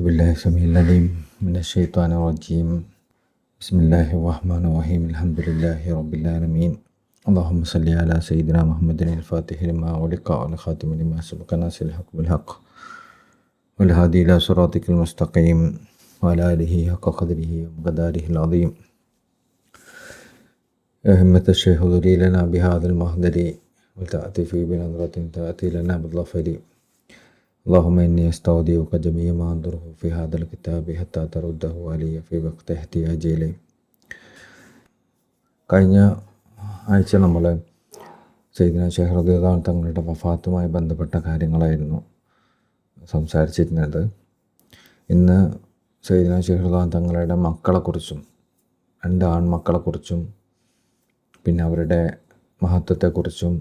بالله السميع العليم من الشيطان الرجيم. بسم الله الرحمن الرحيم. الحمد لله رب العالمين. اللهم صل على سيدنا محمد الفاتح لما أغلق والخاتم لما سبق ناصر الحق بالحق والهادي إلى صراطك المستقيم وعلى آله حق قدره ومقداره العظيم. يا همة الشيخ ذري لنا بهذا المهدر وتأتي بنظرة تأتي لنا بالظفر. اللهم إني أستودعك جميع ما أنظره في هذا الكتاب حتى ترده علي في وقت احتياجي إليه. കഴിഞ്ഞ ആഴ്ച നമ്മൾ സയ്യിദ്ന ശൈഖ് റളിയല്ലാഹു അൻഹു തങ്ങളുടെ വഫാത്തുമായി ബന്ധപ്പെട്ട കാര്യങ്ങളായിരുന്നു സംസാരിച്ചിരുന്നത്. ഇന്ന് സയ്യിദ്ന ശൈഖ് റളിയല്ലാഹു അൻഹു തങ്ങളുടെ മക്കളെക്കുറിച്ചും 2 ആൺമക്കളെക്കുറിച്ചും പിന്നെ അവരുടെ മഹത്വത്തെക്കുറിച്ചും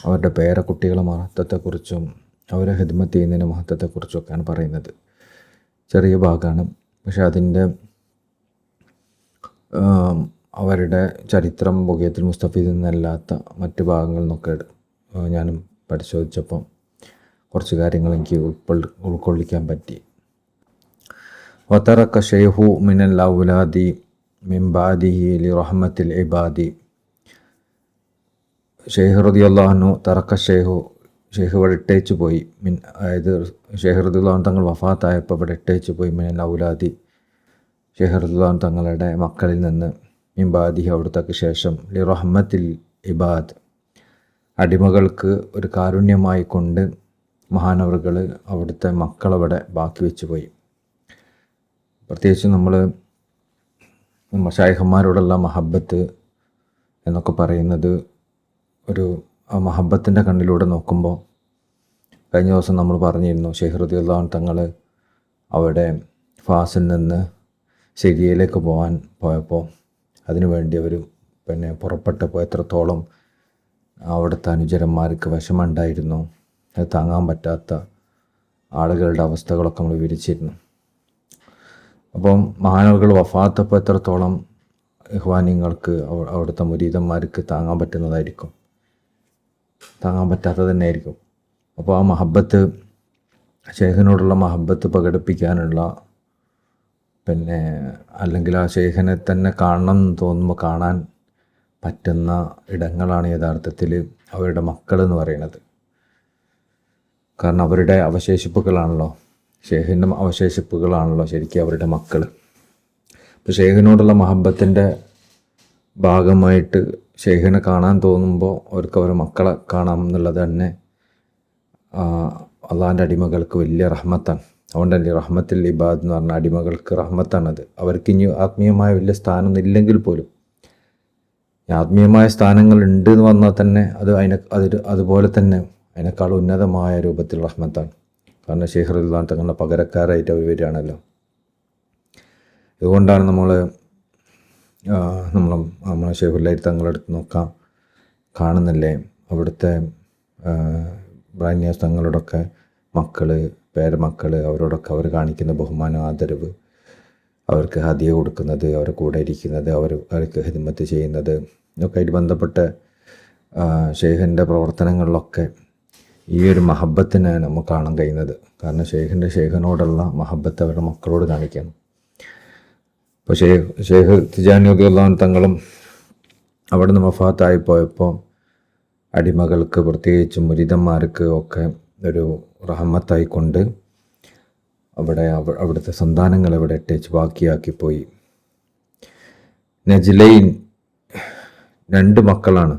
അവരുടെ പേരക്കുട്ടികളുടെ മഹത്വത്തെക്കുറിച്ചും അവരെ ഖിദ്മത്ത് ചെയ്യുന്നതിൻ്റെ മഹത്വത്തെക്കുറിച്ചൊക്കെയാണ് പറയുന്നത്. ചെറിയ ഭാഗമാണ്, പക്ഷെ അതിൻ്റെ അവരുടെ ചരിത്രം ബുഗയത്തുൽ മുസ്തഫീദിൽ നിന്നല്ലാത്ത മറ്റ് ഭാഗങ്ങളിൽ നിന്നൊക്കെ ഞാനും പരിശോധിച്ചപ്പോൾ കുറച്ച് കാര്യങ്ങൾ എനിക്ക് ഉൾക്കൊള്ളിക്കാൻ പറ്റി. വതറക ശൈഖു മിനൽ ഔലാദി മിൻ ബഅദിഹി ലിറഹ്മത്തിൽ ഇബാദി. ശൈഖ് റളിയല്ലാഹു അൻഹു തറക്ക ശൈഖ് ഇവിടെ ഇട്ടേച്ചു പോയി. അതായത് ശൈഖ് റളിയല്ലാഹു അൻഹു തങ്ങൾ വഫാത്തായപ്പോൾ ഇവിടെ ഇട്ടേച്ചു പോയി. മിനൽ ഔലാദി ശൈഖ് റളിയല്ലാഹു അൻഹു തങ്ങളുടെ മക്കളിൽ നിന്ന് മിൻ ബഅദിഹി അവിടുത്തേക്ക് ശേഷം ലിറഹ്മത്തിൽ ഇബാദ് അടിമകൾക്ക് ഒരു കാരുണ്യമായി കൊണ്ട് മഹാനവറുകൾ അവിടുത്തെ മക്കളവിടെ ബാക്കി വെച്ച് പോയി. പ്രത്യേകിച്ച് നമ്മൾ മശായിഖന്മാരോടുള്ള മഹബത്ത് എന്നൊക്കെ പറയുന്നത് ഒരു ആ മഹബത്തിൻ്റെ കണ്ണിലൂടെ നോക്കുമ്പോൾ കഴിഞ്ഞ ദിവസം നമ്മൾ പറഞ്ഞിരുന്നു ശൈഖ് റളിയല്ലാഹു അൻഹു തങ്ങൾ അവിടെ ഫാസിൽ നിന്ന് സിറിയയിലേക്ക് പോയപ്പോൾ അതിനുവേണ്ടി അവർ പുറപ്പെട്ടപ്പോൾ എത്രത്തോളം അവിടുത്തെ അനുചരന്മാർക്ക് വിഷമമുണ്ടായിരുന്നു, അത് താങ്ങാൻ പറ്റാത്ത ആളുകളുടെ അവസ്ഥകളൊക്കെ നമ്മൾ വിവരിച്ചിരുന്നു. അപ്പം മഹാനവറുകൾ വഫാത്തപ്പോൾ എത്രത്തോളം ഇഖ്വാനിങ്ങൾക്ക് അവിടുത്തെ മുരീദന്മാർക്ക് താങ്ങാൻ പറ്റാത്തത് തന്നെയായിരിക്കും. അപ്പോൾ ആ മഹബത്ത് ശൈഖിനോടുള്ള മഹബത്ത് പ്രകടിപ്പിക്കാനുള്ള അല്ലെങ്കിൽ ആ ശൈഖിനെ തന്നെ കാണണം എന്ന് തോന്നുമ്പോൾ കാണാൻ പറ്റുന്ന ഇടങ്ങളാണ് യഥാർത്ഥത്തിൽ അവരുടെ മക്കളെന്ന് പറയുന്നത്. കാരണം അവരുടെ അവശേഷിപ്പുകളാണല്ലോ, ശൈഖിൻ്റെ അവശേഷിപ്പുകളാണല്ലോ ശരിക്കും അവരുടെ മക്കൾ. ഇപ്പോൾ ശൈഖിനോടുള്ള മഹബത്തിൻ്റെ ഭാഗമായിട്ട് ശൈഖിനെ കാണാൻ തോന്നുമ്പോൾ അവർക്ക് അവരുടെ മക്കളെ കാണാം എന്നുള്ളത് തന്നെ അള്ളാഹിൻ്റെ അടിമകൾക്ക് വലിയ റഹ്മത്താണ്. അതുകൊണ്ട് തന്നെ റഹ്മത്തിൽ ഇബാദ് എന്ന് പറഞ്ഞ അടിമകൾക്ക് റഹ്മത്താണത്. അവർക്ക് ഇനി ആത്മീയമായ വലിയ സ്ഥാനമൊന്നും ഇല്ലെങ്കിൽ പോലും ആത്മീയമായ സ്ഥാനങ്ങൾ ഉണ്ട് എന്ന് വന്നാൽ തന്നെ അതുപോലെ തന്നെ അതിനേക്കാൾ ഉന്നതമായ രൂപത്തിൽ റഹ്മത്താണ്. കാരണം ശൈഖ് റളിയല്ലാഹു അൻഹു തങ്ങളുടെ പകരക്കാരായിട്ട് അവർ വരികയാണല്ലോ. അതുകൊണ്ടാണ് നമ്മളെ ശൈഖുൽ തങ്ങളെടുത്ത് നോക്കാം, കാണുന്നില്ലേ അവിടുത്തെ ബ്രാഹ്മണ്യ തങ്ങളോടൊക്കെ മക്കൾ, പേരമക്കൾ, അവരോടൊക്കെ അവർ കാണിക്കുന്ന ബഹുമാനം, ആദരവ്, അവർക്ക് ഹദിയ കൊടുക്കുന്നത്, അവരുടെ കൂടെ ഇരിക്കുന്നത്, അവർക്ക് ഖിദ്മത്ത് ചെയ്യുന്നത്, ഇതൊക്കെ ആയിട്ട് ബന്ധപ്പെട്ട ശൈഖിൻ്റെ പ്രവർത്തനങ്ങളിലൊക്കെ ഈ ഒരു മഹബത്തിനെ നമുക്ക് കാണാൻ കഴിയുന്നത്. കാരണം ശൈഖിനോടുള്ള മഹബത്ത് അവരുടെ മക്കളോട് കാണിക്കണം. ഇപ്പോൾ ശൈഖ് തിജാനി റളിയല്ലാഹു അൻഹു തങ്ങളും അവിടെ നിന്ന് വഫാത്തായി പോയപ്പോൾ അടിമകൾക്ക് പ്രത്യേകിച്ച് മുരീദന്മാർക്ക് ഒക്കെ ഒരു റഹ്മത്തായിക്കൊണ്ട് അവിടുത്തെ സന്താനങ്ങൾ അവിടെ ഇട്ടേച്ച് ബാക്കിയാക്കിപ്പോയി. നജ്ലൈൻ 2 മക്കളാണ്.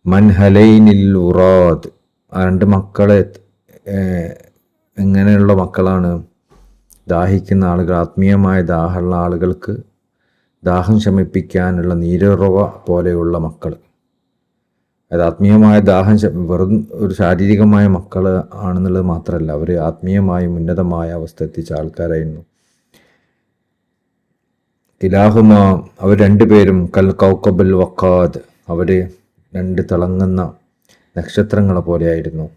മൻഹലൈനിൽ ഉറാദ് ആ 2 മക്കളെ എങ്ങനെയുള്ള മക്കളാണ്? ദാഹിക്കുന്ന ആളുകൾ, ആത്മീയമായ ദാഹമുള്ള ആളുകൾക്ക് ദാഹം ശമിപ്പിക്കാനുള്ള നീരുറവ പോലെയുള്ള മക്കൾ. അത് ആത്മീയമായ ദാഹം വെറും ഒരു ശാരീരികമായ മക്കൾ ആണെന്നുള്ളത് മാത്രമല്ല, അവർ ആത്മീയമായും ഉന്നതമായ അവസ്ഥ എത്തിച്ച ആൾക്കാരായിരുന്നു. കിലാഹുമ അവർ 2 പേരും കൽ കൗക്കബുൽ വഖാദ്, അവർ 2 തിളങ്ങുന്ന നക്ഷത്രങ്ങളെ പോലെയായിരുന്നു.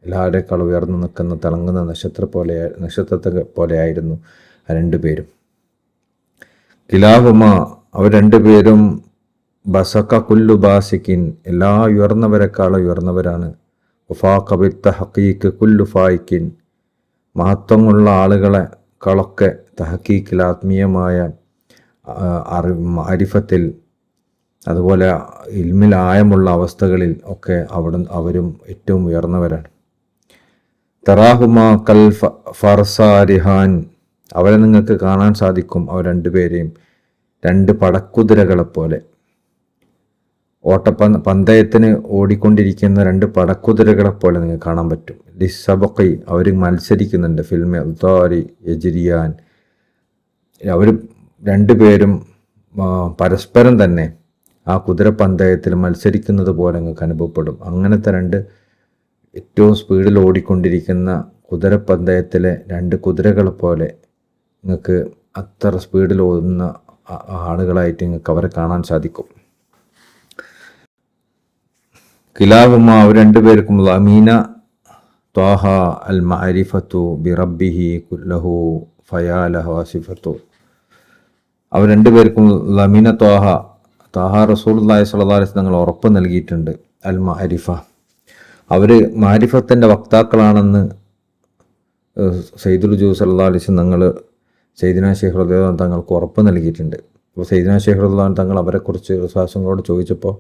എല്ലാവരേക്കാൾ ഉയർന്നു നിൽക്കുന്ന തിളങ്ങുന്ന നക്ഷത്രത്തെ പോലെയായിരുന്നു ആ 2 പേരും. കിലാഹുമ അവർ 2 പേരും ബസക്ക കുല്ലു ബാസിക്കിൻ എല്ലാ ഉയർന്നവരെക്കാളും ഉയർന്നവരാണ്. വഫാഖ ബിത്തഹഖീഖ് കുല്ലു ഫായിക്കിൻ മഹത്വമുള്ള ആളുകളെക്കാളൊക്കെ തഹക്കീക്കിൽ ആത്മീയമായ അരിഫത്തിൽ അതുപോലെ ഇൽമിൽ ആയമുള്ള അവസ്ഥകളിൽ ഒക്കെ അവരും ഏറ്റവും ഉയർന്നവരാണ്. തറാഹുമ കൽ ഫർസാരിഹാൻ, അവരെ നിങ്ങൾക്ക് കാണാൻ സാധിക്കും അവർ രണ്ടുപേരെയും രണ്ട് പടക്കുതിരകളെപ്പോലെ. പന്തയത്തിന് ഓടിക്കൊണ്ടിരിക്കുന്ന രണ്ട് പടക്കുതിരകളെപ്പോലെ നിങ്ങൾക്ക് കാണാൻ പറ്റും. ലിസബഖി, അവർ മത്സരിക്കുന്നുണ്ട്. ഫിൽമെ ഉത്താരി യജിരിയാൻ, അവർ രണ്ടുപേരും പരസ്പരം തന്നെ ആ കുതിരപ്പന്തയത്തിൽ മത്സരിക്കുന്നത് പോലെ നിങ്ങൾക്ക് അനുഭവപ്പെടും. അങ്ങനത്തെ രണ്ട് ഏറ്റവും സ്പീഡിൽ ഓടിക്കൊണ്ടിരിക്കുന്ന കുതിരപ്പന്തയത്തിലെ രണ്ട് കുതിരകളെ പോലെ നിങ്ങൾക്ക് അത്ര സ്പീഡിൽ ഓടുന്ന ആളുകളായിട്ട് നിങ്ങൾക്ക് അവരെ കാണാൻ സാധിക്കും. കിലാഹുമ, അവർ രണ്ടുപേർക്കും ലമീന ത്വാഹ അൽ മഅരിഫത്തു ബിറബ്ബിഹി കുല്ലഹു ഫയാലഹു ആസിഫത്തു, അവർ രണ്ടുപേർക്കും ലമീന ത്വാഹ റസൂലുള്ളാഹി സ്വല്ലല്ലാഹു അലൈഹി വസല്ലം തങ്ങൾ ഉറപ്പ് നൽകിയിട്ടുണ്ട്. അൽ മഅരിഫ, അവർ മാരിഫത്തിൻ്റെ വക്താക്കളാണെന്ന് സയ്യിദുൽ വജൂദ് സല്ലല്ലാഹു അലൈഹി വസല്ലം തങ്ങൾ സയ്യിദിന ശൈഖ് റളിയല്ലാഹു അൻഹു തങ്ങൾക്ക് ഉറപ്പ് നൽകിയിട്ടുണ്ട്. അപ്പോൾ സയ്യിദിന ശൈഖ് റളിയല്ലാഹു അൻഹു തങ്ങൾ അവരെക്കുറിച്ച് വിശ്വാസങ്ങളോട് ചോദിച്ചപ്പോൾ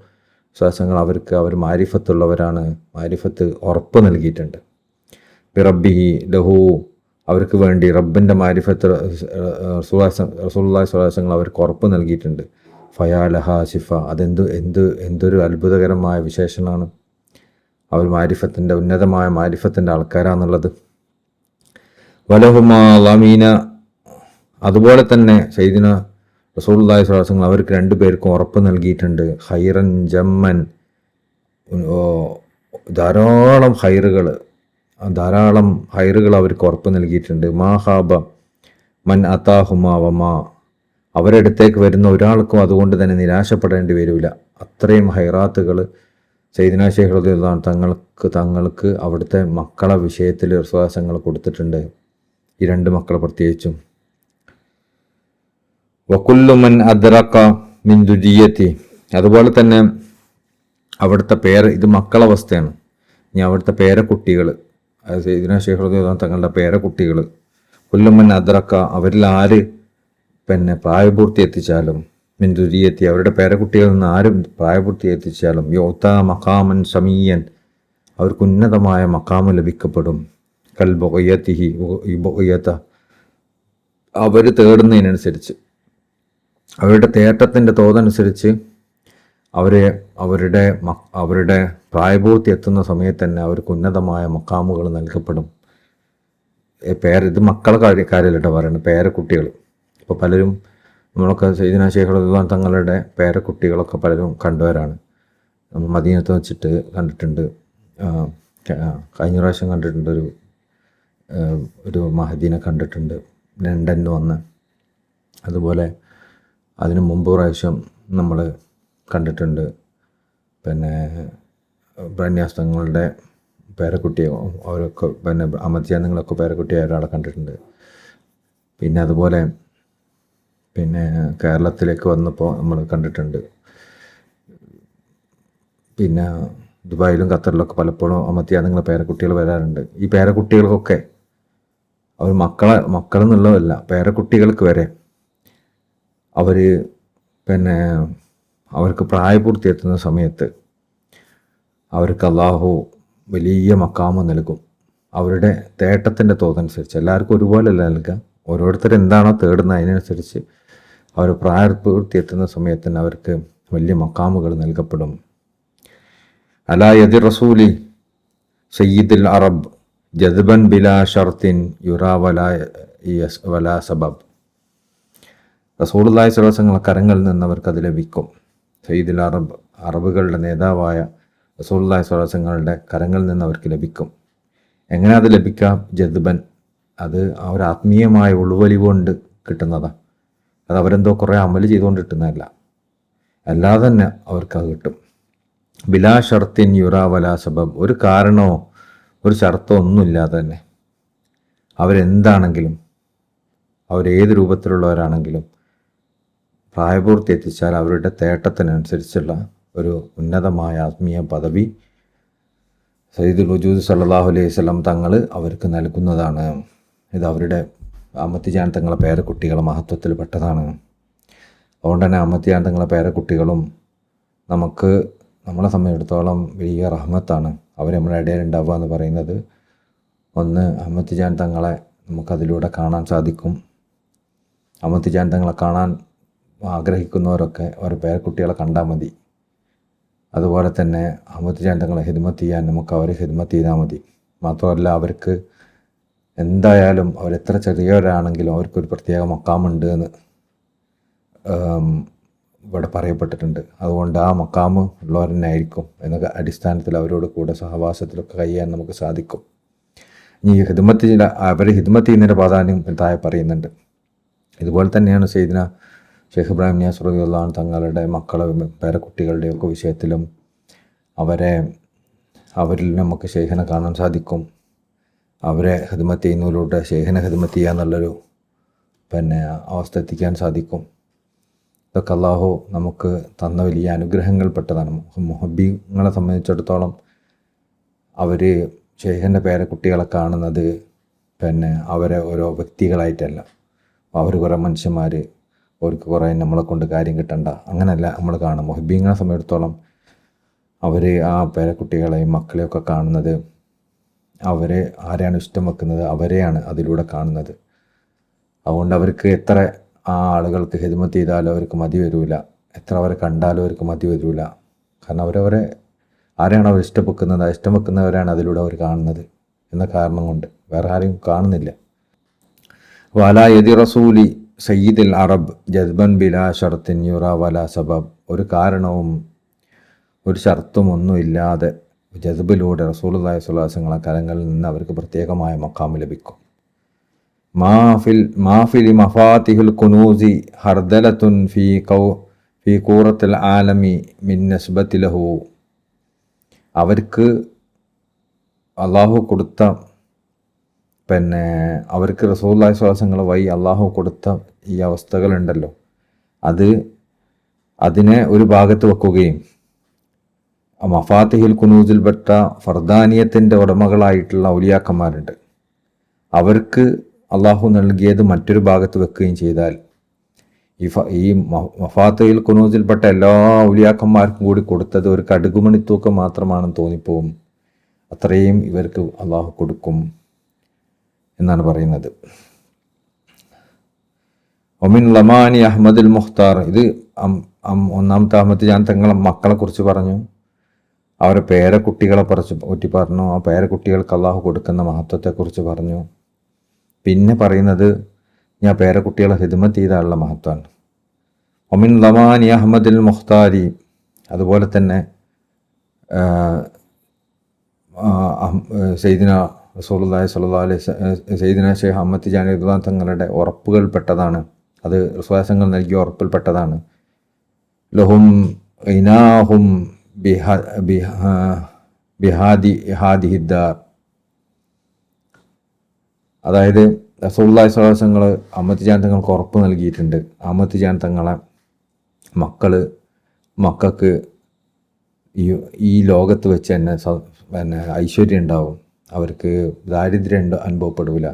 വിശ്വാസങ്ങൾ അവർ മാരിഫത്തുള്ളവരാണ്, മാരിഫത്ത് ഉറപ്പ് നൽകിയിട്ടുണ്ട്. ബിറബ്ബിഹി ലഹു, അവർക്ക് വേണ്ടി റബ്ബിൻ്റെ മാരിഫത്ത് റസൂലുള്ളാഹി സ്വല്ലല്ലാഹു അലൈഹി വസല്ലം അവർക്ക് ഉറപ്പ് നൽകിയിട്ടുണ്ട്. ഫയാലഹ സിഫ, എന്തൊരു അത്ഭുതകരമായ വിശേഷണമാണ്. അവർ മാരിഫത്തിൻ്റെ ഉന്നതമായ മാരിഫത്തിൻ്റെ ആൾക്കാരാണെന്നുള്ളത്. വലഹുമാ ലമീന, അതുപോലെ തന്നെ സയ്യിദിന റസൂലുള്ളാഹി സ്വല്ലല്ലാഹു അലൈഹി വസല്ലം അവർക്ക് രണ്ടുപേർക്കും ഉറപ്പ് നൽകിയിട്ടുണ്ട്. ഖൈറൻ ജമ്മൻ, ധാരാളം ഹൈറുകൾ അവർക്ക് ഉറപ്പ് നൽകിയിട്ടുണ്ട്. മാ ഖാബ മൻ അതാഹുമാ വമാ, അവരടുത്തേക്ക് വരുന്ന ഒരാൾക്കും അതുകൊണ്ട് തന്നെ നിരാശപ്പെടേണ്ടി വരില്ല. അത്രയും ഹൈറാത്തുകൾ സയ്യിദിന ശൈഖ് റളിയല്ലാഹു അൻഹു തങ്ങൾക്ക് അവിടുത്തെ മക്കളെ വിഷയത്തിൽ വിശ്വാസങ്ങൾ കൊടുത്തിട്ടുണ്ട്. ഈ രണ്ട് മക്കൾ പ്രത്യേകിച്ചും. വകുല്ലു മൻ അദ്റക മിൻ ദുരിയത്തി, അതുപോലെ തന്നെ അവിടുത്തെ ഇത് മക്കളവസ്ഥയാണ്. ഇനി അവിടുത്തെ പേരക്കുട്ടികൾ, സയ്യിദിന ശൈഖ് റളിയല്ലാഹു അൻഹു തങ്ങളുടെ പേരക്കുട്ടികൾ, കുല്ലു മൻ അദ്റക, അവരിൽ ആര് പ്രായപൂർത്തി എത്തിച്ചാലും, മിൻ ദുരിയത്തി, അവരുടെ പേരക്കുട്ടികളിൽ നിന്ന് ആരും പ്രായപൂർത്തി എത്തിച്ചാലും, യുഅ്താ മഖാമൻ സമീയൻ, അവർക്ക് ഉന്നതമായ മഖാമ് ലഭിക്കപ്പെടും. കൽ ബുഗയതിഹി ബുഗയത, അവർ തേടുന്നതിനനുസരിച്ച്, അവരുടെ തേട്ടത്തിൻ്റെ തോതനുസരിച്ച് അവരുടെ പ്രായപൂർത്തി എത്തുന്ന സമയത്ത് തന്നെ അവർക്ക് ഉന്നതമായ മഖാമുകൾ നൽകപ്പെടും. ഇത് മക്കളെ കാര്യമല്ല പറയുന്നത്, പേരക്കുട്ടികൾ. ഇപ്പോൾ പലരും നമ്മളൊക്കെ സയ്യിദിന ശൈഖ് റളിയല്ലാഹു അൻഹു തങ്ങളുടെ പേരക്കുട്ടികളൊക്കെ പലരും കണ്ടവരാണ്. നമ്മൾ മദീനത്ത് വെച്ചിട്ട് കണ്ടിട്ടുണ്ട്, കഴിഞ്ഞ പ്രാവശ്യം കണ്ടിട്ടുണ്ട്, ഒരു മഹദീനെ കണ്ടിട്ടുണ്ട് ലണ്ടനിൽ വന്ന്. അതുപോലെ അതിന് മുമ്പ് പ്രാവശ്യം നമ്മൾ കണ്ടിട്ടുണ്ട് ബ്രഹ്മസ്തങ്ങളുടെ പേരക്കുട്ടിയെ, അവരൊക്കെ അമധ്യാനങ്ങളൊക്കെ പേരക്കുട്ടിയെ ഒരാളെ കണ്ടിട്ടുണ്ട്. പിന്നെ അതുപോലെ കേരളത്തിലേക്ക് വന്നപ്പോൾ നമ്മൾ കണ്ടിട്ടുണ്ട്. പിന്നെ ദുബായിലും ഖത്തറിലൊക്കെ പലപ്പോഴും അമധ്യാനങ്ങളെ പേരക്കുട്ടികൾ വരാറുണ്ട്. ഈ പേരക്കുട്ടികൾക്കൊക്കെ അവർ മക്കളെന്നുള്ളതല്ല, പേരക്കുട്ടികൾക്ക് വരെ അവർക്ക് പ്രായപൂർത്തി എത്തുന്ന സമയത്ത് അവർക്ക് അള്ളാഹു വലിയ മക്കാമ് നൽകും. അവരുടെ തേട്ടത്തിൻ്റെ തോതനുസരിച്ച്, എല്ലാവർക്കും ഒരുപോലെയല്ല നൽകുക, ഓരോരുത്തർ എന്താണോ തേടുന്നത് അതിനനുസരിച്ച് അവർ പ്രായപൂർത്തി എത്തുന്ന സമയത്ത് തന്നെ അവർക്ക് വലിയ മക്കാമുകൾ നൽകപ്പെടും. അലാ യദി റസൂലി സയ്യിദുൽ അറബ് ജദ്ബൻ ബിലാ ഷർത്തിൻ യുറാ വലാ സബബ്, റസൂലുള്ളാഹി സ്വല്ലല്ലാഹു അലൈഹി വസല്ലം കരങ്ങളിൽ നിന്ന് അവർക്ക് അത് ലഭിക്കും. സയ്യിദുൽ അറബ്, അറബുകളുടെ നേതാവായ റസൂലുള്ളാഹി സ്വല്ലല്ലാഹു അലൈഹി വസല്ലം കരങ്ങളിൽ നിന്ന് അവർക്ക് ലഭിക്കും. എങ്ങനെ അത് ലഭിക്കാം? ജദ്ബൻ, അത് അവർ ആത്മീയമായ ഉൾവലിവ് കൊണ്ട് കിട്ടുന്നതാണ്. അത് അവരെന്തോ കുറേ അമല് ചെയ്തുകൊണ്ട് കിട്ടുന്നതല്ല, അല്ലാതെ തന്നെ അവർക്കത് കിട്ടും. ബിലാ ഷർത്തിൻ യുറാ വലാ സബബ്, ഒരു കാരണമോ ഒരു ഷർത്തോ ഒന്നുമില്ലാതെ തന്നെ അവരെന്താണെങ്കിലും, അവരേത് രൂപത്തിലുള്ളവരാണെങ്കിലും പ്രായപൂർത്തി എത്തിച്ചാൽ അവരുടെ തേട്ടത്തിനനുസരിച്ചുള്ള ഒരു ഉന്നതമായ ആത്മീയ പദവി സയ്യിദുൽ വജൂദ് സല്ലല്ലാഹു അലൈഹി വസല്ലം തങ്ങൾ അവർക്ക് നൽകുന്നതാണ്. ഇത് അവരുടെ അമ്മത്തിജാൻ തങ്ങളെ പേരക്കുട്ടികളെ മഹത്വത്തിൽ പെട്ടതാണ്. അതുകൊണ്ട് തന്നെ അമ്മത്തിജാൻ തങ്ങളെ പേരക്കുട്ടികളും നമുക്ക് നമ്മളെ സംബന്ധിച്ചിടത്തോളം വലിയ റഹ്മത്താണ്. അവർ നമ്മുടെ ഇടയിൽ ഉണ്ടാവുക എന്ന് പറയുന്നത്. ഒന്ന്, അമ്മത്തിജാൻ തങ്ങളെ നമുക്കതിലൂടെ കാണാൻ സാധിക്കും. അമ്മത്തിജാൻ തങ്ങളെ കാണാൻ ആഗ്രഹിക്കുന്നവരൊക്കെ അവരുടെ പേരക്കുട്ടികളെ കണ്ടാൽ മതി. അതുപോലെ തന്നെ അമ്മത്തിജാൻ തങ്ങളെ ഹിദ്മത്ത് ചെയ്യാൻ നമുക്ക് അവരെ ഹിദ്മത്ത് ചെയ്താൽ മതി. മാത്രമല്ല, അവർക്ക് എന്തായാലും അവരെത്ര ചെറിയവരാണെങ്കിലും അവർക്കൊരു പ്രത്യേക മക്കാമുണ്ട് എന്ന് ഇവിടെ പറയപ്പെട്ടിട്ടുണ്ട്. അതുകൊണ്ട് ആ മക്കാമ് ഉള്ളവർ തന്നെ ആയിരിക്കും എന്ന അടിസ്ഥാനത്തിൽ അവരോട് കൂടെ സഹവാസത്തിലൊക്കെ കഴിയാൻ നമുക്ക് സാധിക്കും. ഈ അവരെ ഹിദ്മത്ത് ചെയ്യുന്നതിൻ്റെ പ്രാധാന്യം താഴെ പറയുന്നുണ്ട്. ഇതുപോലെ തന്നെയാണ് സയ്യിദ്ന ഷെയ്ഖ് ഇബ്രാഹിം നിയാസ് റളിയല്ലാഹു അൻഹു തങ്ങളുടെ മക്കളെ പേരക്കുട്ടികളുടെയൊക്കെ വിഷയത്തിലും അവരിൽ നമുക്ക് ഷെയ്ഖിനെ കാണാൻ സാധിക്കും. അവരെ ഹിദ്മത്ത് ചെയ്യുന്നതിലൂടെ ഷെയ്ഖിനെ ഹിദ്മത്ത് ചെയ്യുക എന്നുള്ളൊരു അവസ്ഥ എത്തിക്കാൻ സാധിക്കും. ഇതൊക്കെ അള്ളാഹു നമുക്ക് തന്ന വലിയ അനുഗ്രഹങ്ങൾപ്പെട്ടതാണ്. മുഹബ്ബീങ്ങളെ സംബന്ധിച്ചിടത്തോളം അവർ ഷെയ്ഖിൻ്റെ പേരക്കുട്ടികളെ കാണുന്നത് അവരെ ഓരോ വ്യക്തികളായിട്ടല്ല. അവർ കുറേ മനുഷ്യന്മാർ, അവർക്ക് കുറേ നമ്മളെ കൊണ്ട് കാര്യം കിട്ടണ്ട, അങ്ങനെയല്ല നമ്മൾ കാണും. മുഹബ്ബീങ്ങളെ സംബന്ധിച്ചിടത്തോളം അവർ ആ പേരക്കുട്ടികളെയും മക്കളെയൊക്കെ കാണുന്നത് അവരെ ആരെയാണ് ഇഷ്ടം വെക്കുന്നത് അവരെയാണ് അതിലൂടെ കാണുന്നത്. അതുകൊണ്ട് അവർക്ക് എത്ര ആ ആളുകൾക്ക് ഹിദ്മത്ത് ചെയ്താലും അവർക്ക് മതി വരില്ല, എത്ര അവരെ കണ്ടാലും അവർക്ക് മതി വരില്ല. കാരണം അവരവരെ ആരെയാണ് അവർ ഇഷ്ടം വെക്കുന്നവരാണ് അതിലൂടെ അവർ കാണുന്നത് എന്ന കാരണം കൊണ്ട് വേറെ ആരെയും കാണുന്നില്ല. വലാ യദി റസൂലി സയ്യിദുൽ അറബ് ജദ്ബൻ ബിലാ ഷർത്തിൻ യുറ വലാ സബബ്. ഒരു കാരണവും ഒരു ഷർത്തും ഒന്നും ഇല്ലാതെ ജദ്ബിലൂടെ റസൂലുള്ളാഹി സ്വല്ലല്ലാഹു അലൈഹി വസല്ലം കരങ്ങളിൽ നിന്ന് അവർക്ക് പ്രത്യേകമായ മഖാം ലഭിക്കും. മാഫിലി മഫാത്തിഹുൽ കുനൂസി ഹർദലത്തുൻ ഫീ കൂറത്തിൽ ആലമി മിൻ നസ്ബത്തി ലഹു. അവർക്ക് അള്ളാഹു കൊടുത്ത അവർക്ക് റസൂലുള്ളാഹി സ്വല്ലല്ലാഹു അലൈഹി വസല്ലം വഴി അള്ളാഹു കൊടുത്ത ഈ അവസ്ഥകളുണ്ടല്ലോ, അതിനെ ഒരു ഭാഗത്ത് വെക്കുകയും മഫാത്തിഹിൽ കുനൂസിൽപ്പെട്ട ഫർദാനിയത്തിൻ്റെ ഉടമകളായിട്ടുള്ള ഔലിയാക്കന്മാരുണ്ട്, അവർക്ക് അള്ളാഹു നൽകിയത് മറ്റൊരു ഭാഗത്ത് വെക്കുകയും ചെയ്താൽ ഈ മഫാത്തിഹിൽ കുനൂസിൽപ്പെട്ട എല്ലാ ഔലിയാക്കന്മാർക്കും കൂടി കൊടുത്തത് ഒരു കടുകുമണിത്തൂക്കം മാത്രമാണെന്ന് തോന്നിപ്പോവും. അത്രയും ഇവർക്ക് അള്ളാഹു കൊടുക്കും എന്നാണ് പറയുന്നത്. ഒമിൻ ലമാനി അഹമ്മദുൽ മുഖ്താർ. ഇത് ഒന്നാമത്തെ അഹമ്മദ് ജാൻ തങ്ങളെ മക്കളെക്കുറിച്ച് പറഞ്ഞു, അവരെ പേരക്കുട്ടികളെ പറ്റി പറഞ്ഞു, ആ പേരക്കുട്ടികൾക്ക് അള്ളാഹു കൊടുക്കുന്ന മഹത്വത്തെക്കുറിച്ച് പറഞ്ഞു. പിന്നെ പറയുന്നത് ഞാൻ പേരക്കുട്ടികളെ ഹിദ്മത്ത് ചെയ്താലുള്ള മഹത്വമാണ്. ഒമിൻ ലമാനി അഹമ്മദുൽ മുഖ്താരി. അതുപോലെ തന്നെ സയ്യിദിന റസൂലുള്ളാഹി സ്വല്ലല്ലാഹു അലൈഹി വസല്ലം സയ്യിദിന ഷെയ്ഖ് അഹ്മദ് തിജാനി റളിയല്ലാഹു അൻഹു തങ്ങളുടെ ഉറപ്പുകൾപ്പെട്ടതാണ്. അത് റസൂലുള്ളാഹി നൽകിയ ഉറപ്പിൽപ്പെട്ടതാണ്. ലഹും ഇനാഹും ബിഹാദിഹിദ്ദാർ. അതായത് റസൂലുള്ളാഹി സ്വല്ലല്ലാഹു അലൈഹി വസല്ലം അഹ്മദ് തിജാനി തങ്ങൾക്ക് ഉറപ്പ് നൽകിയിട്ടുണ്ട്. അഹ്മദ് തിജാനി തങ്ങളെ മക്കൾക്ക് ഈ ലോകത്ത് വെച്ച് തന്നെ ഐശ്വര്യം ഉണ്ടാവും, അവർക്ക് ദാരിദ്ര്യം അനുഭവപ്പെടില്ല,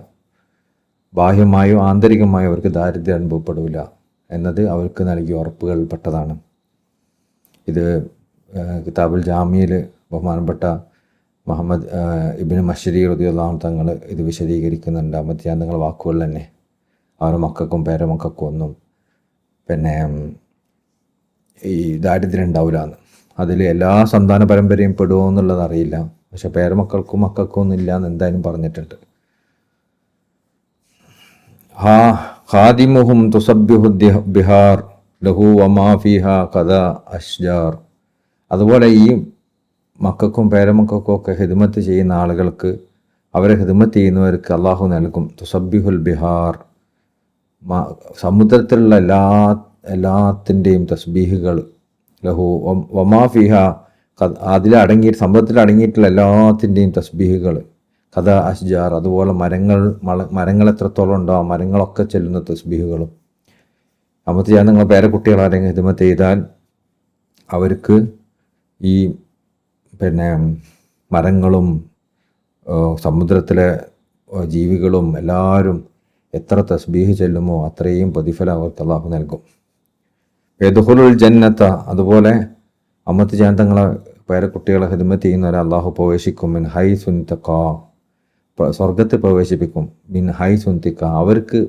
ബാഹ്യമായോ ആന്തരികമായോ അവർക്ക് ദാരിദ്ര്യം അനുഭവപ്പെടില്ല എന്നത് അവർക്ക് നൽകിയ ഉറപ്പുകൾപ്പെട്ടതാണ്. ഇത് കിതാബുൽ ജാമിയിൽ ബഹുമാനപ്പെട്ട മുഹമ്മദ് ഇബ്നു മശ്രി റളിയല്ലാഹു അൻഹു തങ്ങൾ ഇത് വിശദീകരിക്കുന്നുണ്ട്. അഹ്മദ് തിജാനി തങ്ങളുടെ വാക്കുകൾ തന്നെ അവരുടെ മക്കൾക്കും പേരമക്കൾക്കും ഒന്നും ഈ ദാരിദ്ര്യം ഉണ്ടാവില്ല എന്ന്. അതിൽ എല്ലാ സന്താന പരമ്പരയും പെടുമോ എന്നുള്ളത് അറിയില്ല, പക്ഷെ പേരമക്കൾക്കും മക്കൾക്കും ഒന്നും ഇല്ല എന്ന് എന്തായാലും പറഞ്ഞിട്ടുണ്ട്. ഖാദിമുഹും തുസബ്ബിഹു ബിഹാർ ലഹു വമാ ഫീഹാ ഖദാ അഷ്ജാർ. അതുപോലെ ഈ മക്കൾക്കും പേരമക്കൾക്കും ഒക്കെ ഹിദ്മത്ത് ചെയ്യുന്ന ആളുകൾക്ക്, അവരെ ഹിദ്മത്ത് ചെയ്യുന്നവർക്ക് അള്ളാഹു നൽകും തുസബ്ബിഹുൽ ബിഹാർ, സമുദ്രത്തിലുള്ള എല്ലാത്തിൻ്റെയും തസ്ബീഹുകൾ, ലഹു വമാ ഫിഹ, സമുദ്രത്തിൽ അടങ്ങിയിട്ടുള്ള എല്ലാത്തിൻ്റെയും തസ്ബീഹുകൾ, കഥ അഷ്ജാർ, അതുപോലെ മരങ്ങൾ എത്രത്തോളം ഉണ്ടോ ആ മരങ്ങളൊക്കെ ചെല്ലുന്ന തസ്ബീഹുകളും. അമ്മത്ത് ഞാൻ നിങ്ങളെ പേരക്കുട്ടികൾ ആരെങ്കിലും ഹിദ്മത്ത് ചെയ്താൽ അവർക്ക് ഈ മരങ്ങളും സമുദ്രത്തിലെ ജീവികളും എല്ലാവരും എത്ര തസ്ബീഹ് ചെല്ലുമോ അത്രയും പ്രതിഫലം അവർക്ക് അള്ളാഹു നൽകും. യദ്ഖുലുൽ ജന്നത്ത, അതുപോലെ അമ്മത്ത് ജാന്തങ്ങളെ പേരക്കുട്ടികളെ ഹിദ്മത്ത് ചെയ്യുന്നവരെ അള്ളാഹു പ്രവേശിക്കും. മിൻ ഹൈസുൻ തഖാ, സ്വർഗത്തിൽ പ്രവേശിപ്പിക്കും. മിൻ ഹൈസുൻ തിഖ, അവർക്ക്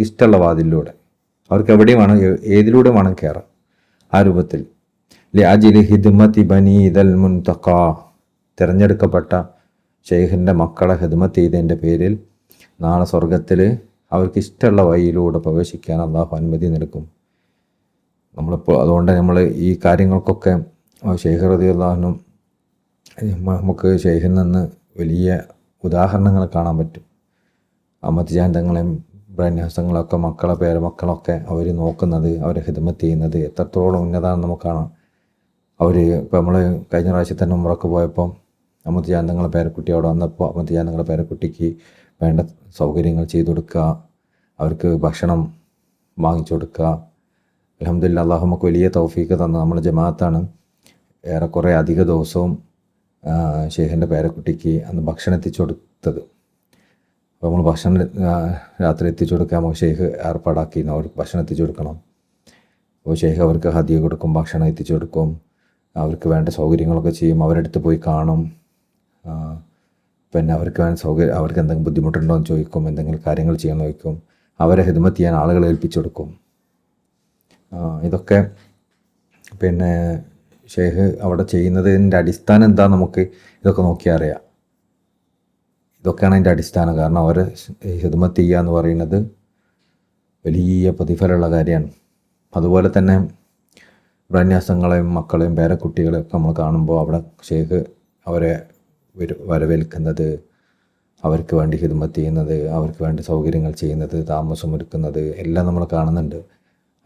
ഇഷ്ടമുള്ള വാതിലൂടെ, അവർക്ക് എവിടെയും വേണം, ഏതിലൂടെ വേണം കയറാം. ആ രൂപത്തിൽ ലി അജിലി ഹിദ്മത്തി ബനി ഇദൽ മുൻതഖാ, തിരഞ്ഞെടുക്കപ്പെട്ട ഷെയ്ഖിൻ്റെ മക്കളെ ഹിദ്മത്ത് ചെയ്തതിൻ്റെ പേരിൽ നാളെ സ്വർഗത്തിൽ അവർക്ക് ഇഷ്ടമുള്ള വഴിയിലൂടെ പ്രവേശിക്കാൻ അള്ളാഹു അനുമതി നൽകും. നമ്മളിപ്പോൾ അതുകൊണ്ട് നമ്മൾ ഈ കാര്യങ്ങൾക്കൊക്കെ ഷെയ്ഖ് റളിയല്ലാഹു അൻഹു, നമുക്ക് ഷെയ്ഖിൽ നിന്ന് വലിയ ഉദാഹരണങ്ങൾ കാണാൻ പറ്റും. അഹമ്മദ് ജാൻ തങ്ങളെയും ബ്രഹ്മസങ്ങളൊക്കെ മക്കളെ പേരമക്കളൊക്കെ അവർ നോക്കുന്നത്, അവരെ ഹിദ്മത്ത് ചെയ്യുന്നത് എത്രത്തോളം ഉന്നതമാണെന്ന് നമുക്ക് കാണാം. അവർ ഇപ്പോൾ നമ്മൾ കഴിഞ്ഞ പ്രാവശ്യം തന്നെ ഉംറക്ക് പോയപ്പോൾ അഹമ്മദ് ജാൻ തങ്ങളെ പേരക്കുട്ടി അവിടെ വന്നപ്പോൾ അഹമ്മദ് ജാൻ തങ്ങളെ പേരക്കുട്ടിക്ക് വേണ്ട സൗകര്യങ്ങൾ ചെയ്തു കൊടുക്കുക, അവർക്ക് ഭക്ഷണം വാങ്ങിച്ചു കൊടുക്കുക. അൽഹംദുലില്ലാഹ്, അള്ളാഹു നമുക്ക് വലിയ തൗഫീക്ക് തന്ന നമ്മുടെ ജമാഅത്താണ് ഏറെക്കുറെ അധിക ദിവസവും ഷെയ്ഖിൻ്റെ പേരക്കുട്ടിക്ക് അന്ന് ഭക്ഷണം എത്തിച്ചു കൊടുത്തത്. അപ്പോൾ നമ്മൾ ഭക്ഷണം രാത്രി എത്തിച്ചു കൊടുക്കാൻ നമുക്ക് ഷെയ്ഖ് ഏർപ്പാടാക്കി, അവർക്ക് ഭക്ഷണം എത്തിച്ചു കൊടുക്കണം. അപ്പോൾ ഷെയ്ഖ് അവർക്ക് ഹദിയ കൊടുക്കും, ഭക്ഷണം എത്തിച്ചു കൊടുക്കും, അവർക്ക് വേണ്ട സൗകര്യങ്ങളൊക്കെ ചെയ്യും, അവരെടുത്ത് പോയി കാണും. പിന്നെ അവർക്ക് വേണ്ട അവർക്ക് എന്തെങ്കിലും ബുദ്ധിമുട്ടുണ്ടോ എന്ന് ചോദിക്കും, എന്തെങ്കിലും കാര്യങ്ങൾ ചെയ്യാൻ ചോദിക്കും, അവരെ ഹിദ്മത്ത് ചെയ്യാൻ ആളുകളെ ഏൽപ്പിച്ചു കൊടുക്കും. ഇതൊക്കെ പിന്നെ ഷെയ്ഖ് അവിടെ ചെയ്യുന്നതിൻ്റെ അടിസ്ഥാനം എന്താ, നമുക്ക് ഇതൊക്കെ നോക്കിയാൽ അറിയാം. ഇതൊക്കെയാണ് അതിൻ്റെ അടിസ്ഥാനം. കാരണം അവരെ ഹിദ്മത്ത് ചെയ്യുക എന്ന് പറയുന്നത് വലിയ പ്രതിഫലമുള്ള കാര്യമാണ്. അതുപോലെ തന്നെ ബ്രഹ്മസങ്ങളെയും മക്കളെയും പേരക്കുട്ടികളെയും ഒക്കെ നമ്മൾ കാണുമ്പോൾ അവിടെ ഷെയ്ഖ് അവരെ വരവേൽക്കുന്നത്, അവർക്ക് വേണ്ടി ഹിദ്മത്ത് ചെയ്യുന്നത്, അവർക്ക് വേണ്ടി സൗകര്യങ്ങൾ ചെയ്യുന്നത്, താമസമൊരുക്കുന്നത് എല്ലാം നമ്മൾ കാണുന്നുണ്ട്.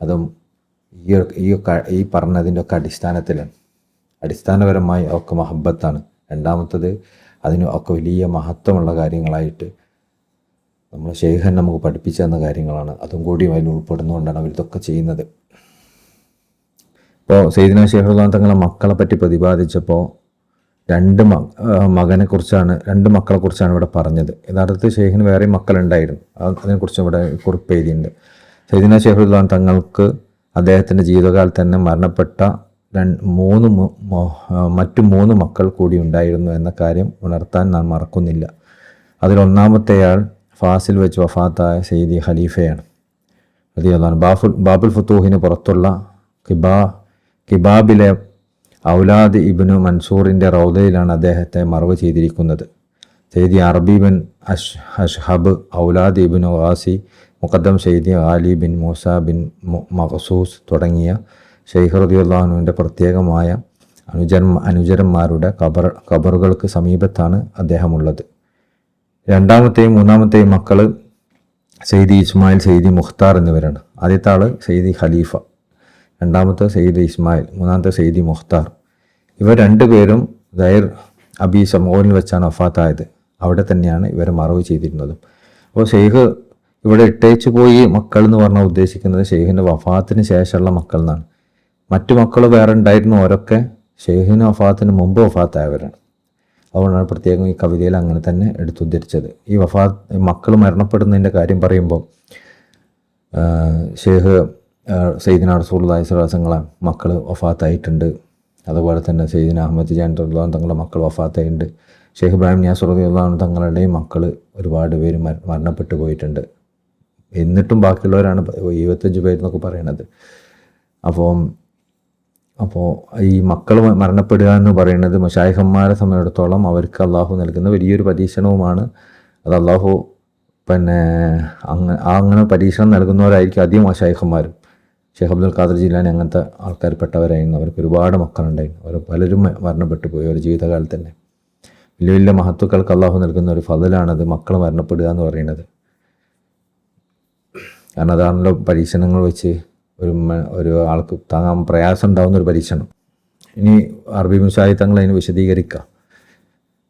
അതും ഈ പറഞ്ഞതിൻ്റെ ഒക്കെ അടിസ്ഥാനപരമായി ഒക്കെ മഹബത്താണ്. രണ്ടാമത്തത് അതിന് ഒക്കെ വലിയ മഹത്വമുള്ള കാര്യങ്ങളായിട്ട് നമ്മൾ ഷെയ്ഖൻ നമുക്ക് പഠിപ്പിച്ചു തന്ന കാര്യങ്ങളാണ്. അതും കൂടി അതിൽ ഉൾപ്പെടുന്നുകൊണ്ടാണ് അവരിതൊക്കെ ചെയ്യുന്നത്. ഇപ്പോൾ സയ്യിദ്നാ ഷെയ്ഖ് റളിയല്ലാഹു അൻഹു തങ്ങളെ മക്കളെ പറ്റി പ്രതിപാദിച്ചപ്പോൾ രണ്ട് മക്കളെക്കുറിച്ചാണ് ഇവിടെ പറഞ്ഞത്. യഥാർത്ഥത്തിൽ ഷെയ്ഖിന് വേറെ മക്കളുണ്ടായിരുന്നു, അതിനെക്കുറിച്ച് ഇവിടെ കുറിപ്പ് എഴുതിയിട്ടുണ്ട്. സയ്യിദ്നാ ഷെയ്ഖ് റളിയല്ലാഹു അൻഹു തങ്ങൾക്ക് അദ്ദേഹത്തിൻ്റെ ജീവിതകാലത്ത് തന്നെ മരണപ്പെട്ട മറ്റു മൂന്ന് മക്കൾ കൂടി ഉണ്ടായിരുന്നു എന്ന കാര്യം ഉണർത്താൻ നാം മറക്കുന്നില്ല. അതിലൊന്നാമത്തെയാൾ ഫാസിൽ വെച്ച് വഫാത്തായ സയ്യിദി ഖലീഫയാണ് റളിയല്ലാഹു അൻഹു. ബാബുൽ ഫുത്തൂഹിന് പുറത്തുള്ള കിബാബിലെ ഔലാദ് ഇബ്നു മൻസൂറിൻ്റെ റൗദയിലാണ് അദ്ദേഹത്തെ മറവ് ചെയ്തിരിക്കുന്നത്. സയ്യിദി അറബി ബിൻ അഷ്ഹബ്, ഔലാദ് ഇബ്നു ഖാസി, മുഖദ്ദം സയ്യിദി ആലി ബിൻ മൂസ ബിൻ മഖ്സൂസ് തുടങ്ങിയ ഷെയ്ഖ് റളിയല്ലാഹു അൻഹുവിൻ്റെ പ്രത്യേകമായ അനുചരന്മാരുടെ ഖബറുകൾക്ക് സമീപത്താണ് അദ്ദേഹമുള്ളത്. രണ്ടാമത്തെയും മൂന്നാമത്തെയും മക്കൾ സയ്യിദി ഇസ്മായിൽ, സയ്യിദി മുഖ്താർ എന്നിവരാണ്. ആദ്യത്തെ ആൾ സയ്യിദി ഖലീഫ, രണ്ടാമത്തെ സയ്യിദി ഇസ്മായിൽ, മൂന്നാമത്തെ സയ്യിദി മുഖ്താർ. ഇവർ രണ്ടുപേരും ദൈർ അബി സമോനിൽ വെച്ചാണ് വഫാത്തായത്. അവിടെ തന്നെയാണ് ഇവരെ മറവ് ചെയ്തിരുന്നതും. അപ്പോൾ ഷെയ്ഖ് ഇവിടെ ഇട്ടേച്ചു പോയി മക്കൾ എന്ന് പറഞ്ഞാൽ ഉദ്ദേശിക്കുന്നത് ഷെയ്ഖിൻ്റെ വഫാത്തിന് ശേഷമുള്ള മക്കൾ എന്നാണ്. മറ്റു മക്കൾ വേറെ ഉണ്ടായിരുന്നു, അവരൊക്കെ ഷെയ്ഖിന് വഫാത്തിന് മുമ്പ് വഫാത്തായവരാണ്. അതുകൊണ്ടാണ് പ്രത്യേകം ഈ കവിതയിൽ അങ്ങനെ തന്നെ എടുത്തുദ്ധരിച്ചത്. ഈ മക്കൾ മരണപ്പെടുന്നതിൻ്റെ കാര്യം പറയുമ്പോൾ ഷെയ്ഖ് സയ്യിദ്നാ റസൂലുള്ളാഹി സ്വല്ലല്ലാഹു അലൈഹി വസല്ലം മക്കൾ വഫാത്തായിട്ടുണ്ട്. അതുപോലെ തന്നെ സയ്യിദ്നാ അഹ്മദ് ജാൻ റളിയല്ലാഹു അൻഹു തങ്ങളുടെ മക്കൾ വഫാത്തായിട്ടുണ്ട്. ഷെയ്ഖ് ഇബ്രാഹിം നിയാസ് റളിയല്ലാഹു അൻഹു തങ്ങളുടെയും മക്കൾ ഒരുപാട് പേര് മരണപ്പെട്ടു പോയിട്ടുണ്ട്. എന്നിട്ടും ബാക്കിയുള്ളവരാണ് 25 പേരെന്നൊക്കെ പറയണത്. അപ്പോൾ ഈ മക്കൾ മരണപ്പെടുക എന്ന് പറയുന്നത് മശായിഖന്മാരെ സംബന്ധിച്ചിടത്തോളം അവർക്ക് അള്ളാഹു നൽകുന്ന വലിയൊരു പരീക്ഷണവുമാണ്. അത് അള്ളാഹു പിന്നെ അങ്ങനെ പരീക്ഷണം നൽകുന്നവരായിരിക്കും അധികം മശായിഖന്മാരും. ഷെയ്ഖ് അബ്ദുൽ ഖാദർ ജീലാനി അങ്ങനത്തെ ആൾക്കാർപ്പെട്ടവരായിരുന്നു. അവർക്ക് ഒരുപാട് മക്കളുണ്ടായിരുന്നു. അവർ പലരും മരണപ്പെട്ടു പോയി ഒരു ജീവിതകാലത്ത് തന്നെ. വലിയ വലിയ മഹത്തുക്കൾക്ക് അള്ളാഹു നൽകുന്ന ഒരു ഫضലാണത് മക്കൾ മരണപ്പെടുക എന്ന് പറയുന്നത്. കാരണം അതാണല്ലോ പരീക്ഷണങ്ങൾ വെച്ച് ഒരു ആൾക്ക് താങ്ങാൻ പ്രയാസം ഉണ്ടാകുന്ന ഒരു പരീക്ഷണം. ഇനി അറബി മുസായി തങ്ങൾ അതിന് വിശദീകരിക്കുക.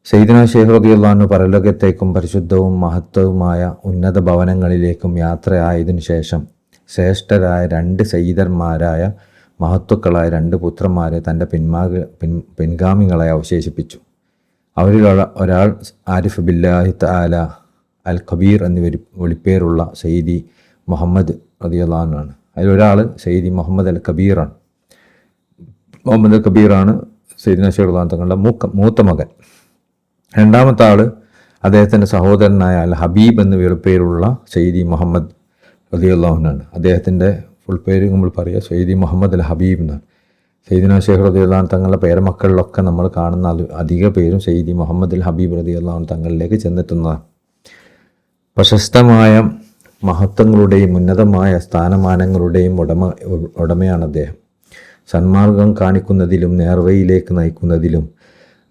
സയ്യിദ്നാ ഷെയ്ഖ് റളിയല്ലാഹു അൻഹു പരലോകത്തേക്കും പരിശുദ്ധവും മഹത്വവുമായ ഉന്നത ഭവനങ്ങളിലേക്കും യാത്രയായതിനു ശേഷം ശ്രേഷ്ഠരായ 2 സയ്യിദന്മാരായ മഹത്തുക്കളായ 2 പുത്രന്മാരെ തൻ്റെ പിൻഗാമികളെ അവശേഷിപ്പിച്ചു. അവരിൽ ഒരാൾ ആരിഫ് ബില്ലാഹി തആല അൽ കബീർ എന്ന് വിളിപ്പേരുള്ള സയ്യിദി മുഹമ്മദ് റളിയല്ലാഹു അൻഹു ആണ്. അതിലൊരാൾ സയ്യിദി മുഹമ്മദ് അൽ കബീറാണ്. മുഹമ്മദ് അൽ കബീറാണ് സയ്യിദ്നാ ഷേഖ് റളിയല്ലാഹു തങ്ങളുടെ മൂത്ത മകൻ. രണ്ടാമത്തെ ആൾ അദ്ദേഹത്തിൻ്റെ സഹോദരനായ അൽ ഹബീബ് എന്ന് വിളിപ്പേരുള്ള സയ്യിദി മുഹമ്മദ് റളിയല്ലാഹു അൻഹു ആണ്. അദ്ദേഹത്തിൻ്റെ ഫുൾ പേര് നമ്മൾ പറയുക സയ്യിദി മുഹമ്മദ് അൽ ഹബീബ് എന്നാണ്. സയ്യിദ്നാ ഷേഖ് റളിയല്ലാഹു അൻഹു തങ്ങളുടെ പേരമക്കളിലൊക്കെ നമ്മൾ കാണുന്ന അധിക പേരും സയ്യിദി മുഹമ്മദ് അൽ ഹബീബ് റളിയല്ലാഹു അൻഹു തങ്ങളിലേക്ക് ചെന്നെത്തുന്നതാണ്. പ്രശസ്തമായ മഹത്വങ്ങളുടെയും ഉന്നതമായ സ്ഥാനമാനങ്ങളുടെയും ഉടമയാണ് അദ്ദേഹം. സന്മാർഗം കാണിക്കുന്നതിലും നേർവഴിയിലേക്ക് നയിക്കുന്നതിലും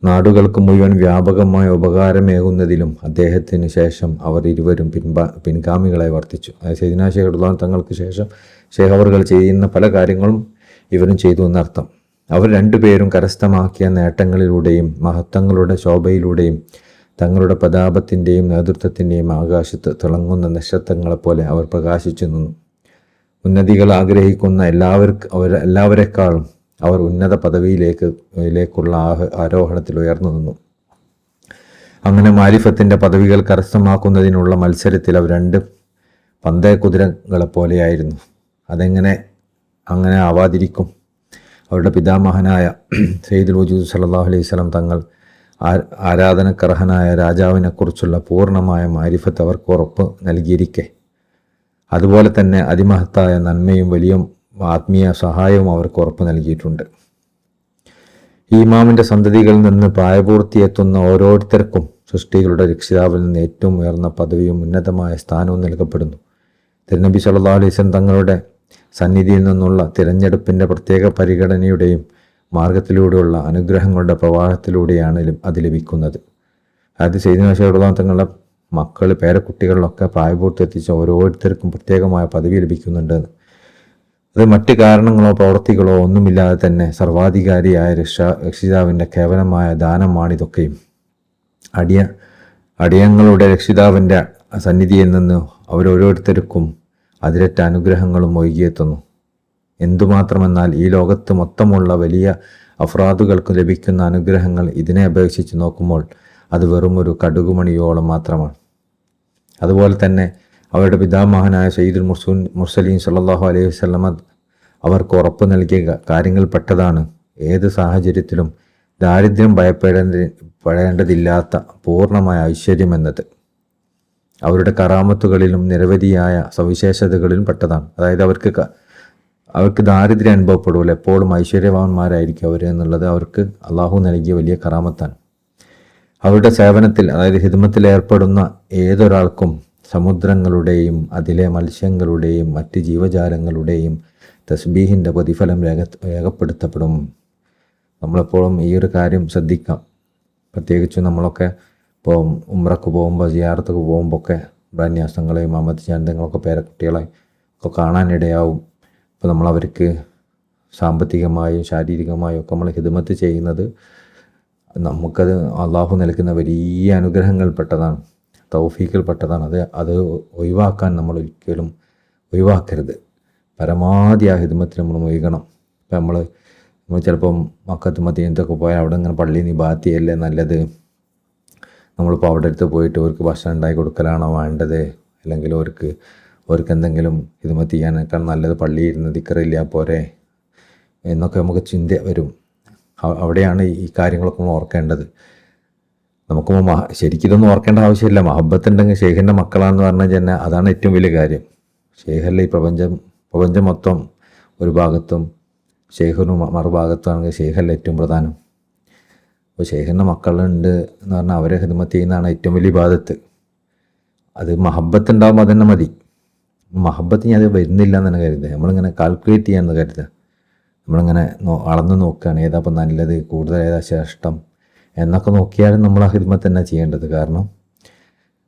നാടുകൾക്ക് മുഴുവൻ വ്യാപകമായ ഉപകാരമേകുന്നതിലും അദ്ദേഹത്തിന് ശേഷം അവർ ഇരുവരും പിൻഗാമികളായി വർത്തിച്ചു. അതായത് സയ്യിദ്നാ ഷേഖ് റളിയല്ലാഹു അൻഹു തങ്ങൾക്ക് ശേഷം ഷേഖ് അവറുകൾ ചെയ്യുന്ന പല കാര്യങ്ങളും ഇവരും ചെയ്തു എന്നർത്ഥം. അവർ രണ്ടുപേരും കരസ്ഥമാക്കിയ നേട്ടങ്ങളിലൂടെയും മഹത്വങ്ങളുടെ ശോഭയിലൂടെയും തങ്ങളുടെ പ്രതാപത്തിൻ്റെയും നേതൃത്വത്തിൻ്റെയും ആകാശത്ത് തിളങ്ങുന്ന നക്ഷത്രങ്ങളെപ്പോലെ അവർ പ്രകാശിച്ചു നിന്നു. ഉന്നതികൾ ആഗ്രഹിക്കുന്ന എല്ലാവരെക്കാളും അവർ ഉന്നത പദവിയിലേക്കുള്ള ആരോഹണത്തിൽ ഉയർന്നു നിന്നു. അങ്ങനെ മാരിഫത്തിൻ്റെ പദവികൾ കരസ്ഥമാക്കുന്നതിനുള്ള മത്സരത്തിൽ അവർ രണ്ട് പന്തയ കുതിരകളെപ്പോലെയായിരുന്നു. അങ്ങനെ ആവാതിരിക്കും? അവരുടെ പിതാമഹനായ സയ്യിദുൽ വജൂദ് സല്ലല്ലാഹു അലൈഹി വസല്ലം തങ്ങൾ ആരാധനക്കർഹനായ രാജാവിനെക്കുറിച്ചുള്ള പൂർണ്ണമായ മാരിഫത്ത് അവർക്ക് ഉറപ്പ് നൽകിയിരിക്കെ, അതുപോലെ തന്നെ അതിമഹത്തായ നന്മയും വലിയ ആത്മീയ സഹായവും അവർക്ക് ഉറപ്പ് നൽകിയിട്ടുണ്ട്. ഈ ഇമാമിൻ്റെ സന്തതികളിൽ നിന്ന് പ്രായപൂർത്തിയെത്തുന്ന ഓരോരുത്തർക്കും സൃഷ്ടികളുടെ രക്ഷിതാവിൽ നിന്ന് ഏറ്റവും ഉയർന്ന പദവിയും ഉന്നതമായ സ്ഥാനവും നൽകപ്പെടുന്നു. തിരുനബി സല്ലല്ലാഹു അലൈഹി വസല്ലം തങ്ങളുടെ സന്നിധിയിൽ നിന്നുള്ള തിരഞ്ഞെടുപ്പിൻ്റെ പ്രത്യേക പരിഗണനയുടെയും മാർഗത്തിലൂടെയുള്ള അനുഗ്രഹങ്ങളുടെ പ്രവാഹത്തിലൂടെയാണ് അത് ലഭിക്കുന്നത്. അതായത് സയ്യിദ്നാ ഷേഖ് റളിയല്ലാഹു അൻഹു തങ്ങളുടെ മക്കൾ പേരക്കുട്ടികളിലൊക്കെ പ്രായപൂർത്തി എത്തിച്ച ഓരോരുത്തർക്കും പ്രത്യേകമായ പദവി ലഭിക്കുന്നുണ്ട്. അത് മറ്റ് കാരണങ്ങളോ പ്രവൃത്തികളോ ഒന്നുമില്ലാതെ തന്നെ സർവാധികാരിയായ രക്ഷിതാവിൻ്റെ കേവലമായ ദാനമാണിതൊക്കെയും. അടിയങ്ങളുടെ രക്ഷിതാവിൻ്റെ സന്നിധിയിൽ നിന്ന് അവരോരോരുത്തർക്കും അതിരറ്റ അനുഗ്രഹങ്ങളും ഒഴുകിയെത്തുന്നു. എന്തുമാത്രമെന്നാൽ ഈ ലോകത്ത് മൊത്തമുള്ള വലിയ അഫ്രാദുകൾക്ക് ലഭിക്കുന്ന അനുഗ്രഹങ്ങൾ ഇതിനെ അപേക്ഷിച്ച് നോക്കുമ്പോൾ അത് വെറുമൊരു കടുകുമണിയോളം മാത്രമാണ്. അതുപോലെ തന്നെ അവരുടെ പിതാമഹനായ സയ്യിദുൽ മുർസലീൻ സല്ലല്ലാഹു അലൈഹി വസല്ലമ അവർക്ക് ഉറപ്പ് നൽകിയ കാര്യങ്ങളിൽപ്പെട്ടതാണ് ഏത് സാഹചര്യത്തിലും ദാരിദ്ര്യം ഭയപ്പെടേണ്ടതില്ലാത്ത പൂർണ്ണമായ ഐശ്വര്യം എന്നത്. അവരുടെ കറാമത്തുകളിലും നിരവധിയായ സവിശേഷതകളിലും പെട്ടതാണ്. അതായത് അവർക്ക് ദാരിദ്ര്യം അനുഭവപ്പെടില്ല, എപ്പോഴും ഐശ്വര്യവാന്മാരായിരിക്കും അവർ എന്നുള്ളത് അവർക്ക് അള്ളാഹു നൽകിയ വലിയ കറാമത്താണ്. അവരുടെ സേവനത്തിൽ, അതായത് ഹിദ്മത്തിൽ ഏർപ്പെടുന്ന ഏതൊരാൾക്കും സമുദ്രങ്ങളുടെയും അതിലെ മത്സ്യങ്ങളുടെയും മറ്റ് ജീവജാലങ്ങളുടെയും തസ്ബീഹിൻ്റെ പ്രതിഫലം രേഖപ്പെടുത്തപ്പെടും. നമ്മളെപ്പോഴും ഈ ഒരു കാര്യം ശ്രദ്ധിക്കാം. പ്രത്യേകിച്ചും നമ്മളൊക്കെ ഇപ്പോൾ ഉംറക്ക് പോകുമ്പോൾ, സിയാറത്തൊക്കെ പോകുമ്പോൾ ഒക്കെ ബ്രാന്യാസങ്ങളെയും അമത് ചാന്തങ്ങളൊക്കെ പേരക്കുട്ടികളെ ഒക്കെ കാണാനിടയാവും. അപ്പോൾ നമ്മളവർക്ക് സാമ്പത്തികമായും ശാരീരികമായും ഒക്കെ നമ്മൾ ഹിദ്മത്ത് ചെയ്യുന്നത് നമുക്കത് അള്ളാഹു നൽകുന്ന വലിയ അനുഗ്രഹങ്ങളിൽപ്പെട്ടതാണ്, തൗഫീഖിൽപ്പെട്ടതാണ്. അത് ഒഴിവാക്കാൻ നമ്മൾ ഒരിക്കലും ഒഴിവാക്കരുത്. പരമാവധി ആ ഹിദ്മത്തിൽ നമ്മൾ മുഴുകണം. ഇപ്പം നമ്മൾ ചിലപ്പം മക്കത്ത് മദീനത്തൊക്കെ പോയാൽ അവിടെ ഇങ്ങനെ പള്ളി നിബാത്തിയല്ലേ നല്ലത്, നമ്മളിപ്പോൾ അവിടെ അടുത്ത് പോയിട്ട് അവർക്ക് ഭക്ഷണം ഉണ്ടാക്കി കൊടുക്കലാണോ വേണ്ടത്, അല്ലെങ്കിൽ അവർക്ക് എന്തെങ്കിലും ഹിദ്മത്ത് ചെയ്യാനേക്കാൾ നല്ലത് പള്ളിയിൽ ഇരുന്ന് ദിക്റില്ല പോരെ എന്നൊക്കെ നമുക്ക് ചിന്ത വരും. അവിടെയാണ് ഈ കാര്യങ്ങളൊക്കെ നമ്മൾ ഓർക്കേണ്ടത്. നമുക്ക് ശരിക്കും ഇതൊന്നും ഓർക്കേണ്ട ആവശ്യമില്ല. മഹബത്തുണ്ടെങ്കിൽ ഷെയ്ഖിൻ്റെ മക്കളാണെന്ന് പറഞ്ഞു കഴിഞ്ഞാൽ അതാണ് ഏറ്റവും വലിയ കാര്യം. ഷെയ്ഖല്ലേ ഈ പ്രപഞ്ചം മൊത്തം ഒരു ഭാഗത്തും ഷെയ്ഖിനും മറുഭാഗത്തുമാണെങ്കിൽ ഷെയ്ഖല്ലേ ഏറ്റവും പ്രധാനം. അപ്പോൾ ഷെയ്ഖിൻ്റെ മക്കളുണ്ട് എന്ന് പറഞ്ഞാൽ അവരെ ഹിദ്മത്ത് ചെയ്യുന്നതാണ് ഏറ്റവും വലിയ ഇബാദത്ത്. അത് മഹബത്ത് ഉണ്ടാകുമ്പോൾ അതന്നെ മതി. മഹബത്ത് ഞാൻ അത് വരുന്നില്ല എന്നാണ് കരുതുക. നമ്മളിങ്ങനെ കാൽക്കുലേറ്റ് ചെയ്യാമെന്ന് കരുതുക. നമ്മളിങ്ങനെ അളന്ന് നോക്കുകയാണ് ഏതാ ഇപ്പം നല്ലത്, കൂടുതൽ ഏതാ ശ്രേഷ്ഠം എന്നൊക്കെ നോക്കിയാലും നമ്മൾ ആ ഹിദ്മത്ത് തന്നെ ചെയ്യേണ്ടത്. കാരണം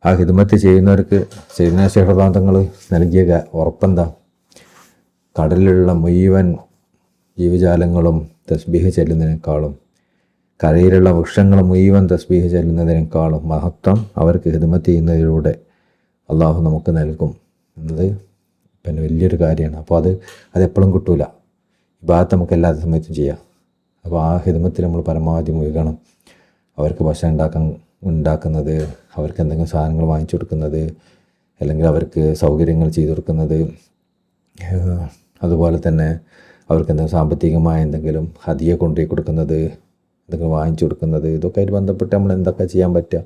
ആ ഹിദ്മത്ത് ചെയ്യുന്നവർക്ക് സയ്യിദ്നാ ഷേഖ് റളിയല്ലാഹു അൻഹു തങ്ങൾ നൽകിയ ഉറപ്പെന്താ? കടലിലുള്ള മുഴുവൻ ജീവജാലങ്ങളും തസ്ബീഹ് ചെല്ലുന്നതിനേക്കാളും കരയിലുള്ള വൃക്ഷങ്ങൾ മുഴുവൻ തസ്ബീഹ് ചെല്ലുന്നതിനേക്കാളും മഹത്വം അവർക്ക് ഹിദ്മത്ത് ചെയ്യുന്നതിലൂടെ അള്ളാഹു നമുക്ക് നൽകും എന്നത് പിന്നെ വലിയൊരു കാര്യമാണ്. അപ്പോൾ അതെപ്പോഴും കിട്ടൂല. ഇബാദത്ത് നമുക്ക് എല്ലാ സമയത്തും ചെയ്യാം. അപ്പോൾ ആ ഹിദ്മത്തിൽ നമ്മൾ പരമാവധി മുഴുകണം. അവർക്ക് ഭക്ഷണം ഉണ്ടാക്കുന്നത്, അവർക്ക് എന്തെങ്കിലും സാധനങ്ങൾ വാങ്ങിച്ചു കൊടുക്കുന്നത്, അല്ലെങ്കിൽ അവർക്ക് സൗകര്യങ്ങൾ ചെയ്തു കൊടുക്കുന്നത്, അതുപോലെ തന്നെ അവർക്ക് എന്തെങ്കിലും സാമ്പത്തികമായ എന്തെങ്കിലും ഹദിയ കൊണ്ടുപോയി കൊടുക്കുന്നത്, എന്തെങ്കിലും വാങ്ങിച്ചു കൊടുക്കുന്നത്, ഇതൊക്കെ ആയിട്ട് ബന്ധപ്പെട്ട് നമ്മൾ എന്തൊക്കെ ചെയ്യാൻ പറ്റുക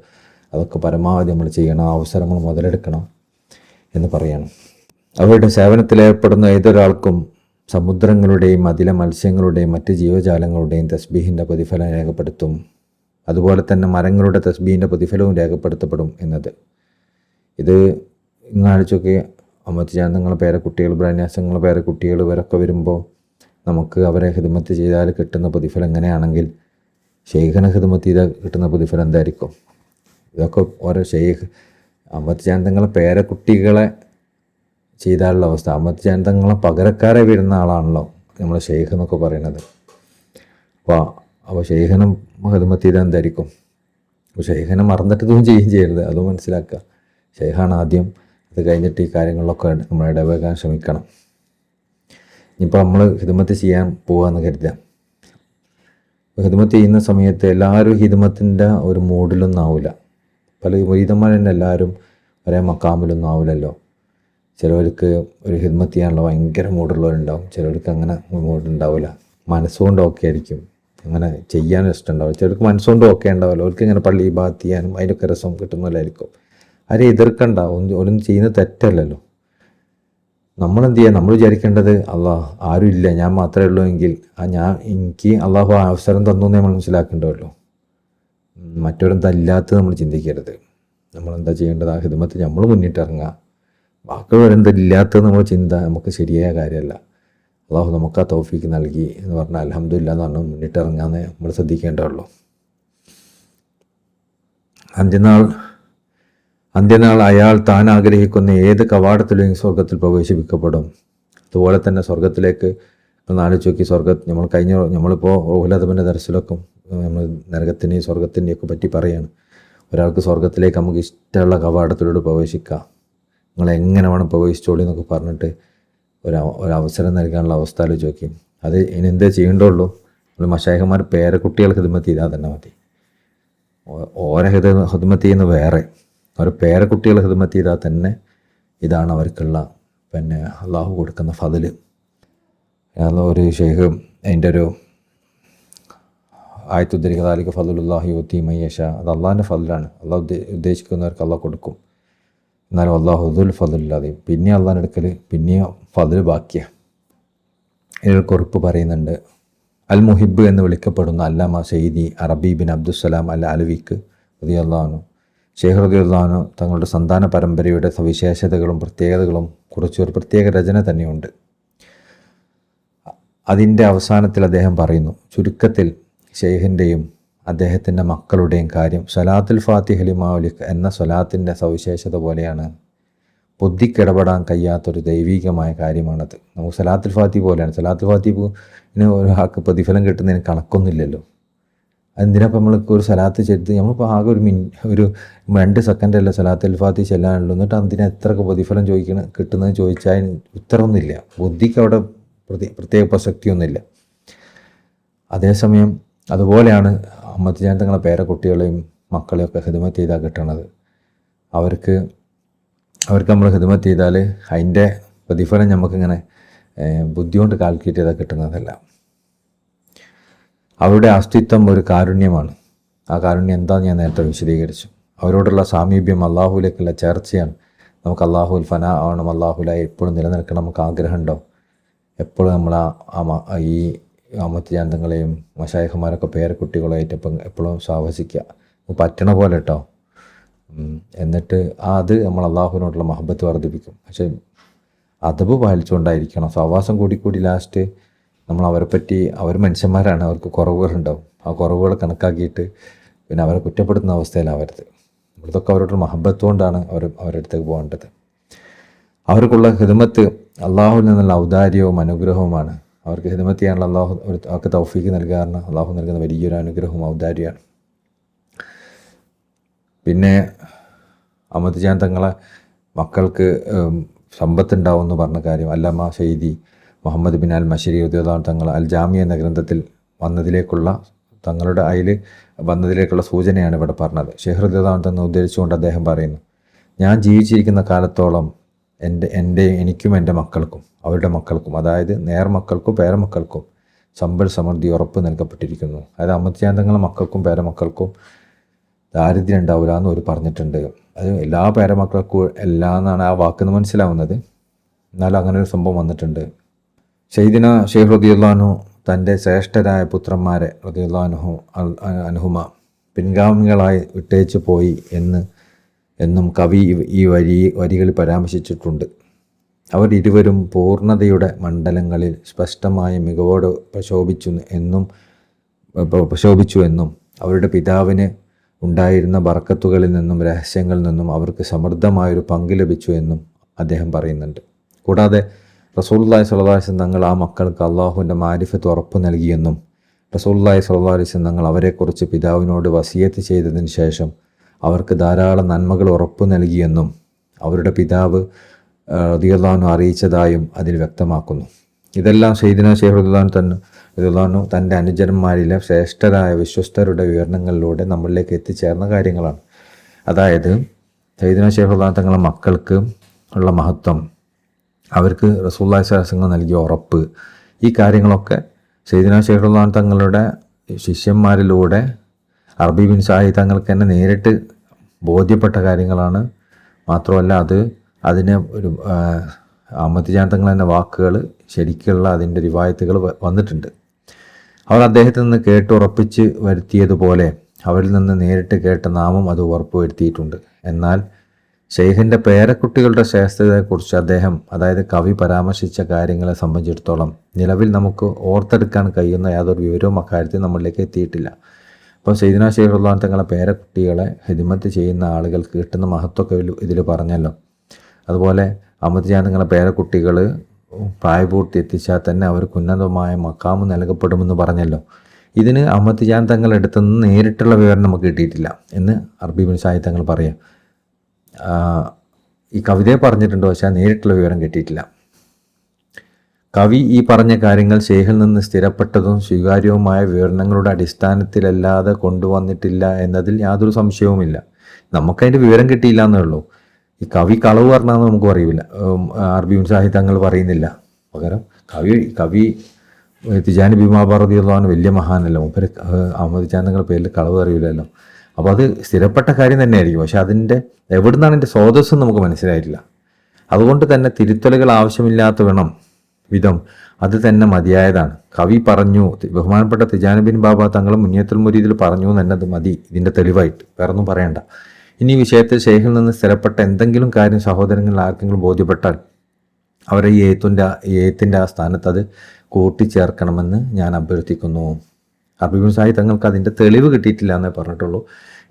അതൊക്കെ പരമാവധി നമ്മൾ ചെയ്യണം, അവസരങ്ങൾ മുതലെടുക്കണം എന്ന് പറയണം. അവരുടെ സേവനത്തിലേർപ്പെടുന്ന ഏതൊരാൾക്കും സമുദ്രങ്ങളുടെയും അതിലെ മത്സ്യങ്ങളുടെയും മറ്റ് ജീവജാലങ്ങളുടെയും തസ്ബീഹിൻ്റെ പ്രതിഫലം രേഖപ്പെടുത്തും. അതുപോലെ തന്നെ മരങ്ങളുടെ തസ്ബീഹിൻ്റെ പ്രതിഫലവും രേഖപ്പെടുത്തപ്പെടും എന്നത്. ഇത് ഇങ്ങാഴ്ചയൊക്കെ അമ്മത്തിചാന്തങ്ങളെ പേരക്കുട്ടികൾ, ബ്രഹ്മന്യാസങ്ങളെ പേരക്കുട്ടികൾ ഇവരൊക്കെ വരുമ്പോൾ നമുക്ക് അവരെ ഹിദ്മത്ത് ചെയ്താൽ കിട്ടുന്ന പ്രതിഫലം എങ്ങനെയാണെങ്കിൽ ഷെയ്ഖിനെ ഹിദ്മത്ത് ചെയ്താൽ കിട്ടുന്ന പ്രതിഫലം എന്തായിരിക്കും? ഇതൊക്കെ ഓരോ ഷെയ്ഖ് അമ്മത്തിചാന്തങ്ങളെ പേരക്കുട്ടികളെ ചെയ്താലുള്ള അവസ്ഥ. അമ്മത്തിചാന്തങ്ങളെ പകരക്കാരെ വരുന്ന ആളാണല്ലോ നമ്മൾ ഷെയ്ഖ് എന്നൊക്കെ പറയുന്നത്. അപ്പോൾ ഷെയ്ഖിനെ ഹിദ്മത്ത് ചെയ്താൽ എന്തായിരിക്കും? അപ്പോൾ ഷെയ്ഖിനെ മറന്നിട്ട് ഇതൊന്നും ചെയ്യുകയും ചെയ്യരുത്, അതും മനസ്സിലാക്കുക. ഷെയ്ഖാണ് ആദ്യം, അത് കഴിഞ്ഞിട്ട് ഈ കാര്യങ്ങളിലൊക്കെ നമ്മൾ ഇടപെടാൻ ശ്രമിക്കണം. ഇനിയിപ്പോൾ നമ്മൾ ഹിദ്മത്ത് ചെയ്യാൻ പോകാമെന്ന് കരുതാം. ഹിദ്മത്ത് ചെയ്യുന്ന സമയത്ത് എല്ലാവരും ഹിദ്മത്തിൻ്റെ ഒരു മൂഡിലൊന്നും ആവില്ല. പല മുരീദന്മാർ തന്നെ എല്ലാവരും ഒരേ മക്കാമിലൊന്നും ആവില്ലല്ലോ. ചിലവർക്ക് ഒരു ഹിദ്മത്ത് ചെയ്യാനുള്ള ഭയങ്കര മൂഡുള്ളവരുണ്ടാവും, ചിലവർക്ക് അങ്ങനെ മൂഡുണ്ടാവില്ല. മനസ്സുകൊണ്ട് ഓക്കെ ആയിരിക്കും, അങ്ങനെ ചെയ്യാനും ഇഷ്ടമുണ്ടാവില്ല. ചിലർക്ക് മനസ്സുകൊണ്ട് ഓക്കെ ഉണ്ടാവില്ല, അവർക്ക് ഇങ്ങനെ പള്ളി ഇബാദത്ത് ചെയ്യാനും അതിനൊക്കെ രസം കിട്ടുന്നില്ലായിരിക്കും. ആരെ എതിർക്കണ്ട, ഒന്നും ചെയ്യുന്നത് തെറ്റല്ലല്ലോ. നമ്മളെന്ത് ചെയ്യുക? നമ്മൾ വിചാരിക്കേണ്ടത് ആരും ഇല്ല, ഞാൻ മാത്രമേ ഉള്ളൂ എങ്കിൽ എനിക്ക് അള്ളാഹു അവസരം തന്നു എന്ന് നമ്മൾ മനസ്സിലാക്കേണ്ടതല്ലോ. മറ്റൊരെന്താ ഇല്ലാത്തത് നമ്മൾ ചിന്തിക്കരുത്. നമ്മളെന്താ ചെയ്യേണ്ടത്? ആ ഹിദ്മത്ത് നമ്മൾ മുന്നിട്ടിറങ്ങുക. ബാക്കിയുള്ളവരെന്താ ഇല്ലാത്തത് നമ്മൾ ചിന്ത നമുക്ക് ശരിയായ കാര്യമല്ല. അള്ളാഹു നമുക്ക് ആ തൗഫീക്ക് നൽകി എന്ന് പറഞ്ഞാൽ അൽഹംദുലില്ലാ എന്ന് പറഞ്ഞാൽ മുന്നിട്ടിറങ്ങാമെന്ന് നമ്മൾ ശ്രദ്ധിക്കേണ്ടതുള്ളൂ. അന്ത്യനാൾ അയാൾ താൻ ആഗ്രഹിക്കുന്ന ഏത് കവാടത്തിലും സ്വർഗത്തിൽ പ്രവേശിപ്പിക്കപ്പെടും. അതുപോലെ തന്നെ സ്വർഗത്തിലേക്ക് ഒന്ന് ആലോചിച്ച് നോക്കി. നമ്മളിപ്പോൾ റൂഹുൽ ദർസിലൊക്കെ നമ്മൾ നരകത്തിൻ്റെയും സ്വർഗത്തിൻ്റെയൊക്കെ പറ്റി പറയുകയാണ്. ഒരാൾക്ക് സ്വർഗത്തിലേക്ക് നമുക്ക് ഇഷ്ടമുള്ള കവാടത്തിലൂടെ പ്രവേശിക്കാം, നിങ്ങൾ എങ്ങനെ വേണം പ്രവേശിച്ചോളി എന്നൊക്കെ പറഞ്ഞിട്ട് ഒരവസരം നൽകാനുള്ള അവസ്ഥ ആലോചിച്ച് നോക്കി. അത് ഇനി എന്തേ ചെയ്യേണ്ടുള്ളൂ? നമ്മൾ മശായിഖന്മാർ പേരക്കുട്ടികൾക്ക് ഹിദ്മത്ത് ചെയ്താൽ തന്നെ മതി. ഓരോ ഹിദ്മത്ത് ചെയ്യുന്ന വേറെ, അവർ പേരക്കുട്ടികൾ ഹിദ്മത്ത് ചെയ്താൽ തന്നെ ഇതാണ് അവർക്കുള്ള അള്ളാഹു കൊടുക്കുന്ന ഫضല്. ഒരു ഷെയ്ഖ് അതിൻ്റെ ഒരു ആയത്തുദ്ധരിക്കുക, താലിക്ക് ഫضലുല്ലാഹി യുത്തി മയ്യഷ, അത് അള്ളാഹിൻ്റെ ഫضലാണ്. അള്ളാഹു ഉദ്ദേശിക്കുന്നവർക്ക് അള്ളാഹ് കൊടുക്കും. എന്നാലും അള്ളാഹു ദുൽ ഫضലില്ലാതെ പിന്നെ അള്ളാഹിൻ്റെ അടുക്കൽ പിന്നെയും ഫضല് ബാക്കിയാണ്. ഇതിൽ കുറിപ്പ് പറയുന്നുണ്ട്. അൽ മുഹിബ് എന്ന് വിളിക്കപ്പെടുന്ന അല്ലാമ സയ്യിദി അറബി ബിൻ അബ്ദുസ്സലാം അൽ അലവിക്ക് റളിയല്ലാഹു അൻഹു, ഷെയ്ഖ് റളിയല്ലാഹു അൻഹു തങ്ങളുടെ സന്താന പരമ്പരയുടെ സവിശേഷതകളും പ്രത്യേകതകളും കുറിച്ചൊരു പ്രത്യേക രചന തന്നെയുണ്ട്. അതിൻ്റെ അവസാനത്തിൽ അദ്ദേഹം പറയുന്നു, ചുരുക്കത്തിൽ ഷെയ്ഖിൻ്റെയും അദ്ദേഹത്തിൻ്റെ മക്കളുടെയും കാര്യം സ്വലാത്തുൽ ഫാത്തിഹ ലിമാ ഉലിക് എന്ന സ്വലാത്തിൻ്റെ സവിശേഷത പോലെയാണ്. ബുദ്ധിക്കിടപെടാൻ കഴിയാത്തൊരു ദൈവികമായ കാര്യമാണത്. നമുക്ക് സ്വലാത്തുൽ ഫാത്തിഹ പോലെയാണ്. സ്വലാത്തുൽ ഫാത്തിഹിന് ഒരാൾക്ക് പ്രതിഫലം കിട്ടുന്നതിന് കണക്കൊന്നുമില്ലല്ലോ. അതെന്തിനപ്പം നമ്മൾക്ക് ഒരു സ്വലാത്ത് ചെയ്ത് നമ്മളിപ്പോൾ ആകെ ഒരു 2 സെക്കൻഡല്ല സ്വലാത്തുൽ ഫാത്തിഹ ചെല്ലാനുള്ളൂ. എന്നിട്ട് അതിന് എത്രയൊക്കെ പ്രതിഫലം കിട്ടുന്നതെന്ന് ചോദിച്ചാൽ ഉത്തരമൊന്നുമില്ല. ബുദ്ധിക്ക് അവിടെ പ്രത്യേക പ്രസക്തിയൊന്നുമില്ല. അതേസമയം അതുപോലെയാണ് അഹമ്മദ് തങ്ങളെ പേരക്കുട്ടികളെയും മക്കളെയൊക്കെ ഹിദ്മത്ത് ചെയ്താൽ കിട്ടണത്. അവർക്ക് നമ്മൾ ഹിദ്മത്ത് ചെയ്താൽ അതിൻ്റെ പ്രതിഫലം നമുക്കിങ്ങനെ ബുദ്ധി കൊണ്ട് കാൽക്കുലേറ്റ് ചെയ്താൽ കിട്ടുന്നതല്ല. അവരുടെ അസ്തിത്വം ഒരു കാരുണ്യമാണ്. ആ കാരുണ്യം എന്താണെന്ന് ഞാൻ നേരത്തെ വിശദീകരിച്ചു. അവരോടുള്ള സാമീപ്യം അള്ളാഹുവിലേക്കുള്ള ചേർച്ചയാണ്. നമുക്ക് അള്ളാഹുൽ ഫനാ ആവണം, അള്ളാഹുലായി എപ്പോഴും നിലനിൽക്കണം നമുക്ക് ആഗ്രഹമുണ്ടോ? എപ്പോഴും നമ്മൾ ഈ അമ്മത്തിജാന്തങ്ങളെയും മശായിഖന്മാരൊക്കെ പേരക്കുട്ടികളായിട്ട് എപ്പോഴും സാഹസിക്കുക പറ്റണ പോലെ കേട്ടോ. എന്നിട്ട് അത് നമ്മൾ അള്ളാഹുവിനോടുള്ള മഹബത്ത് വർദ്ധിപ്പിക്കും. പക്ഷേ അദബ് പാലിച്ചുകൊണ്ടായിരിക്കണം. സഹവാസം കൂടി ലാസ്റ്റ് നമ്മൾ അവർ മനുഷ്യന്മാരാണ്, അവർക്ക് കുറവുകളുണ്ടാവും. ആ കുറവുകൾ കണക്കാക്കിയിട്ട് പിന്നെ അവരെ കുറ്റപ്പെടുത്തുന്ന അവസ്ഥയിലാവരുത്. ഇവിടുത്തെ അവരോട് മഹബത്ത് കൊണ്ടാണ് അവരുടെ അടുത്തേക്ക് പോകേണ്ടത്. അവർക്കുള്ള ഹിദ്മത്ത് അള്ളാഹുവിൽ നിന്നുള്ള ഔദാര്യവും അനുഗ്രഹവുമാണ്. അവർക്ക് ഹിദ്മത്ത് ചെയ്യാനുള്ള അവർക്ക് തൗഫീക്ക് നൽകാറുണ്ട്. അള്ളാഹു നൽകുന്ന വലിയൊരു അനുഗ്രഹവും ഔദാര്യമാണ്. പിന്നെ അഹമ്മദ് ജാൻ തങ്ങളെ മക്കൾക്ക് സമ്പത്തുണ്ടാവും എന്ന് പറഞ്ഞ കാര്യം അല്ലാമ സയ്യിദി മുഹമ്മദ് ബിൻ അൽ മശരി റളിയല്ലാഹു തങ്ങൾ അൽ ജാമി എന്ന ഗ്രന്ഥത്തിൽ വന്നതിലേക്കുള്ള തങ്ങളുടെ അതിൽ വന്നതിലേക്കുള്ള സൂചനയാണ് ഇവിടെ പറഞ്ഞത്. ഷെയ്ഖ് റളിയല്ലാഹു അൻഹു തങ്ങൾ ഉദ്ധരിച്ചുകൊണ്ട് അദ്ദേഹം പറയുന്നു, ഞാൻ ജീവിച്ചിരിക്കുന്ന കാലത്തോളം എനിക്കും എൻ്റെ മക്കൾക്കും അവരുടെ മക്കൾക്കും, അതായത് നേർമക്കൾക്കും പേരമക്കൾക്കും സമ്പൽ സമൃദ്ധി ഉറപ്പ് നൽകപ്പെട്ടിരിക്കുന്നു. അതായത് അഹമ്മദ് തങ്ങളുടെ മക്കൾക്കും പേരമക്കൾക്കും ദാരിദ്ര്യം ഉണ്ടാവില്ല എന്ന് അവർ പറഞ്ഞിട്ടുണ്ട്. അത് എല്ലാ പേരമക്കൾക്കും എല്ലാം എന്നാണ് ആ വാക്കെന്ന് മനസ്സിലാവുന്നത്. എന്നാലും അങ്ങനെ ഒരു സംഭവം വന്നിട്ടുണ്ട്. സയ്യിദിന ഷെയ്ഖ് റളിയല്ലാഹു അൻഹു തൻ്റെ ശ്രേഷ്ഠരായ പുത്രന്മാരെ റളിയല്ലാഹു അൻഹുമ പിൻഗാമികളായി വിട്ടേച്ചു പോയി എന്നും കവി ഈ വരികളിൽ പരാമർശിച്ചിട്ടുണ്ട്. അവർ ഇരുവരും പൂർണ്ണതയുടെ മണ്ഡലങ്ങളിൽ സ്പഷ്ടമായ മികവോട് പ്രശോഭിച്ചു എന്നും അവരുടെ പിതാവിന് ഉണ്ടായിരുന്ന ബർക്കത്തുകളിൽ നിന്നും രഹസ്യങ്ങളിൽ നിന്നും അവർക്ക് സമൃദ്ധമായൊരു പങ്ക് ലഭിച്ചു എന്നും അദ്ദേഹം പറയുന്നുണ്ട്. കൂടാതെ റസൂലുള്ളാഹി സ്വല്ലല്ലാഹു അലൈഹി വസല്ലം തങ്ങൾ ആ മക്കൾക്ക് അള്ളാഹുവിൻ്റെ മാരിഫത്ത് ഉറപ്പ് നൽകിയെന്നും റസൂലുള്ളാഹി സ്വല്ലല്ലാഹു അലൈഹി വസല്ലം തങ്ങൾ അവരെക്കുറിച്ച് പിതാവിനോട് വസിയത്ത് ചെയ്തതിന് ശേഷം അവർക്ക് ധാരാളം നന്മകൾ ഉറപ്പ് നൽകിയെന്നും അവരുടെ പിതാവ് റളിയല്ലാഹു അൻഹു അറിയിച്ചതായും അതിൽ വ്യക്തമാക്കുന്നു. ഇതെല്ലാം സയ്യിദുനാ ഷെയ്ഖ് റളിയല്ലാഹു അൻഹു തൻ്റെ അനുചരന്മാരിലെ ശ്രേഷ്ഠരായ വിശ്വസ്തരുടെ വിവരണങ്ങളിലൂടെ നമ്മളിലേക്ക് എത്തിച്ചേർന്ന കാര്യങ്ങളാണ്. അതായത് സയ്യിദുനാ ഷെയ്ഖ് റളിയല്ലാഹു അൻഹു തങ്ങളുടെ മക്കൾക്ക് ഉള്ള മഹത്വം, അവർക്ക് റസൂലുള്ളാഹി സ്വല്ലല്ലാഹു അലൈഹി വസല്ലം നൽകിയ ഉറപ്പ്, ഈ കാര്യങ്ങളൊക്കെ സയ്യിദുനാ ഷെയ്ഖ് റളിയല്ലാഹു അൻഹു തങ്ങളുടെ ശിഷ്യന്മാരിലൂടെ അറബി ബിൻ സായി തങ്ങൾക്ക് തന്നെ നേരിട്ട് ബോധ്യപ്പെട്ട കാര്യങ്ങളാണ്. മാത്രമല്ല അതിന് ഒരു അഹമ്മദ് തങ്ങൾ തന്നെ വാക്കുകൾ ശരിക്കുള്ള അതിൻ്റെ റിവായത്തുകൾ വന്നിട്ടുണ്ട്. അവർ അദ്ദേഹത്തിൽ നിന്ന് കേട്ടുറപ്പിച്ച് വരുത്തിയതുപോലെ അവരിൽ നിന്ന് നേരിട്ട് കേട്ട നാമം അത് ഉറപ്പ് വരുത്തിയിട്ടുണ്ട്. എന്നാൽ ഷെയ്ഖിൻ്റെ പേരക്കുട്ടികളുടെ ശ്രേഷ്ഠതയെക്കുറിച്ച് അദ്ദേഹം, അതായത് കവി പരാമർശിച്ച കാര്യങ്ങളെ സംബന്ധിച്ചിടത്തോളം നിലവിൽ നമുക്ക് ഓർത്തെടുക്കാൻ കഴിയുന്ന യാതൊരു വിവരവും അക്കാര്യത്തിൽ നമ്മളിലേക്ക് എത്തിയിട്ടില്ല. അപ്പോൾ സയ്യിദുനാ ഷെയ്ഖ് റളിയല്ലാഹു അൻഹു തങ്ങളെ പേരക്കുട്ടികളെ ഹിദ്മത്ത് ചെയ്യുന്ന ആളുകൾക്ക് കിട്ടുന്ന മഹത്വമൊക്കെ ഇതിൽ പറഞ്ഞല്ലോ. അതുപോലെ അഹമ്മദ് തങ്ങളെ പേരക്കുട്ടികൾ പ്രായപൂർത്തി എത്തിച്ചാൽ തന്നെ അവർക്ക് ഉന്നതമായ മക്കാമ് നൽകപ്പെടുമെന്ന് പറഞ്ഞല്ലോ. ഇതിന് അഹമ്മദ് തങ്ങൾ എടുത്തുനിന്ന് നേരിട്ടുള്ള വിവരം നമുക്ക് കിട്ടിയിട്ടില്ല എന്ന് അറബി ബിൻ സായി തങ്ങൾ പറയാം. ഈ കവിതയെ പറഞ്ഞിട്ടുണ്ട്, പക്ഷേ നേരിട്ടുള്ള വിവരം കിട്ടിയിട്ടില്ല. കവി ഈ പറഞ്ഞ കാര്യങ്ങൾ ഷെയ്ഖിൽ നിന്ന് സ്ഥിരപ്പെട്ടതും സ്വീകാര്യവുമായ വിവരണങ്ങളുടെ അടിസ്ഥാനത്തിലല്ലാതെ കൊണ്ടുവന്നിട്ടില്ല എന്നതിൽ യാതൊരു സംശയവുമില്ല. നമുക്കതിൻ്റെ വിവരം കിട്ടിയില്ല എന്നേ ഉള്ളൂ. ഈ കവി കളവ് പറഞ്ഞാന്ന് നമുക്ക് അറിയില്ല, അറബി സാഹിത്യങ്ങൾ പറയുന്നില്ല. പകരം കവി തിജാനി ബിമാബ റളിയല്ലാഹു അൻഹു വലിയ മഹാനല്ലോ, മൂപ്പര് അഹമ്മദ് തങ്ങളുടെ പേരിൽ കളവ് അറിയില്ലല്ലോ. അപ്പോൾ അത് സ്ഥിരപ്പെട്ട കാര്യം തന്നെയായിരിക്കും, പക്ഷെ അതിൻ്റെ എവിടുന്നാണ് എൻ്റെ സ്രോതസ്സും നമുക്ക് മനസ്സിലായിട്ടില്ല. അതുകൊണ്ട് തന്നെ തിരുത്തലുകൾ ആവശ്യമില്ലാത്ത വിധം അത് തന്നെ മതിയായതാണ്. കവി പറഞ്ഞു, ബഹുമാനപ്പെട്ട തിജാനി ബിൻ ബാബ തങ്ങൾ മുനിയത്തുൽ മുരീദിൽ പറഞ്ഞു എന്നത് മതി ഇതിൻ്റെ തെളിവായിട്ട്, വേറൊന്നും പറയണ്ട. ഇനി വിഷയത്തിൽ ഷെയ്ഖിൽ നിന്ന് സ്ഥിരപ്പെട്ട എന്തെങ്കിലും കാര്യം സഹോദരങ്ങളിൽ ആർക്കെങ്കിലും ബോധ്യപ്പെട്ടാൽ അവരെ ഈ എഴുത്തിൻ്റെ ആ സ്ഥാനത്ത് അത് കൂട്ടിച്ചേർക്കണമെന്ന് ഞാൻ അഭ്യർത്ഥിക്കുന്നു. അറബി സായി തങ്ങൾക്ക് അതിൻ്റെ തെളിവ് കിട്ടിയിട്ടില്ല എന്നേ പറഞ്ഞിട്ടുള്ളൂ,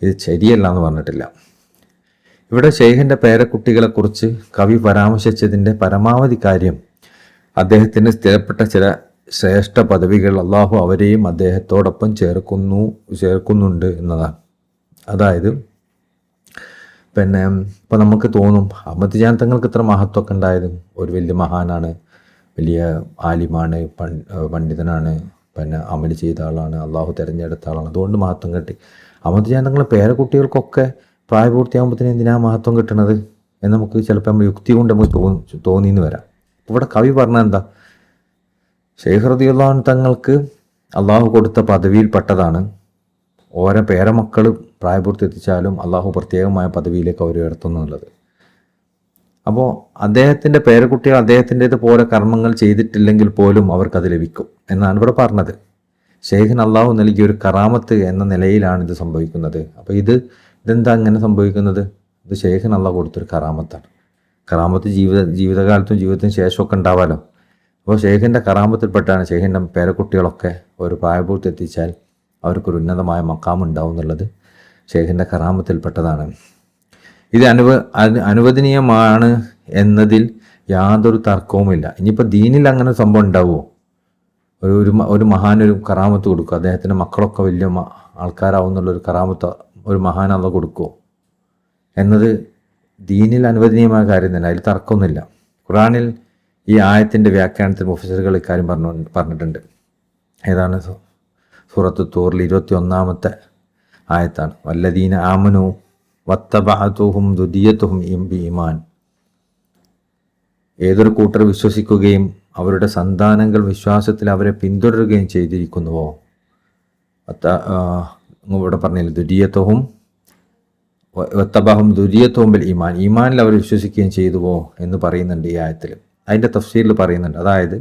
ഇത് ശരിയല്ല എന്ന് പറഞ്ഞിട്ടില്ല. ഇവിടെ ഷെയ്ഖിൻ്റെ പേരക്കുട്ടികളെക്കുറിച്ച് കവി പരാമർശിച്ചതിൻ്റെ പരമാവധി കാര്യം അദ്ദേഹത്തിന് സ്ഥിരപ്പെട്ട ചില ശ്രേഷ്ഠ പദവികൾ അള്ളാഹു അവരെയും അദ്ദേഹത്തോടൊപ്പം ചേർക്കുന്നുണ്ട് എന്നതാണ്. അതായത് ഇപ്പോൾ നമുക്ക് തോന്നും അഹമ്മദ് തങ്ങൾക്ക് ഇത്ര മഹത്വമൊക്കെ ഉണ്ടായതും ഒരു വലിയ മഹാനാണ്, വലിയ ആലിമാണ്, പണ്ഡിതനാണ്, അമല് ചെയ്ത ആളാണ്, അള്ളാഹു തിരഞ്ഞെടുത്ത ആളാണ്, അതുകൊണ്ട് മഹത്വം കിട്ടി. അഹമ്മദ് തങ്ങളെ പേരക്കുട്ടികൾക്കൊക്കെ പ്രായപൂർത്തിയാകുമ്പോഴത്തേനും എന്തിനാ മഹത്വം കിട്ടണത് എന്ന് നമുക്ക് ചിലപ്പോൾ നമ്മൾ യുക്തി കൊണ്ട് നമുക്ക് തോന്നിയെന്ന് വരാം. ഇവിടെ കവി പറഞ്ഞാൽ എന്താ, ഷെയ്ഖ് റളിയല്ലാഹു അൻഹു തങ്ങൾക്ക് അള്ളാഹു കൊടുത്ത പദവിയിൽപ്പെട്ടതാണ്. ഓരോ പേരമക്കൾ പ്രായപൂർത്തി എത്തിച്ചാലും അള്ളാഹു പ്രത്യേകമായ പദവിയിലേക്ക് അവർ ഉയർത്തുന്നുള്ളത്. അപ്പോൾ അദ്ദേഹത്തിൻ്റെ പേരക്കുട്ടികൾ അദ്ദേഹത്തിൻ്റേതുപോലെ കർമ്മങ്ങൾ ചെയ്തിട്ടില്ലെങ്കിൽ പോലും അവർക്കത് ലഭിക്കും എന്നാണ് ഇവിടെ പറഞ്ഞത്. ഷെയ്ഖിന് അള്ളാഹു നൽകിയ ഒരു കറാമത്ത് എന്ന നിലയിലാണ് ഇത് സംഭവിക്കുന്നത്. അപ്പോൾ ഇതെന്താ അങ്ങനെ സംഭവിക്കുന്നത്? ഇത് ഷെയ്ഖിന് അള്ളാഹു കൊടുത്തൊരു കറാമത്താണ്. കറാമത്ത് ജീവിതകാലത്തും ജീവിതത്തിന് ശേഷമൊക്കെ ഉണ്ടാവാമല്ലോ. അപ്പോൾ ഷെയ്ഖിൻ്റെ കറാമത്തിൽപ്പെട്ടാണ് ഷെയ്ഖിൻ്റെ പേരക്കുട്ടികളൊക്കെ ഒരു പ്രായപൂർത്തി എത്തിച്ചാൽ അവർക്കൊരു ഉന്നതമായ മക്കാം ഉണ്ടാവും എന്നുള്ളത് ഷെയ്ഖിൻ്റെ കറാമത്തിൽപ്പെട്ടതാണ്. ഇത് അനുവദനീയമാണ് എന്നതിൽ യാതൊരു തർക്കവുമില്ല. ഇനിയിപ്പോൾ ദീനിൽ അങ്ങനെ സംഭവം ഉണ്ടാവുമോ? ഒരു മഹാനൊരു കറാമത്ത് കൊടുക്കുക, അദ്ദേഹത്തിൻ്റെ മക്കളൊക്കെ വലിയ ആൾക്കാരാവും എന്നുള്ളൊരു കറാമത്ത് ഒരു മഹാനല്ല കൊടുക്കുമോ എന്നത് ദീനിൽ അനുവദനീയമായ കാര്യം തന്നെ, അതിൽ തർക്കമൊന്നുമില്ല. ഖുർആനിൽ ഈ ആയത്തിൻ്റെ വ്യാഖ്യാനത്തിൽ മുഫസ്സിറുകൾ ഇക്കാര്യം പറഞ്ഞിട്ടുണ്ട്. ഏതാണ് സൂറത്ത് തൂറിൽ 21-ാമത്തെ ആയത്താണ്. വല്ലദീന ആമനു വത്തബഅതുഹും ദുരിയത്തുഹും ഈമാൻ. ഏതൊരു കൂട്ടർ വിശ്വസിക്കുകയും അവരുടെ സന്താനങ്ങൾ വിശ്വാസത്തിൽ അവരെ പിന്തുടരുകയും ചെയ്തിരിക്കുന്നുവോ, ഇവിടെ പറഞ്ഞില്ല ദുരിയത്തുഹും വത്തബഅഹും ദുരിയത്തുഹും ബിൽ ഈമാൻ, ഈമാനിൽ അവർ വിശ്വസിക്കുകയും ചെയ്തുവോ എന്ന് പറയുന്നുണ്ട് ഈ ആയത്തിൽ. അതിൻ്റെ തഫ്സീറിൽ പറയുന്നുണ്ട്. അതായത്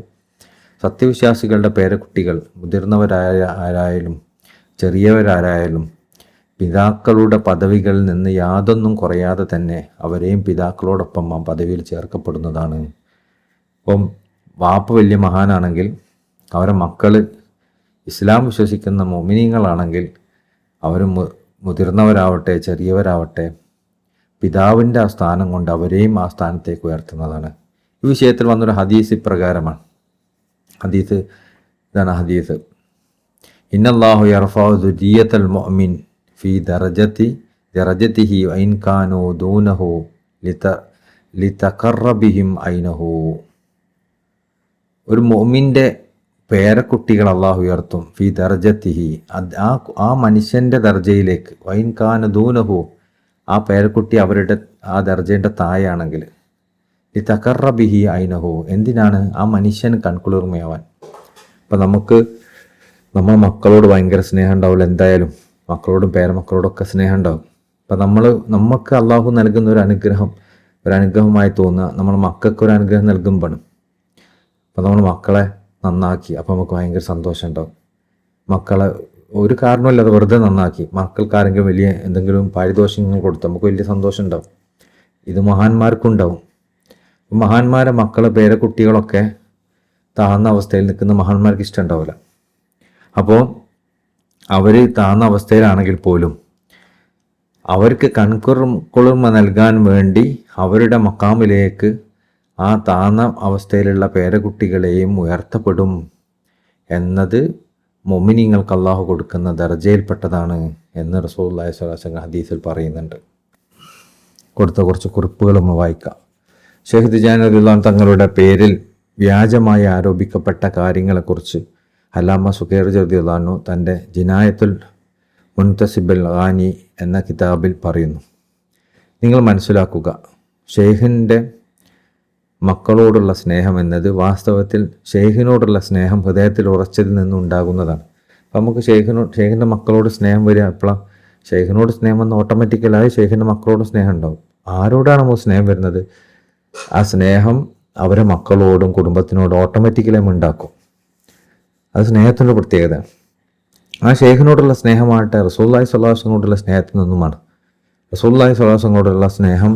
സത്യവിശ്വാസികളുടെ പേരക്കുട്ടികൾ മുതിർന്നവരായാലും ചെറിയവരായാലും പിതാക്കളുടെ പദവികളിൽ നിന്ന് യാതൊന്നും കുറയാതെ തന്നെ അവരെയും പിതാക്കളോടൊപ്പം ആ പദവിയിൽ ചേർക്കപ്പെടുന്നതാണ്. ഇപ്പം വാപ്പ വലിയ മഹാനാണെങ്കിൽ അവരെ മക്കൾ ഇസ്ലാം വിശ്വസിക്കുന്ന മുഅ്മിനീങ്ങളാണെങ്കിൽ അവർ മുതിർന്നവരാവട്ടെ ചെറിയവരാവട്ടെ പിതാവിൻ്റെ ആ സ്ഥാനം കൊണ്ട് അവരെയും ആ സ്ഥാനത്തേക്ക് ഉയർത്തുന്നതാണ്. ഈ വിഷയത്തിൽ വന്നൊരു ഹദീസ് ഇപ്രകാരമാണ്. ഹദീസ് ഇന്നല്ലാഹു യർഫഉ ദുരിയത്തൽ മുഅ്മിൻ ഫീ ദറജതിഹി വഇൻ കാനൂ ദൂനഹു ലിതഖറബിഹിം ഐനഹു. ഒരു മുഅ്മിൻ്റെ പേരക്കുട്ടികൾ അള്ളാഹു ഉയർത്തും ഫീ ദർജത്തിഹി, ആ മനുഷ്യൻ്റെ ദർജയിലേക്ക്. വൈൻ കാന ദൂനഹു, ആ പേരക്കുട്ടി അവരുടെ ആ ദർജയുടെ തായാണെങ്കിൽ ഈ തഖറബിഹി ഐനഹു, എന്തിനാണ്? ആ മനുഷ്യന് കൺകുളിർമയാവാൻ. അപ്പം നമ്മൾ മക്കളോട് ഭയങ്കര സ്നേഹം ഉണ്ടാവില്ല, എന്തായാലും മക്കളോടും പേരമക്കളോടൊക്കെ സ്നേഹം ഉണ്ടാവും. അപ്പം നമുക്ക് അള്ളാഹു നൽകുന്ന ഒരു അനുഗ്രഹമായി തോന്നുക നമ്മൾ മക്കൾക്ക് ഒരു അനുഗ്രഹം നൽകുമ്പോൾ. അപ്പം നമ്മൾ മക്കളെ നന്നാക്കി, അപ്പോൾ നമുക്ക് ഭയങ്കര സന്തോഷം ഉണ്ടാവും. മക്കളെ ഒരു കാരണമില്ലാതെ വെറുതെ നന്നാക്കി മക്കൾക്കാരെങ്കിലും വലിയ എന്തെങ്കിലും പാരിതോഷികങ്ങൾ കൊടുത്ത് നമുക്ക് വലിയ സന്തോഷം ഉണ്ടാവും. ഇത് മഹാന്മാർക്കുണ്ടാവും. മഹാന്മാരെ മക്കളെ പേരക്കുട്ടികളൊക്കെ താഴ്ന്ന അവസ്ഥയിൽ നിൽക്കുന്ന മഹാന്മാർക്ക് ഇഷ്ടം ഉണ്ടാവില്ല. അപ്പോൾ അവർ താഴ്ന്ന അവസ്ഥയിലാണെങ്കിൽ പോലും അവർക്ക് കൺകുളിർമ നൽകാൻ വേണ്ടി അവരുടെ മക്കാമിലേക്ക് ആ താഴ്ന്ന അവസ്ഥയിലുള്ള പേരക്കുട്ടികളെയും ഉയർത്തപ്പെടും എന്നത് മുഅ്മിനീങ്ങൾക്ക് അല്ലാഹു കൊടുക്കുന്ന ദർജയിൽപ്പെട്ടതാണ് എന്ന് റസൂലുള്ളാഹി സ്വല്ലല്ലാഹു അലൈഹി വസല്ലം ഹദീസിൽ പറയുന്നുണ്ട്. കൊടുത്ത കുറച്ച് കുറിപ്പുകൾ നമ്മൾ വായിക്കാം. ഷെയ്ഖ് തിജാനി റളിയല്ലാഹു അൻഹു തങ്ങളുടെ പേരിൽ വ്യാജമായി ആരോപിക്കപ്പെട്ട കാര്യങ്ങളെക്കുറിച്ച് അല്ലാമ സുഖൈറി റളിയല്ലാഹു അൻഹു തൻ്റെ ജിനായത്തുൽ മുൻതസിബുൽ ഗാനി എന്ന കിതാബിൽ പറയുന്നു. നിങ്ങൾ മനസ്സിലാക്കുക, ഷെയ്ഖിൻ്റെ മക്കളോടുള്ള സ്നേഹം എന്നത് വാസ്തവത്തിൽ ഷെയ്ഖിനോടുള്ള സ്നേഹം ഹൃദയത്തിൽ ഉറച്ചതിൽ നിന്നുണ്ടാകുന്നതാണ്. അപ്പം നമുക്ക് ഷെയ്ഖിൻ്റെ മക്കളോട് സ്നേഹം വരിക എപ്പോഴാണ്? ഷെയ്ഖിനോട് സ്നേഹം വന്ന് ഓട്ടോമാറ്റിക്കലായി ഷെയ്ഖിൻ്റെ മക്കളോട് സ്നേഹം ഉണ്ടാവും. ആരോടാണ് നമുക്ക് സ്നേഹം വരുന്നത്? ആ സ്നേഹം അവരെ മക്കളോടും കുടുംബത്തിനോടും ഓട്ടോമാറ്റിക്കലായി ഉണ്ടാക്കും. അത് സ്നേഹത്തിൻ്റെ പ്രത്യേകത. ആ ഷെയ്ഖിനോടുള്ള സ്നേഹമാകട്ടെ റസൂലുള്ളാഹി സ്വല്ലല്ലാഹു അലൈഹി വസല്ലമയോടുള്ള സ്നേഹത്തിൽ നിന്നുമാണ്. റസൂലുള്ളാഹി സ്വല്ലല്ലാഹു അലൈഹി വസല്ലമയോടുള്ള സ്നേഹം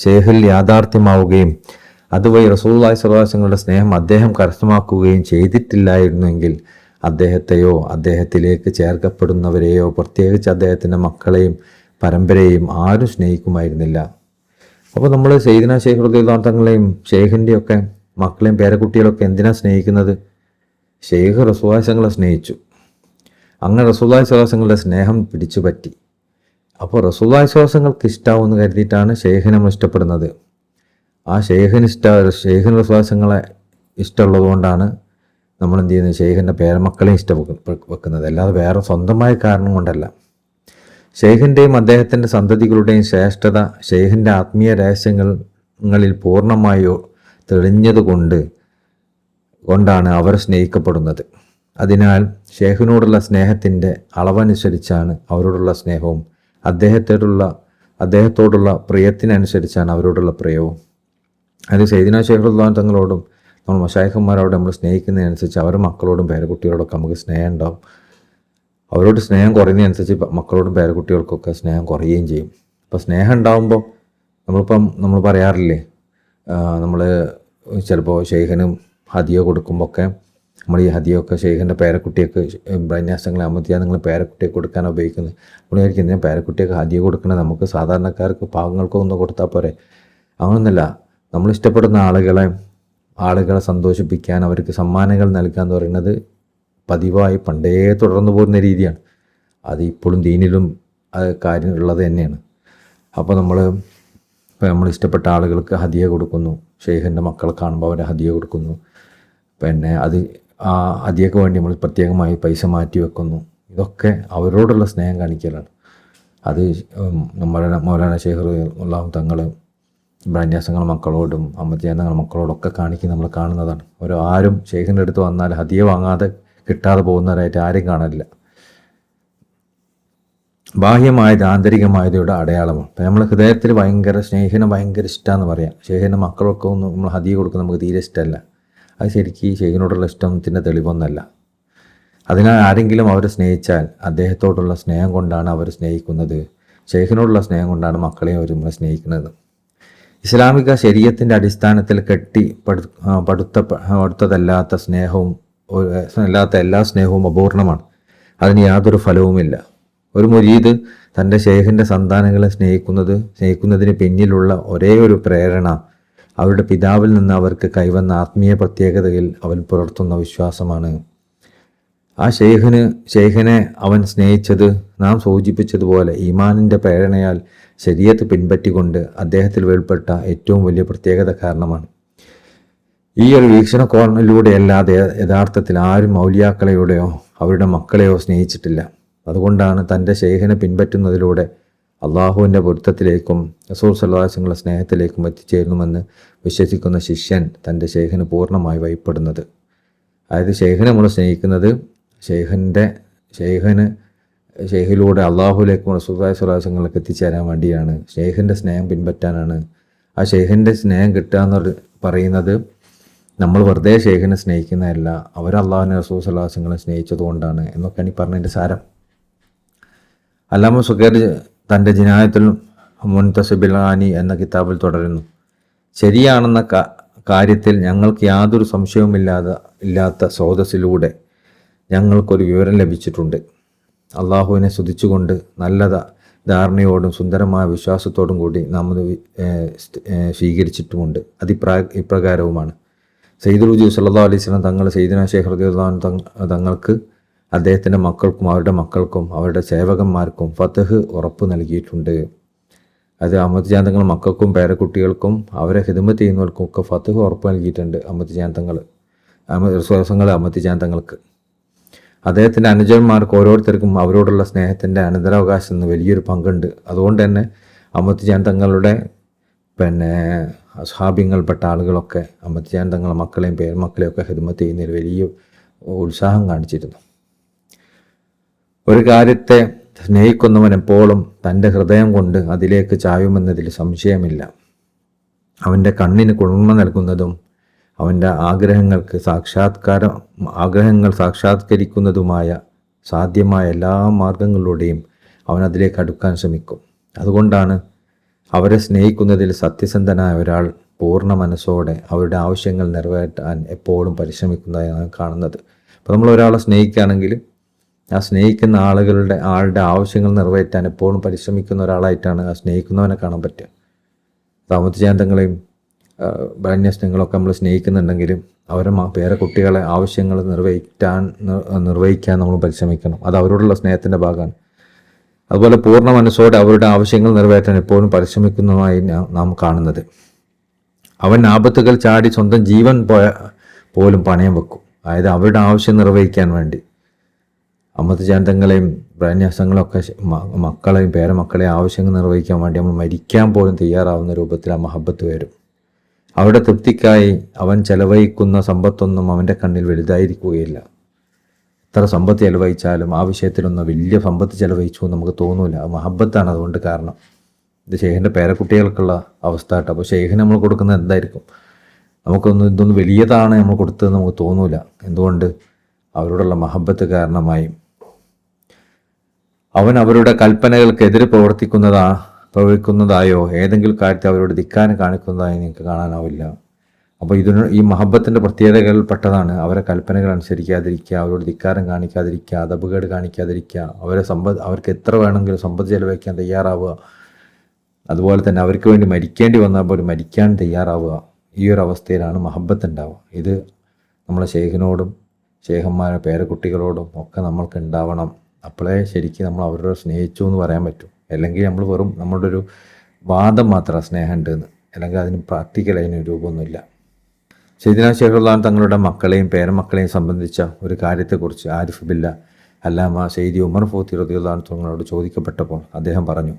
ഷെയ്ഖിൽ യാഥാർത്ഥ്യമാവുകയും അതുവഴി റസൂലുള്ളാഹി സ്വല്ലല്ലാഹു അലൈഹി വസല്ലമയുടെ സ്നേഹം അദ്ദേഹം കരസ്ഥമാക്കുകയും ചെയ്തിട്ടില്ലായിരുന്നെങ്കിൽ അദ്ദേഹത്തെയോ അദ്ദേഹത്തിലേക്ക് ചേർക്കപ്പെടുന്നവരെയോ പ്രത്യേകിച്ച് അദ്ദേഹത്തിൻ്റെ മക്കളെയും പരമ്പരയെയും ആരും സ്നേഹിക്കുമായിരുന്നില്ല. അപ്പോൾ നമ്മൾ സയ്യിദുനാ ഷെയ്ഖ് റളിയല്ലാഹു അൻഹു തങ്ങളെയും ഷെയ്ഖിൻ്റെയൊക്കെ മക്കളെയും പേരക്കുട്ടികളൊക്കെ എന്തിനാണ് സ്നേഹിക്കുന്നത്? ഷെയ്ഖ് റസൂലുള്ളാഹി സ്വല്ലല്ലാഹു അലൈഹി വസല്ലമയെ സ്നേഹിച്ചു. അങ്ങനെ റസൂലുള്ളാഹി സ്വല്ലല്ലാഹു അലൈഹി വസല്ലമയുടെ സ്നേഹം പിടിച്ചു പറ്റി. അപ്പോൾ റസൂലുള്ളാഹി സ്വല്ലല്ലാഹു അലൈഹി വസല്ലമക്ക് ഇഷ്ടാവുമെന്ന് കരുതിയിട്ടാണ് ഷെയ്ഖിനെ നമ്മൾ ഇഷ്ടപ്പെടുന്നത്. ആ ഷെയ്ഖിന് റസൂലുള്ളാഹി സ്വല്ലല്ലാഹു അലൈഹി വസല്ലമയെ ഇഷ്ടമുള്ളത് കൊണ്ടാണ് നമ്മൾ എന്ത് ചെയ്യുന്നത്? ഷെയ്ഖിൻ്റെ പേരമക്കളെയും വെക്കുന്നത്, അല്ലാതെ വേറെ സ്വന്തമായ കാരണം കൊണ്ടല്ല. ഷെയ്ഖിൻ്റെയും അദ്ദേഹത്തിൻ്റെ സന്തതികളുടെയും ശ്രേഷ്ഠത ഷെയ്ഖിൻ്റെ ആത്മീയ രഹസ്യങ്ങളിൽ പൂർണ്ണമായോ കൊണ്ടാണ് അവർ സ്നേഹിക്കപ്പെടുന്നത്. അതിനാൽ ഷെയ്ഖിനോടുള്ള സ്നേഹത്തിൻ്റെ അളവനുസരിച്ചാണ് അവരോടുള്ള സ്നേഹവും അദ്ദേഹത്തോടുള്ള പ്രിയത്തിനനുസരിച്ചാണ് അവരോടുള്ള പ്രിയവും. അത് സയ്യിദുനാ ഷെയ്ഖ് റളിയല്ലാഹു അൻഹു തങ്ങളോടും നമ്മൾ മശായിഖന്മാരോട് നമ്മൾ സ്നേഹിക്കുന്നതിനനുസരിച്ച് അവരുടെ മക്കളോടും പേരക്കുട്ടികളോടൊക്കെ നമുക്ക് സ്നേഹം ഉണ്ടാവും. അവരോട് സ്നേഹം കുറയുന്നതനുസരിച്ച് മക്കളോടും പേരക്കുട്ടികൾക്കൊക്കെ സ്നേഹം കുറയുകയും ചെയ്യും. അപ്പോൾ സ്നേഹം ഉണ്ടാകുമ്പോൾ നമ്മൾ പറയാറില്ലേ, നമ്മൾ ചിലപ്പോൾ ഷെയ്ഖിനും ഹദിയ കൊടുക്കുമ്പോഴൊക്കെ നമ്മൾ ഈ ഹദിയൊക്കെ ഷെയ്ഖിൻ്റെ പേരക്കുട്ടിയൊക്കെ ബ്രഹ്മന്യാസങ്ങളെ അമത്തിയാൽ നിങ്ങൾ പേരക്കുട്ടിയെ കൊടുക്കാനാണ് ഉപയോഗിക്കുന്നത്. നമ്മൾ വിചാരിക്കും ഞാൻ പേരക്കുട്ടിയൊക്കെ ഹദിയ കൊടുക്കണത് നമുക്ക് സാധാരണക്കാർക്ക് പാവങ്ങൾക്കോ ഒന്ന് കൊടുത്താൽ പോരെ. അങ്ങനൊന്നുമില്ല. നമ്മൾ ഇഷ്ടപ്പെടുന്ന ആളുകളെ സന്തോഷിപ്പിക്കാൻ അവർക്ക് സമ്മാനങ്ങൾ നൽകുക എന്ന് പറയുന്നത് പതിവായി പണ്ടേ തുടർന്നു പോകുന്ന രീതിയാണ്. അത് ഇപ്പോഴും ദീനിലും കാര്യം ഉള്ളത് തന്നെയാണ്. അപ്പോൾ നമ്മൾ ഇഷ്ടപ്പെട്ട ആളുകൾക്ക് ഹദിയ കൊടുക്കുന്നു. ഷെയ്ഖിൻ്റെ മക്കളെ കാണുമ്പോൾ അവരെ ഹദിയ കൊടുക്കുന്നു. പിന്നെ അത് അതിയൊക്കെ വേണ്ടി നമ്മൾ പ്രത്യേകമായി പൈസ മാറ്റി വെക്കുന്നു. ഇതൊക്കെ അവരോടുള്ള സ്നേഹം കാണിക്കലാണ്. അത് മൗലാന ശൈഖ് റളിയല്ലാഹു തങ്ങൾ ബ്രാന്യാസങ്ങളുടെ മക്കളോടും അമ്മത്തിയാന്തങ്ങളുടെ മക്കളോടൊക്കെ കാണിക്കുന്ന നമ്മൾ കാണുന്നതാണ്. ആരും ശൈഖിൻ്റെ അടുത്ത് വന്നാൽ ഹദിയ വാങ്ങാതെ കിട്ടാതെ പോകുന്നവരായിട്ട് ആരും കാണില്ല. ബാഹ്യമായത് ആന്തരികമായതയുടെ അടയാളമാണ്. അപ്പം നമ്മൾ ഹൃദയത്തിൽ ശൈഖിനെ ഭയങ്കര ഇഷ്ടമാണെന്ന് പറയാം. ശൈഖിൻ്റെ മക്കളൊക്കെ ഒന്നും നമ്മൾ ഹദിയ കൊടുക്കുന്ന നമുക്ക് തീരെ ഇഷ്ടമല്ല. അത് ശരിക്കും ശൈഖിനോടുള്ള ഇഷ്ടത്തിൻ്റെ തെളിവൊന്നല്ല. അതിനാൽ ആരെങ്കിലും അവരെ സ്നേഹിച്ചാൽ അദ്ദേഹത്തോടുള്ള സ്നേഹം കൊണ്ടാണ് അവർ സ്നേഹിക്കുന്നത്. ശൈഖിനോടുള്ള സ്നേഹം കൊണ്ടാണ് മക്കളെയും അവർ നമ്മളെ സ്നേഹിക്കുന്നത്. ഇസ്ലാമിക ശരീഅത്തിൻ്റെ അടിസ്ഥാനത്തിൽ പടുത്തതല്ലാത്ത എല്ലാ സ്നേഹവും അപൂർണമാണ്. അതിന് യാതൊരു ഫലവുമില്ല. ഒരു മുരീദ് തൻ്റെ ശൈഖിൻ്റെ സന്താനങ്ങളെ സ്നേഹിക്കുന്നതിന് പിന്നിലുള്ള ഒരേ ഒരു പ്രേരണ അവരുടെ പിതാവിൽ നിന്ന് അവർക്ക് കൈവന്ന ആത്മീയ പ്രത്യേകതയിൽ അവൻ പുലർത്തുന്ന വിശ്വാസമാണ്. ആ ശൈഖിനെ അവൻ സ്നേഹിച്ചത് നാം സൂചിപ്പിച്ചതുപോലെ ഈമാനിൻ്റെ പ്രേരണയാൽ ശരീഅത്ത് പിൻപറ്റിക്കൊണ്ട് അദ്ദേഹത്തിൽ വെളിപ്പെട്ട ഏറ്റവും വലിയ പ്രത്യേകത കാരണമാണ്. ഈ ഒരു വീക്ഷണകോണിലൂടെയല്ലാതെ യഥാർത്ഥത്തിൽ ആരും ഔലിയാക്കളെയോ അവരുടെ മക്കളെയോ സ്നേഹിച്ചിട്ടില്ല. അതുകൊണ്ടാണ് തൻ്റെ ശൈഖിനെ പിൻപറ്റുന്നതിലൂടെ അള്ളാഹുവിൻ്റെ പൊരുത്തത്തിലേക്കും റസൂൽ സ്വല്ലല്ലാഹു അലൈഹി വസല്ലം സ്നേഹത്തിലേക്കും എത്തിച്ചേരുന്നുമെന്ന് വിശ്വസിക്കുന്ന ശിഷ്യൻ തൻ്റെ ശൈഖിന് പൂർണ്ണമായി വഴിപ്പെടുന്നത്. അതായത് ശൈഖിനെ നമ്മൾ സ്നേഹിക്കുന്നത് ശൈഖിലൂടെ അള്ളാഹുലേക്കും റസൂലുള്ളാഹി സ്വല്ലല്ലാഹു അലൈഹി വസല്ലം എത്തിച്ചേരാൻ വേണ്ടിയാണ്. ശൈഖിൻ്റെ സ്നേഹം പിൻപറ്റാനാണ്. ആ ശൈഖിൻ്റെ സ്നേഹം കിട്ടുക എന്ന് പറയുന്നത് നമ്മൾ വെറുതെ ശൈഖിനെ സ്നേഹിക്കുന്നതല്ല, അവർ അള്ളാഹുവിനെ റസൂൽ സ്വല്ലല്ലാഹു അലൈഹി വസല്ലം സ്നേഹിച്ചതുകൊണ്ടാണ് എന്നൊക്കെയാണ് ഈ പറഞ്ഞതിൻ്റെ സാരം. അല്ലാമ സുഖൈർ തൻ്റെ ജിനായത്തുൽ മുൻതസിബിലാനി എന്ന കിതാബിൽ തുടരുന്നു. ശരിയാണെന്ന കാര്യത്തിൽ ഞങ്ങൾക്ക് യാതൊരു സംശയവുമില്ലാത്ത സ്രോതസ്സിലൂടെ ഞങ്ങൾക്കൊരു വിവരം ലഭിച്ചിട്ടുണ്ട്. അള്ളാഹുവിനെ സ്തുതിച്ചുകൊണ്ട് നല്ല ധാരണയോടും സുന്ദരമായ വിശ്വാസത്തോടും കൂടി നാം സ്വീകരിച്ചിട്ടുമുണ്ട്. ഇപ്രകാരവുമാണ്. സയ്യിദുൽ വജൂദ് സല്ലല്ലാഹു അലൈഹി വസല്ലം തങ്ങൾ സയ്യിദുനാ ശൈഖ് റളിയല്ലാഹു അൻഹു തങ്ങൾക്ക് അദ്ദേഹത്തിൻ്റെ മക്കൾക്കും അവരുടെ മക്കൾക്കും അവരുടെ സേവകന്മാർക്കും ഫത്ഹ് ഉറപ്പ് നൽകിയിട്ടുണ്ട്. അത് അഹമ്മദ് ജാൻ തങ്ങൾ മക്കൾക്കും പേരക്കുട്ടികൾക്കും അവരെ ഖിദ്മത്ത് ചെയ്യുന്നവർക്കും ഒക്കെ ഫത്ഹ് ഉറപ്പ് നൽകിയിട്ടുണ്ട്. അഹമ്മദ് ജാൻ തങ്ങൾക്ക് അദ്ദേഹത്തിൻ്റെ അനുജന്മാർക്ക് ഓരോരുത്തർക്കും അവരോടുള്ള സ്നേഹത്തിൻ്റെ അനന്തരാവകാശം എന്ന് വലിയൊരു പങ്കുണ്ട്. അതുകൊണ്ട് തന്നെ അഹമ്മദ് ജാൻ തങ്ങളുടെ അസ്ഹാബിങ്ങൾപ്പെട്ട ആളുകളൊക്കെ അഹമ്മദ് ജാൻ തങ്ങളുടെ മക്കളെയും പേരമക്കളെയും ഒക്കെ ഖിദ്മത്ത് ചെയ്യുന്നതിൽ വലിയ ഉത്സാഹം കാണിച്ചിരുന്നു. ഒരു കാര്യത്തെ സ്നേഹിക്കുന്നവൻ എപ്പോഴും തൻ്റെ ഹൃദയം കൊണ്ട് അതിലേക്ക് ചായുമെന്നതിൽ സംശയമില്ല. അവൻ്റെ കണ്ണിന് കുളിർമ നൽകുന്നതും അവൻ്റെ ആഗ്രഹങ്ങൾ സാക്ഷാത്കരിക്കുന്നതുമായ സാധ്യമായ എല്ലാ മാർഗങ്ങളിലൂടെയും അവൻ അതിലേക്ക് അടുക്കാൻ ശ്രമിക്കും. അതുകൊണ്ടാണ് അവരെ സ്നേഹിക്കുന്നതിൽ സത്യസന്ധനായ ഒരാൾ പൂർണ്ണ മനസ്സോടെ അവരുടെ ആവശ്യങ്ങൾ നിറവേറ്റാൻ എപ്പോഴും പരിശ്രമിക്കുന്നതായാണ് കാണുന്നത്. അപ്പോൾ നമ്മൾ ഒരാളെ സ്നേഹിക്കുകയാണെങ്കിൽ ആ സ്നേഹിക്കുന്ന ആളുടെ ആവശ്യങ്ങൾ നിറവേറ്റാൻ എപ്പോഴും പരിശ്രമിക്കുന്ന ഒരാളായിട്ടാണ് ആ സ്നേഹിക്കുന്നവനെ കാണാൻ പറ്റുക. താമസിച്ചാന്തങ്ങളെയും ബ്രാന്യസ്നങ്ങളൊക്കെ നമ്മൾ സ്നേഹിക്കുന്നുണ്ടെങ്കിലും അവരെ പേരക്കുട്ടികളെ ആവശ്യങ്ങൾ നിർവഹിക്കാൻ നമ്മൾ പരിശ്രമിക്കണം. അത് അവരോടുള്ള സ്നേഹത്തിൻ്റെ ഭാഗമാണ്. അതുപോലെ പൂർണ്ണ മനസ്സോടെ അവരുടെ ആവശ്യങ്ങൾ നിറവേറ്റാൻ എപ്പോഴും പരിശ്രമിക്കുന്നതായി നാം കാണുന്നത്. അവൻ ആപത്തുകൾ ചാടി സ്വന്തം ജീവൻ പോലും പണയം വെക്കും. അതായത് അവരുടെ ആവശ്യം നിർവഹിക്കാൻ വേണ്ടി. അഹമ്മദ് ജാൻ തങ്ങളെയും ബ്രാന്യാസങ്ങളൊക്കെ മക്കളെയും പേരമക്കളെയും ആവശ്യങ്ങൾ നിർവഹിക്കാൻ വേണ്ടി നമ്മൾ മരിക്കാൻ പോലും തയ്യാറാവുന്ന രൂപത്തിൽ ആ മഹബത്ത് വരും. അവരുടെ തൃപ്തിക്കായി അവൻ ചെലവഴിക്കുന്ന സമ്പത്തൊന്നും അവൻ്റെ കണ്ണിൽ വലുതായിരിക്കുകയില്ല. എത്ര സമ്പത്ത് ചെലവഴിച്ചാലും ആ വിഷയത്തിലൊന്നും വലിയ സമ്പത്ത് ചെലവഴിച്ചു എന്ന് നമുക്ക് തോന്നില്ല. അത് മഹബത്താണ് അതുകൊണ്ട് കാരണം. ഇത് ഷെയ്ഖിൻ്റെ പേരക്കുട്ടികൾക്കുള്ള അവസ്ഥ കേട്ടോ. അപ്പോൾ ഷെയ്ഖിന് നമ്മൾ കൊടുക്കുന്നത് എന്തായിരിക്കും? ഇതൊന്നും വലിയതാണ് നമ്മൾ കൊടുത്തതെന്ന് നമുക്ക് തോന്നില്ല. എന്തുകൊണ്ട്? അവരോടുള്ള മഹബത്ത് കാരണമായി. അവൻ അവരുടെ കൽപ്പനകൾക്കെതിരെ പ്രവർത്തിക്കുന്നതായോ ഏതെങ്കിലും കാര്യത്തെ അവരോട് ധിക്കാരം കാണിക്കുന്നതായോ നിങ്ങൾക്ക് കാണാനാവില്ല. അപ്പോൾ ഈ മഹബത്തിൻ്റെ പ്രത്യേകതകളിൽ പെട്ടതാണ് അവരെ കൽപ്പനകൾ അനുസരിക്കാതിരിക്കുക, അവരോട് ധിക്കാരം കാണിക്കാതിരിക്കുക, അതപകേട് കാണിക്കാതിരിക്കുക, അവർക്ക് എത്ര വേണമെങ്കിലും സമ്പത്ത് ചെലവഴിക്കാൻ തയ്യാറാവുക. അതുപോലെ തന്നെ അവർക്ക് വേണ്ടി മരിക്കേണ്ടി വന്നാൽ പോലും മരിക്കാൻ തയ്യാറാവുക. ഈ ഒരു അവസ്ഥയിലാണ് മഹബത്ത് ഉണ്ടാവുക. ഇത് നമ്മളെ ശൈഖിനോടും ശൈഖന്മാരുടെ പേരക്കുട്ടികളോടും ഒക്കെ നമ്മൾക്ക് ഉണ്ടാവണം. അപ്പോഴേ ശരിക്കും നമ്മൾ അവരോട് സ്നേഹിച്ചു എന്ന് പറയാൻ പറ്റും. അല്ലെങ്കിൽ നമ്മൾ വെറും നമ്മളുടെ ഒരു വാദം മാത്രമാണ് സ്നേഹം ഉണ്ടെന്ന്, അല്ലെങ്കിൽ അതിന് പ്രാക്ടിക്കൽ അതിന് രൂപമൊന്നുമില്ല. സയ്യിദ്നാ ഷെയ്ഖുല്ലാൻ തങ്ങളുടെ മക്കളെയും പേരമക്കളെയും സംബന്ധിച്ച ഒരു കാര്യത്തെക്കുറിച്ച് ആരിഫ് ബില്ല അല്ലാമ സെയ്ദി ഉമർ ഫൂത്തി റളിയല്ലാഹു തങ്ങളോട് ചോദിക്കപ്പെട്ടപ്പോൾ അദ്ദേഹം പറഞ്ഞു,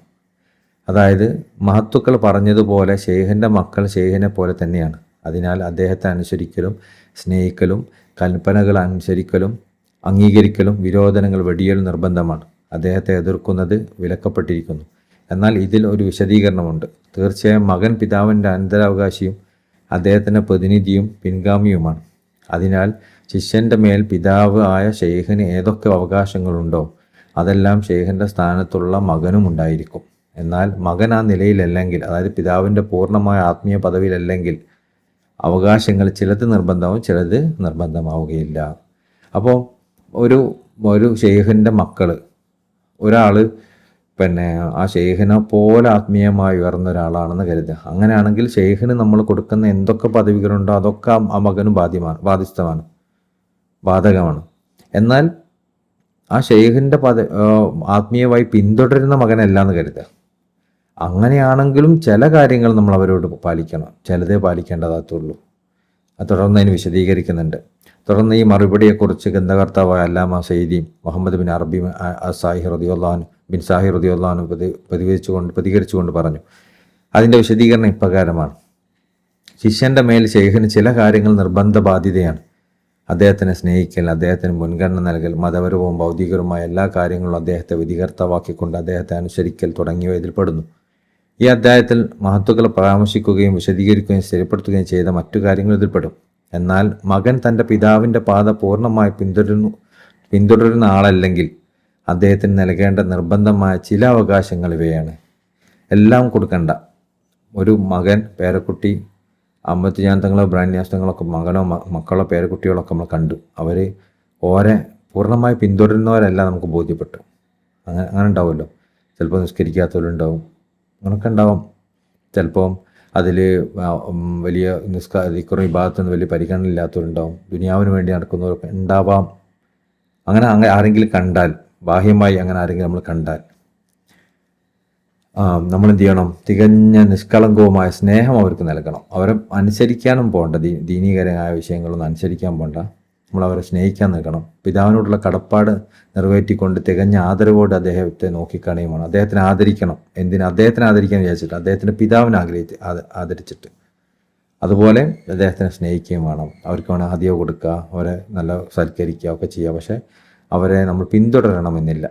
അതായത് മഹത്തുക്കൾ പറഞ്ഞതുപോലെ ഷെയ്ഖിൻ്റെ മക്കൾ ഷെയ്ഖിനെ പോലെ തന്നെയാണ്. അതിനാൽ അദ്ദേഹത്തെ അനുസരിക്കലും സ്നേഹിക്കലും കൽപ്പനകൾ അനുസരിക്കലും അംഗീകരിക്കലും വിരോധനങ്ങൾ വെടിയലും നിർബന്ധമാണ്. അദ്ദേഹത്തെ എതിർക്കുന്നത് വിലക്കപ്പെട്ടിരിക്കുന്നു. എന്നാൽ ഇതിൽ ഒരു വിശദീകരണമുണ്ട്. തീർച്ചയായും മകൻ പിതാവിൻ്റെ അനന്തരാവകാശിയും അദ്ദേഹത്തിൻ്റെ പ്രതിനിധിയും പിൻഗാമിയുമാണ്. അതിനാൽ ശിഷ്യൻ്റെ മേൽ പിതാവ് ആയ ഷെയ്ഖിന് ഏതൊക്കെ അവകാശങ്ങളുണ്ടോ അതെല്ലാം ഷെയ്ഖിൻ്റെ സ്ഥാനത്തുള്ള മകനും ഉണ്ടായിരിക്കും. എന്നാൽ മകൻ ആ നിലയിലല്ലെങ്കിൽ, അതായത് പിതാവിൻ്റെ പൂർണ്ണമായ ആത്മീയ പദവിയിലല്ലെങ്കിൽ അവകാശങ്ങൾ ചിലത് നിർബന്ധമാവും, ചിലത് നിർബന്ധമാവുകയില്ല. അപ്പോൾ ഒരു ഷെയ്ഖിൻ്റെ മക്കൾ, ഒരാൾ ആ ഷെയ്ഖിനെ പോലെ ആത്മീയമായി ഉയർന്ന ഒരാളാണെന്ന് കരുതുക. അങ്ങനെയാണെങ്കിൽ ഷെയ്ഖിന് നമ്മൾ കൊടുക്കുന്ന എന്തൊക്കെ പദവികളുണ്ടോ അതൊക്കെ ആ മകനും ബാധകമാണ്. എന്നാൽ ആ ഷെയ്ഖിൻ്റെ ആത്മീയമായി പിന്തുടരുന്ന മകനല്ല എന്ന് കരുതുക. അങ്ങനെയാണെങ്കിലും ചില കാര്യങ്ങൾ നമ്മൾ അവരോട് പാലിക്കണം, ചിലതേ പാലിക്കേണ്ടതാത്തുള്ളൂ. അത് തുടർന്ന് അതിന് വിശദീകരിക്കുന്നുണ്ട്. തുടർന്ന് ഈ മറുപടിയെക്കുറിച്ച് ഗ്രന്ഥകർത്താവായ അല്ലാമ സയ്യിദി മുഹമ്മദ് ബിൻ അറബി സാഹിർ റളിയല്ലാഹു പ്രതികരിച്ചുകൊണ്ട് പറഞ്ഞു, അതിൻ്റെ വിശദീകരണം ഇപ്രകാരമാണ്. ശിഷ്യൻ്റെ മേൽ ഷെയ്ഖിന് ചില കാര്യങ്ങൾ നിർബന്ധ ബാധ്യതയാണ്. അദ്ദേഹത്തിനെ സ്നേഹിക്കൽ, അദ്ദേഹത്തിന് മുൻഗണന നൽകൽ, മതപരവും ഭൗതികവുമായ എല്ലാ കാര്യങ്ങളും അദ്ദേഹത്തെ വിധികർത്താവാക്കിക്കൊണ്ട് അദ്ദേഹത്തെ അനുസരിക്കൽ തുടങ്ങിയവ ഇതിൽപ്പെടുന്നു. ഈ അധ്യായത്തിൽ മഹത്തുക്കൾ പരാമർശിക്കുകയും വിശദീകരിക്കുകയും സ്ഥിരപ്പെടുത്തുകയും ചെയ്ത മറ്റു കാര്യങ്ങൾ ഇതിൽപ്പെടും. എന്നാൽ മകൻ തൻ്റെ പിതാവിൻ്റെ പാത പൂർണ്ണമായി പിന്തുടരുന്ന ആളല്ലെങ്കിൽ അദ്ദേഹത്തിന് നൽകേണ്ട നിർബന്ധമായ ചില അവകാശങ്ങൾ ഇവയാണ്. എല്ലാം കൊടുക്കണ്ട. ഒരു മകൻ, പേരക്കുട്ടി, അമ്മത്തിജാൻ തങ്ങളോ ബ്രാൻയാസ് തങ്ങളൊക്കെ മകനോ മക്കളോ പേരക്കുട്ടികളൊക്കെ നമ്മൾ കണ്ടു. അവർ ഓരെ പൂർണ്ണമായി പിന്തുടരുന്നവരല്ല നമുക്ക് ബോധ്യപ്പെട്ടു. അങ്ങനെ ഉണ്ടാവുമല്ലോ. ചിലപ്പോൾ നിസ്കരിക്കാത്തവരുണ്ടാവും, അങ്ങനെയൊക്കെ ഉണ്ടാവും. ചിലപ്പം അതിൽ വലിയ ദിക്റും ഇബാദത്തൊന്നും വലിയ പരിഗണന ഇല്ലാത്തവരുണ്ടാവും. ദുനിയാവിന് വേണ്ടി നടക്കുന്നവരൊക്കെ ഉണ്ടാവാം. അങ്ങനെ ആരെങ്കിലും കണ്ടാൽ, ബാഹ്യമായി അങ്ങനെ ആരെങ്കിലും നമ്മൾ കണ്ടാൽ നമ്മളെന്ത് ചെയ്യണം? തികഞ്ഞ നിഷ്കളങ്കവുമായ സ്നേഹം അവർക്ക് നൽകണം. അവരെ അനുസരിക്കാനും പോകണ്ട, ദീനീകരമായ വിഷയങ്ങളൊന്നും അനുസരിക്കാൻ പോകണ്ട. നമ്മൾ അവരെ സ്നേഹിക്കാൻ നൽകണം. പിതാവിനോടുള്ള കടപ്പാട് നിറവേറ്റിക്കൊണ്ട് തികഞ്ഞ ആദരവോട് അദ്ദേഹത്തെ നോക്കിക്കാണുകയും വേണം. അദ്ദേഹത്തിനെ ആദരിക്കണം. അദ്ദേഹത്തിനെ ആദരിക്കാൻ വിചാരിച്ചിട്ട്, അദ്ദേഹത്തിൻ്റെ പിതാവിനെ ആദരിച്ചിട്ട്. അതുപോലെ അദ്ദേഹത്തിനെ സ്നേഹിക്കുകയും വേണം. അവർക്ക് വേണം ഹദിയ കൊടുക്കുക, അവരെ നല്ല സൽക്കരിക്കുക ഒക്കെ ചെയ്യുക. പക്ഷേ അവരെ നമ്മൾ പിന്തുടരണമെന്നില്ല.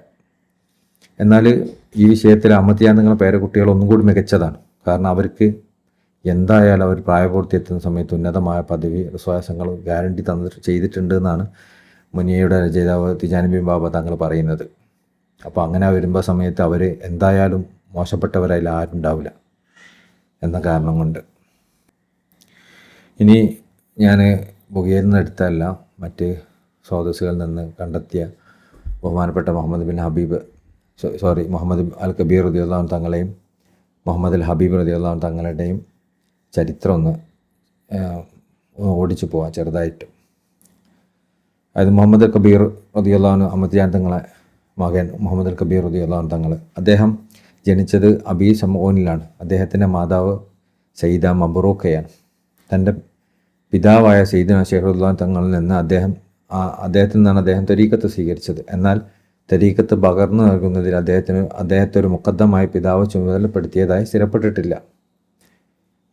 എന്നാൽ ഈ വിഷയത്തിൽ അഹമ്മദിയാൻ നിങ്ങളുടെ പേരക്കുട്ടികൾ ഒന്നും കൂടി മികച്ചതാണ്. കാരണം അവർക്ക് എന്തായാലും അവർ പ്രായപൂർത്തി എത്തുന്ന സമയത്ത് ഉന്നതമായ പദവി വിശ്വാസങ്ങൾ ഗ്യാരണ്ടി ചെയ്തിട്ടുണ്ട് എന്നാണ് മുനിയയുടെ രചയിതാവ് തിജാനി ബിൻ ബാബ തങ്ങൾ പറയുന്നത്. അപ്പോൾ അങ്ങനെ വരുമ്പോൾ സമയത്ത് അവർ എന്തായാലും മോശപ്പെട്ടവരായാലും ആരും ഉണ്ടാവില്ല എന്ന കാരണം കൊണ്ട്. ഇനി ഞാൻ ബുഖാരിയിൽ നിന്ന് എടുത്തല്ല, മറ്റ് സ്രോതസ്സുകളിൽ നിന്ന് കണ്ടെത്തിയ ബഹുമാനപ്പെട്ട മുഹമ്മദ് അൽ കബീർ റളിയല്ലാഹു തങ്ങളെയും മുഹമ്മദ് അൽ ഹബീബ് റളിയല്ലാഹു തങ്ങളുടെയും ചരിത്രം ഒന്ന് ഓടിച്ചു പോവാം ചെറുതായിട്ട്. അതായത് മുഹമ്മദ് അൽ കബീർ റളിയല്ലാഹു അഹമ്മദിയാൻ തങ്ങളെ മകൻ മുഹമ്മദ് അൽ കബീർ റളിയല്ലാഹു തങ്ങൾ, അദ്ദേഹം ജനിച്ചത് അബി സമോനിലാണ്. അദ്ദേഹത്തിൻ്റെ മാതാവ് സയ്യിദ മബ്റൂക്കയാണ്. തൻ്റെ പിതാവായ സയ്യിദ്നാ ഷെയ്ഖുല്ലാഹു തങ്ങളിൽ നിന്ന് അദ്ദേഹത്തിൽ നിന്നാണ് അദ്ദേഹം തരീഖത്ത് സ്വീകരിച്ചത്. എന്നാൽ തരീഖത്ത് പകർന്നു നൽകുന്നതിൽ അദ്ദേഹത്തെ ഒരു മുഖദ്ദമായി പിതാവ് ചുമതലപ്പെടുത്തിയതായി സ്ഥിരപ്പെട്ടിട്ടില്ല.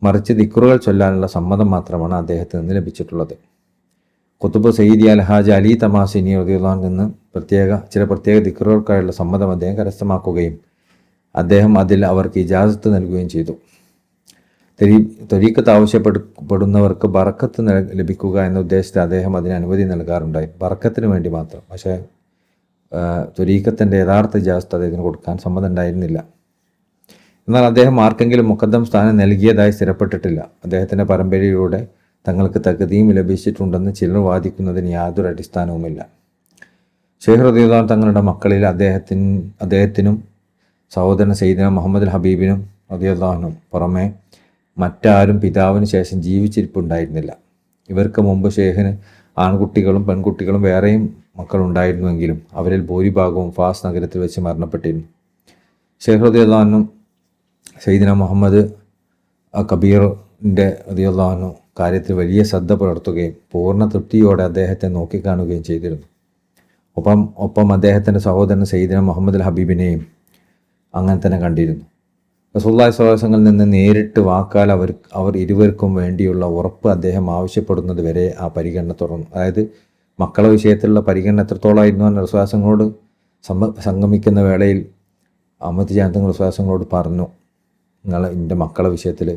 മറിച്ച് ദിക്റുകൾ ചൊല്ലാനുള്ള സമ്മതം മാത്രമാണ് അദ്ദേഹത്തിൽ നിന്ന് ലഭിച്ചിട്ടുള്ളത്. ഖുതുബ് സയ്യിദി അൽഹാജ് അലി തമാസിനി റളിയല്ലാഹു നിന്ന് ചില പ്രത്യേക ദിക്റുകൾക്കായുള്ള സമ്മതം അദ്ദേഹം കരസ്ഥമാക്കുകയും അദ്ദേഹം അതിൽ അവർക്ക് ഇജാസത്ത് നൽകുകയും ചെയ്തു. ത്വരീഖത്ത് ആവശ്യപ്പെടുന്നവർക്ക് ബറക്കത്ത് ലഭിക്കുക എന്ന ഉദ്ദേശത്തിൽ അദ്ദേഹം അതിന് അനുമതി നൽകാറുണ്ടായി, ബറക്കത്തിന് വേണ്ടി മാത്രം. പക്ഷേ ത്വരീഖത്തിൻ്റെ യഥാർത്ഥ ഇജാസത്ത് അദ്ദേഹത്തിന് കൊടുക്കാൻ സമ്മതം ഉണ്ടായിരുന്നില്ല. എന്നാൽ അദ്ദേഹം ആർക്കെങ്കിലും മുഖദ്ദം സ്ഥാനം നൽകിയതായി സ്ഥിരപ്പെട്ടിട്ടില്ല. അദ്ദേഹത്തിൻ്റെ പരമ്പരയിലൂടെ തങ്ങൾക്ക് തഖ്ദീം ലഭിച്ചിട്ടുണ്ടെന്ന് ചിലർ വാദിക്കുന്നതിന് യാതൊരു അടിസ്ഥാനവുമില്ല. ഷെയ്ഖ് റളിയല്ലാഹു തങ്ങളുടെ മക്കളിൽ അദ്ദേഹത്തിനും സഹോദരൻ സയ്യിദ്നാ മുഹമ്മദ് അൽ ഹബീബിനും റളിയല്ലാഹു പുറമെ മറ്റാരും പിതാവിന് ശേഷം ജീവിച്ചിരിപ്പുണ്ടായിരുന്നില്ല. ഇവർക്ക് മുമ്പ് ഷെയ്ഖിന് ആൺകുട്ടികളും പെൺകുട്ടികളും വേറെയും മക്കളുണ്ടായിരുന്നുവെങ്കിലും അവരിൽ ഭൂരിഭാഗവും ഫാസ് നഗരത്തിൽ വെച്ച് മരണപ്പെട്ടിരുന്നു. ഷെയ്ഖ് റളിയല്ലാഹു സയ്യിദ്നാ മുഹമ്മദ് കബീറിൻ്റെ റളിയല്ലാഹു കാര്യത്തിൽ വലിയ ശ്രദ്ധ പുലർത്തുകയും പൂർണ്ണ തൃപ്തിയോടെ അദ്ദേഹത്തെ നോക്കിക്കാണുകയും ചെയ്തിരുന്നു. ഒപ്പം അദ്ദേഹത്തിൻ്റെ സഹോദരൻ സയ്യിദന മുഹമ്മദ് അൽ ഹബീബിനെയും അങ്ങനെ തന്നെ കണ്ടിരുന്നു. റസൂലുള്ളാഹി സ്വല്ലല്ലാഹു അലൈഹി വസല്ലം നിന്ന് നേരിട്ട് വാക്കാൽ അവർ ഇരുവർക്കും വേണ്ടിയുള്ള ഉറപ്പ് അദ്ദേഹം ആവശ്യപ്പെടുന്നത് വരെ ആ പരിഗണന തുടർന്നു. അതായത് മക്കളെ വിഷയത്തിലുള്ള പരിഗണന എത്രത്തോളമായിരുന്നു എന്ന് റസൂലുള്ളാഹിയോട് സംഗമിക്കുന്ന വേളയിൽ അഹമ്മദ് ജാൻ തങ്ങൾ റസൂലുള്ളാഹിയോട് പറഞ്ഞു, നിങ്ങൾ എൻ്റെ മക്കളെ വിഷയത്തിൽ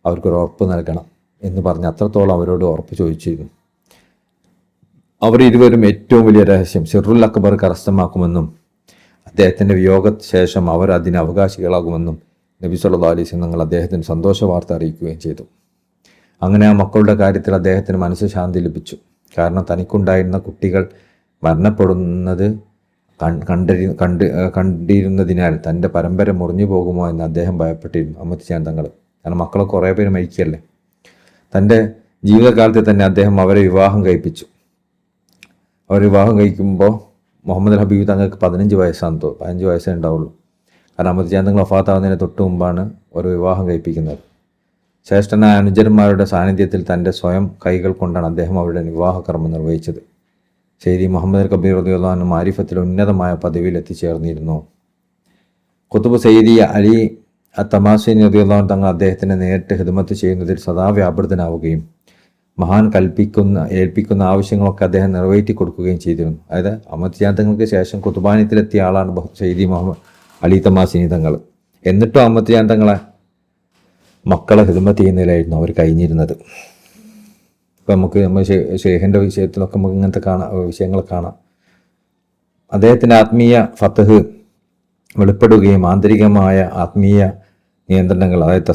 അവർക്കൊരു ഉറപ്പ് നൽകണം എന്ന് പറഞ്ഞ് അത്രത്തോളം അവരോട് ഉറപ്പ് ചോദിച്ചിരുന്നു. അവർ ഇരുവരും ഏറ്റവും വലിയ രഹസ്യം സിറുൽ അക്ബർ കരസ്ഥമാക്കുമെന്നും അദ്ദേഹത്തിൻ്റെ വിയോഗശേഷം അവർ അതിന് അവകാശികളാകുമെന്നും നബി സല്ലല്ലാഹു അലൈഹി വസല്ലം തങ്ങൾ അദ്ദേഹത്തിന് സന്തോഷ വാർത്ത അറിയിക്കുകയും ചെയ്തു. അങ്ങനെ ആ മക്കളുടെ കാര്യത്തിൽ അദ്ദേഹത്തിന് മനസ്സ് ശാന്തി ലഭിച്ചു. കാരണം തനിക്കുണ്ടായിരുന്ന കുട്ടികൾ മരണപ്പെടുന്നത് കണ്ടിരുന്നതിനാൽ തൻ്റെ പരമ്പര മുറിഞ്ഞു പോകുമോ എന്ന് അദ്ദേഹം ഭയപ്പെട്ടിരുന്നു അഹമ്മദ് ജാൻ തങ്ങൾ. കാരണം മക്കളെ കുറേ പേര് മരിക്കല്ലേ. തൻ്റെ ജീവിതകാലത്ത് തന്നെ അദ്ദേഹം അവരെ വിവാഹം കഴിപ്പിച്ചു. അവർ വിവാഹം കഴിക്കുമ്പോൾ മുഹമ്മദ് അൽ ഹബീബ് തങ്ങൾക്ക് 15 വയസ്സാണെന്ന് തോന്നുന്നു, 15 വയസ്സേ ഉണ്ടാവുള്ളൂ. കാരണം അഹമ്മദ് ജാൻ തങ്ങൾ വഫാത്താവുന്നതിന് തൊട്ട് മുമ്പാണ് ഒരു വിവാഹം കഴിപ്പിക്കുന്നത്. ശ്രേഷ്ഠനായ അനുചരന്മാരുടെ സാന്നിധ്യത്തിൽ തൻ്റെ സ്വയം കൈകൾ കൊണ്ടാണ് അദ്ദേഹം അവരുടെ വിവാഹകർമ്മം നിർവഹിച്ചത്. സയ്യിദി മുഹമ്മദ് അൽ കബീർ റളിയല്ലാഹു അൻഹു മാരിഫത്തിൽ ഉന്നതമായ പദവിയിൽ എത്തിച്ചേർന്നിരുന്നു. ഖുതുബ് സയ്യിദി അലി അത്തമാസിനി റളിയല്ലാഹു അൻഹു തങ്ങൾ അദ്ദേഹത്തിന് നേരിട്ട് ഖിദ്മത്ത് ചെയ്യുന്നതിൽ സദാ വ്യാപൃതനാവുകയും മഹാൻ ഏൽപ്പിക്കുന്ന ആവശ്യങ്ങളൊക്കെ അദ്ദേഹം നിറവേറ്റി കൊടുക്കുകയും ചെയ്തിരുന്നു. അതായത് അഹമ്മദ് ജാൻ തങ്ങൾക്ക് ശേഷം കുതുബാനിയത്തിലെത്തിയ ആളാണ് സയ്യിദി മുഹമ്മദ് അലി തമാസിനി തങ്ങൾ. എന്നിട്ടും അഹമ്മദ് ജാൻ തങ്ങളെ മക്കളെ ഖിദ്മത്ത് ചെയ്യുന്നതിലായിരുന്നു അവർ കഴിഞ്ഞിരുന്നത്. ഇപ്പം നമ്മൾ ഷെയ്ഖിൻ്റെ വിഷയത്തിലൊക്കെ നമുക്ക് ഇങ്ങനത്തെ വിഷയങ്ങൾ കാണാം. അദ്ദേഹത്തിൻ്റെ ആത്മീയ ഫതഹ് വെളിപ്പെടുകയും ആന്തരികമായ ആത്മീയ നിയന്ത്രണങ്ങൾ, അതായത്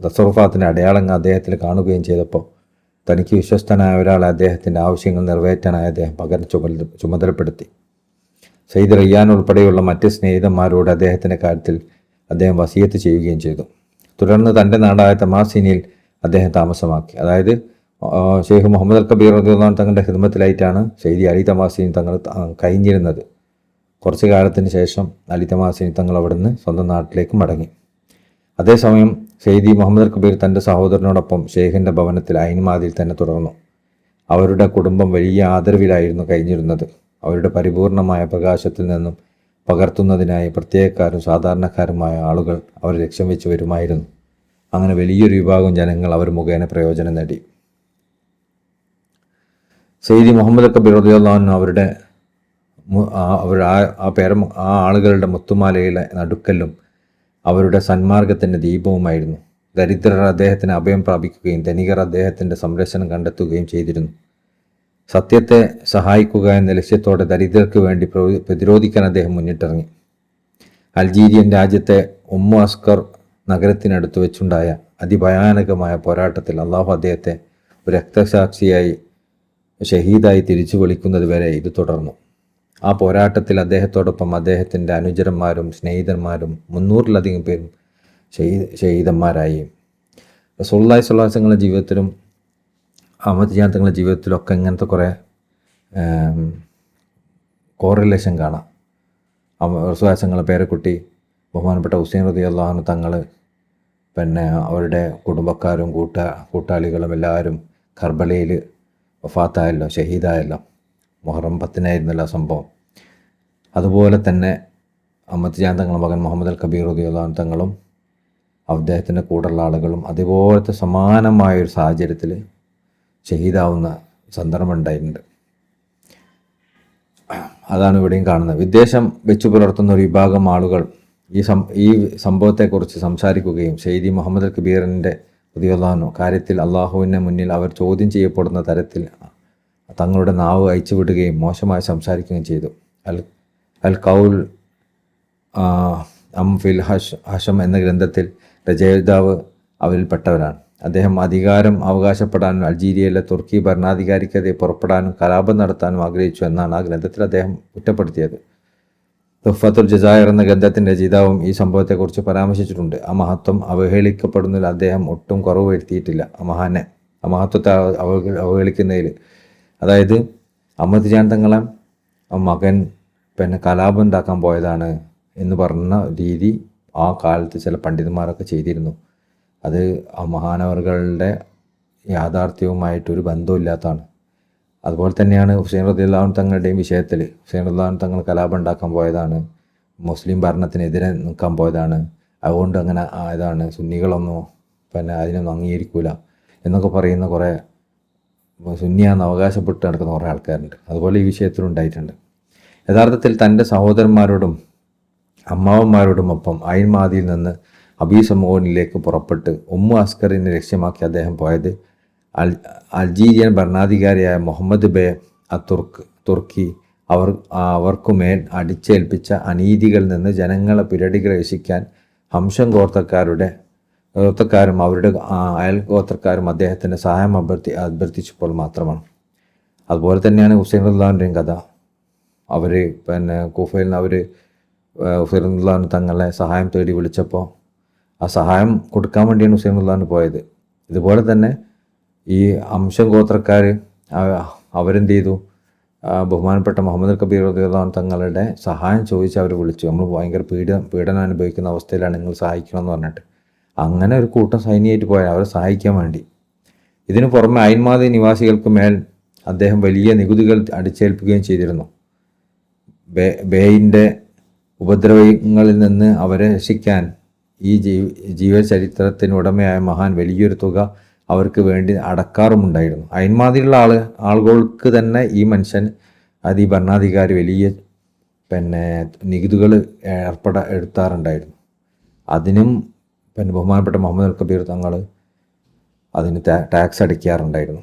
തസറുഫാത്തിൻ്റെ അടയാളങ്ങൾ അദ്ദേഹത്തിൽ കാണുകയും ചെയ്തപ്പോൾ തനിക്ക് വിശ്വസ്തനായ ഒരാളെ അദ്ദേഹത്തിൻ്റെ ആവശ്യങ്ങൾ നിറവേറ്റാനായി അദ്ദേഹം പകരം ചുമതലപ്പെടുത്തി. സയ്യിദ് റയ്യാൻ ഉൾപ്പെടെയുള്ള മറ്റ് സ്നേഹിതന്മാരോട് അദ്ദേഹത്തിൻ്റെ കാര്യത്തിൽ അദ്ദേഹം വസിയത്ത് ചെയ്യുകയും ചെയ്തു. തുടർന്ന് തൻ്റെ നാടായ തമാസിനിയിൽ അദ്ദേഹം താമസമാക്കി. അതായത് ഷെയ്ഖ് മുഹമ്മദ് അൽ കബീർ റളിയല്ലാഹു അൻഹു തങ്ങളുടെ ഖിദ്മത്തിലായിട്ടാണ് സയ്യിദി അലി തമാസിനി തങ്ങൾ കഴിഞ്ഞിരുന്നത്. കുറച്ചു കാലത്തിന് ശേഷം അലി തമാസിനി തങ്ങൾ അവിടുന്ന് സ്വന്തം നാട്ടിലേക്ക് മടങ്ങി. അതേസമയം സയ്യിദി മുഹമ്മദ് അൽ കബീർ തൻ്റെ സഹോദരനോടൊപ്പം ഷെയ്ഖിൻ്റെ ഭവനത്തിൽ ഐൻമാദിയിൽ തന്നെ തുടർന്നു. അവരുടെ കുടുംബം വലിയ ആദരവിലായിരുന്നു കഴിഞ്ഞിരുന്നത്. അവരുടെ പരിപൂർണമായ പ്രകാശത്തിൽ നിന്നും പകർത്തുന്നതിനായി പ്രത്യേകക്കാരും സാധാരണക്കാരുമായ ആളുകൾ അവർ ലക്ഷ്യം വെച്ച് വരുമായിരുന്നു. അങ്ങനെ വലിയൊരു വിഭാഗം ജനങ്ങൾ അവർ മുഖേന പ്രയോജനം നേടി. സയ്യിദി മുഹമ്മദ് കബീർ റളിയല്ലാഹു അൻഹു ആ ആളുകളുടെ മുത്തുമാലയിലെ നടുക്കല്ലും അവരുടെ സന്മാർഗത്തിൻ്റെ ദീപവുമായിരുന്നു. ദരിദ്രർ അദ്ദേഹത്തിന് അഭയം പ്രാപിക്കുകയും ധനികർ അദ്ദേഹത്തിൻ്റെ സംരക്ഷണം കണ്ടെത്തുകയും ചെയ്തിരുന്നു. സത്യത്തെ സഹായിക്കുക എന്ന ലക്ഷ്യത്തോടെ ദരിദ്രർക്ക് വേണ്ടി പ്രതിരോധിക്കാൻ അദ്ദേഹം മുന്നിട്ടിറങ്ങി. അൾജീരിയൻ രാജ്യത്തെ ഉമ്മു അസ്കർ നഗരത്തിനടുത്ത് വെച്ചുണ്ടായ അതിഭയാനകമായ പോരാട്ടത്തിൽ അള്ളാഹു അദ്ദേഹത്തെ ഒരു രക്തസാക്ഷിയായി ഷഹീദായി തിരിച്ചു വിളിക്കുന്നത് വരെ ഇത് തുടർന്നു. ആ പോരാട്ടത്തിൽ അദ്ദേഹത്തോടൊപ്പം അദ്ദേഹത്തിൻ്റെ അനുചരന്മാരും സ്നേഹിതന്മാരും 300-ലധികം പേരും ഷഹീദന്മാരായി. റസൂലുള്ളാഹി സ്വല്ലല്ലാഹു അലൈഹി വസല്ലം ജീവിതത്തിലും അഹമ്മദ് ജാൻ തങ്ങളുടെ ജീവിതത്തിലൊക്കെ ഇങ്ങനത്തെ കുറേ കോറിലേഷൻ കാണാം. റസൂലുള്ളാഹി തങ്ങളുടെ പേരക്കുട്ടി ബഹുമാനപ്പെട്ട ഹുസൈൻ റളിയല്ലാഹു അൻഹു തങ്ങൾ, പിന്നെ അവരുടെ കുടുംബക്കാരും കൂട്ടാളികളും എല്ലാവരും കർബലയിൽ വഫാത്തായല്ലോ, ഷഹീദായല്ലോ. മുഹറം 10-നായിരുന്നല്ലോ സംഭവം. അതുപോലെ തന്നെ അഹമ്മദ് ജാൻ തങ്ങളുടെ മകൻ മുഹമ്മദ് അൽ കബീർ റളിയല്ലാഹു അൻഹു തങ്ങളും അദ്ദേഹത്തിൻ്റെ കൂടെയുള്ള ആളുകളും അതുപോലത്തെ സമാനമായൊരു സാഹചര്യത്തിൽ ഷഹീദാവുന്ന സന്ദർഭം ഉണ്ടായിട്ടുണ്ട്. അതാണ് ഇവിടെയും കാണുന്നത്. വിദ്വേഷം വെച്ചു പുലർത്തുന്ന ഒരു വിഭാഗം ആളുകൾ ഈ സംഭവത്തെക്കുറിച്ച് സംസാരിക്കുകയും സയ്യിദി മുഹമ്മദ് അൽ കബീറിൻ്റെ റളിയല്ലാഹു അൻഹു കാര്യത്തിൽ അള്ളാഹുവിൻ്റെ മുന്നിൽ അവർ ചോദ്യം ചെയ്യപ്പെടുന്ന തരത്തിൽ തങ്ങളുടെ നാവ് അയച്ചുവിടുകയും മോശമായി സംസാരിക്കുകയും ചെയ്തു. അൽ കൗൽ ഫിൽ ഹഷം എന്ന ഗ്രന്ഥത്തിൽ രചയിതാവ് അവരിൽപ്പെട്ടവരാണ്. അദ്ദേഹം അധികാരം അവകാശപ്പെടാനും അൾജീരിയയിലെ തുർക്കി ഭരണാധികാരിക്കെതിരെ പുറപ്പെടാനും കലാപം നടത്താനും ആഗ്രഹിച്ചു എന്നാണ് ആ ഗ്രന്ഥത്തിൽ അദ്ദേഹം കുറ്റപ്പെടുത്തിയത്. തുഹ്ഫത്തുൽ ജസായർ എന്ന ഗ്രന്ഥത്തിൻ്റെ രചയിതാവും ഈ സംഭവത്തെക്കുറിച്ച് പരാമർശിച്ചിട്ടുണ്ട്. ആ മഹത്വം അവഹേളിക്കപ്പെടുന്നതിൽ അദ്ദേഹം ഒട്ടും കുറവ് വരുത്തിയിട്ടില്ല. ആ മഹത്വത്തെ അവഹേളിക്കുന്നതിൽ, അതായത് അഹമ്മദ് ജാൻ തങ്ങളെ മകൻ പിന്നെ കലാപം ഉണ്ടാക്കാൻ പോയതാണ് എന്ന് പറഞ്ഞ രീതി ആ കാലത്ത് ചില പണ്ഡിതന്മാരൊക്കെ ചെയ്തിരുന്നു. അത് ആ മഹാനവറുകളുടെ യാഥാർത്ഥ്യവുമായിട്ടൊരു ബന്ധമില്ലാത്തതാണ്. അതുപോലെ തന്നെയാണ് ഹുസൈൻ റളിയല്ലാഹു അൻഹു തങ്ങളുടെയും വിഷയത്തിൽ. ഹുസൈൻ റളിയല്ലാഹു അൻഹു തങ്ങൾ കലാപം ഉണ്ടാക്കാൻ പോയതാണ്, മുസ്ലിം ഭരണത്തിനെതിരെ നിൽക്കാൻ പോയതാണ്, അതുകൊണ്ട് അങ്ങനെ ഇതാണ് സുന്നികളൊന്നും അതിനൊന്നും അംഗീകരിക്കൂല എന്നൊക്കെ പറയുന്ന കുറേ സുന്നിയാന്ന് അവകാശപ്പെട്ട് നടക്കുന്ന കുറേ ആൾക്കാരുണ്ട്. അതുപോലെ ഈ വിഷയത്തിലുണ്ടായിട്ടുണ്ട്. യഥാർത്ഥത്തിൽ തൻ്റെ സഹോദരന്മാരോടും അമ്മാവന്മാരോടുമൊപ്പം ഐൻ മാദിയിൽ നിന്ന് അബീസമോനിലേക്ക് പുറപ്പെട്ട് ഉമ്മു അസ്കറിനെ ലക്ഷ്യമാക്കി അദ്ദേഹം പോയത് അൾജീരിയൻ ഭരണാധികാരിയായ മുഹമ്മദ് ബേ തുർക്കി അവർക്കുമേൽ അടിച്ചേൽപ്പിച്ച അനീതികളിൽ നിന്ന് ജനങ്ങളെ രക്ഷിക്കാൻ ഹംശം ഗോത്രക്കാരും അവരുടെ അയൽഗോത്രക്കാരും അദ്ദേഹത്തിൻ്റെ സഹായം അഭ്യർത്ഥിച്ചപ്പോൾ മാത്രമാണ്. അതുപോലെ തന്നെയാണ് ഹുസൈൻ റളിയല്ലാഹുവിൻ്റെയും കഥ. അവർ കൂഫയിൽ നിന്ന് ഹുസൈൻ റളിയല്ലാഹു തങ്ങളെ സഹായം തേടി വിളിച്ചപ്പോൾ ആ സഹായം കൊടുക്കാൻ വേണ്ടിയാണ് ഹുസൈൻ റളിയല്ലാഹു പോയത്. ഇതുപോലെ തന്നെ ഈ അംശം ഗോത്രക്കാർ അവരെന്ത് ചെയ്തു, ബഹുമാനപ്പെട്ട മുഹമ്മദ് കബീർ റളിയല്ലാഹു അൻഹു തങ്ങളുടെ സഹായം ചോദിച്ച് അവർ വിളിച്ചു. നമ്മൾ ഭയങ്കര പീഡനം അനുഭവിക്കുന്ന അവസ്ഥയിലാണ്, നിങ്ങൾ സഹായിക്കണമെന്ന് പറഞ്ഞിട്ട്. അങ്ങനെ ഒരു കൂട്ടം സൈന്യമായിട്ട് പോയാൽ അവരെ സഹായിക്കാൻ വേണ്ടി. ഇതിനു പുറമെ ഐൻമാദി നിവാസികൾക്ക് മേൽ അദ്ദേഹം വലിയ നികുതികൾ അടിച്ചേൽപ്പിക്കുകയും ചെയ്തിരുന്നു. ബേയിൻ്റെ ഉപദ്രവങ്ങളിൽ നിന്ന് അവരെ രക്ഷിക്കാൻ ഈ ജീവചരിത്രത്തിനുടമയായ മഹാൻ വലിയൊരു തുക അവർക്ക് വേണ്ടി അടക്കാറുമുണ്ടായിരുന്നു. ഐൻമാദിയിലുള്ള ആളുകൾക്ക് തന്നെ ഈ മനുഷ്യൻ, അത് ഈ ഭരണാധികാരി വലിയ നികുതികൾ എടുത്താറുണ്ടായിരുന്നു. അതിനും ബഹുമാനപ്പെട്ട മുഹമ്മദ് കബീർ തങ്ങൾ അതിന് ടാക്സ് അടയ്ക്കാറുണ്ടായിരുന്നു.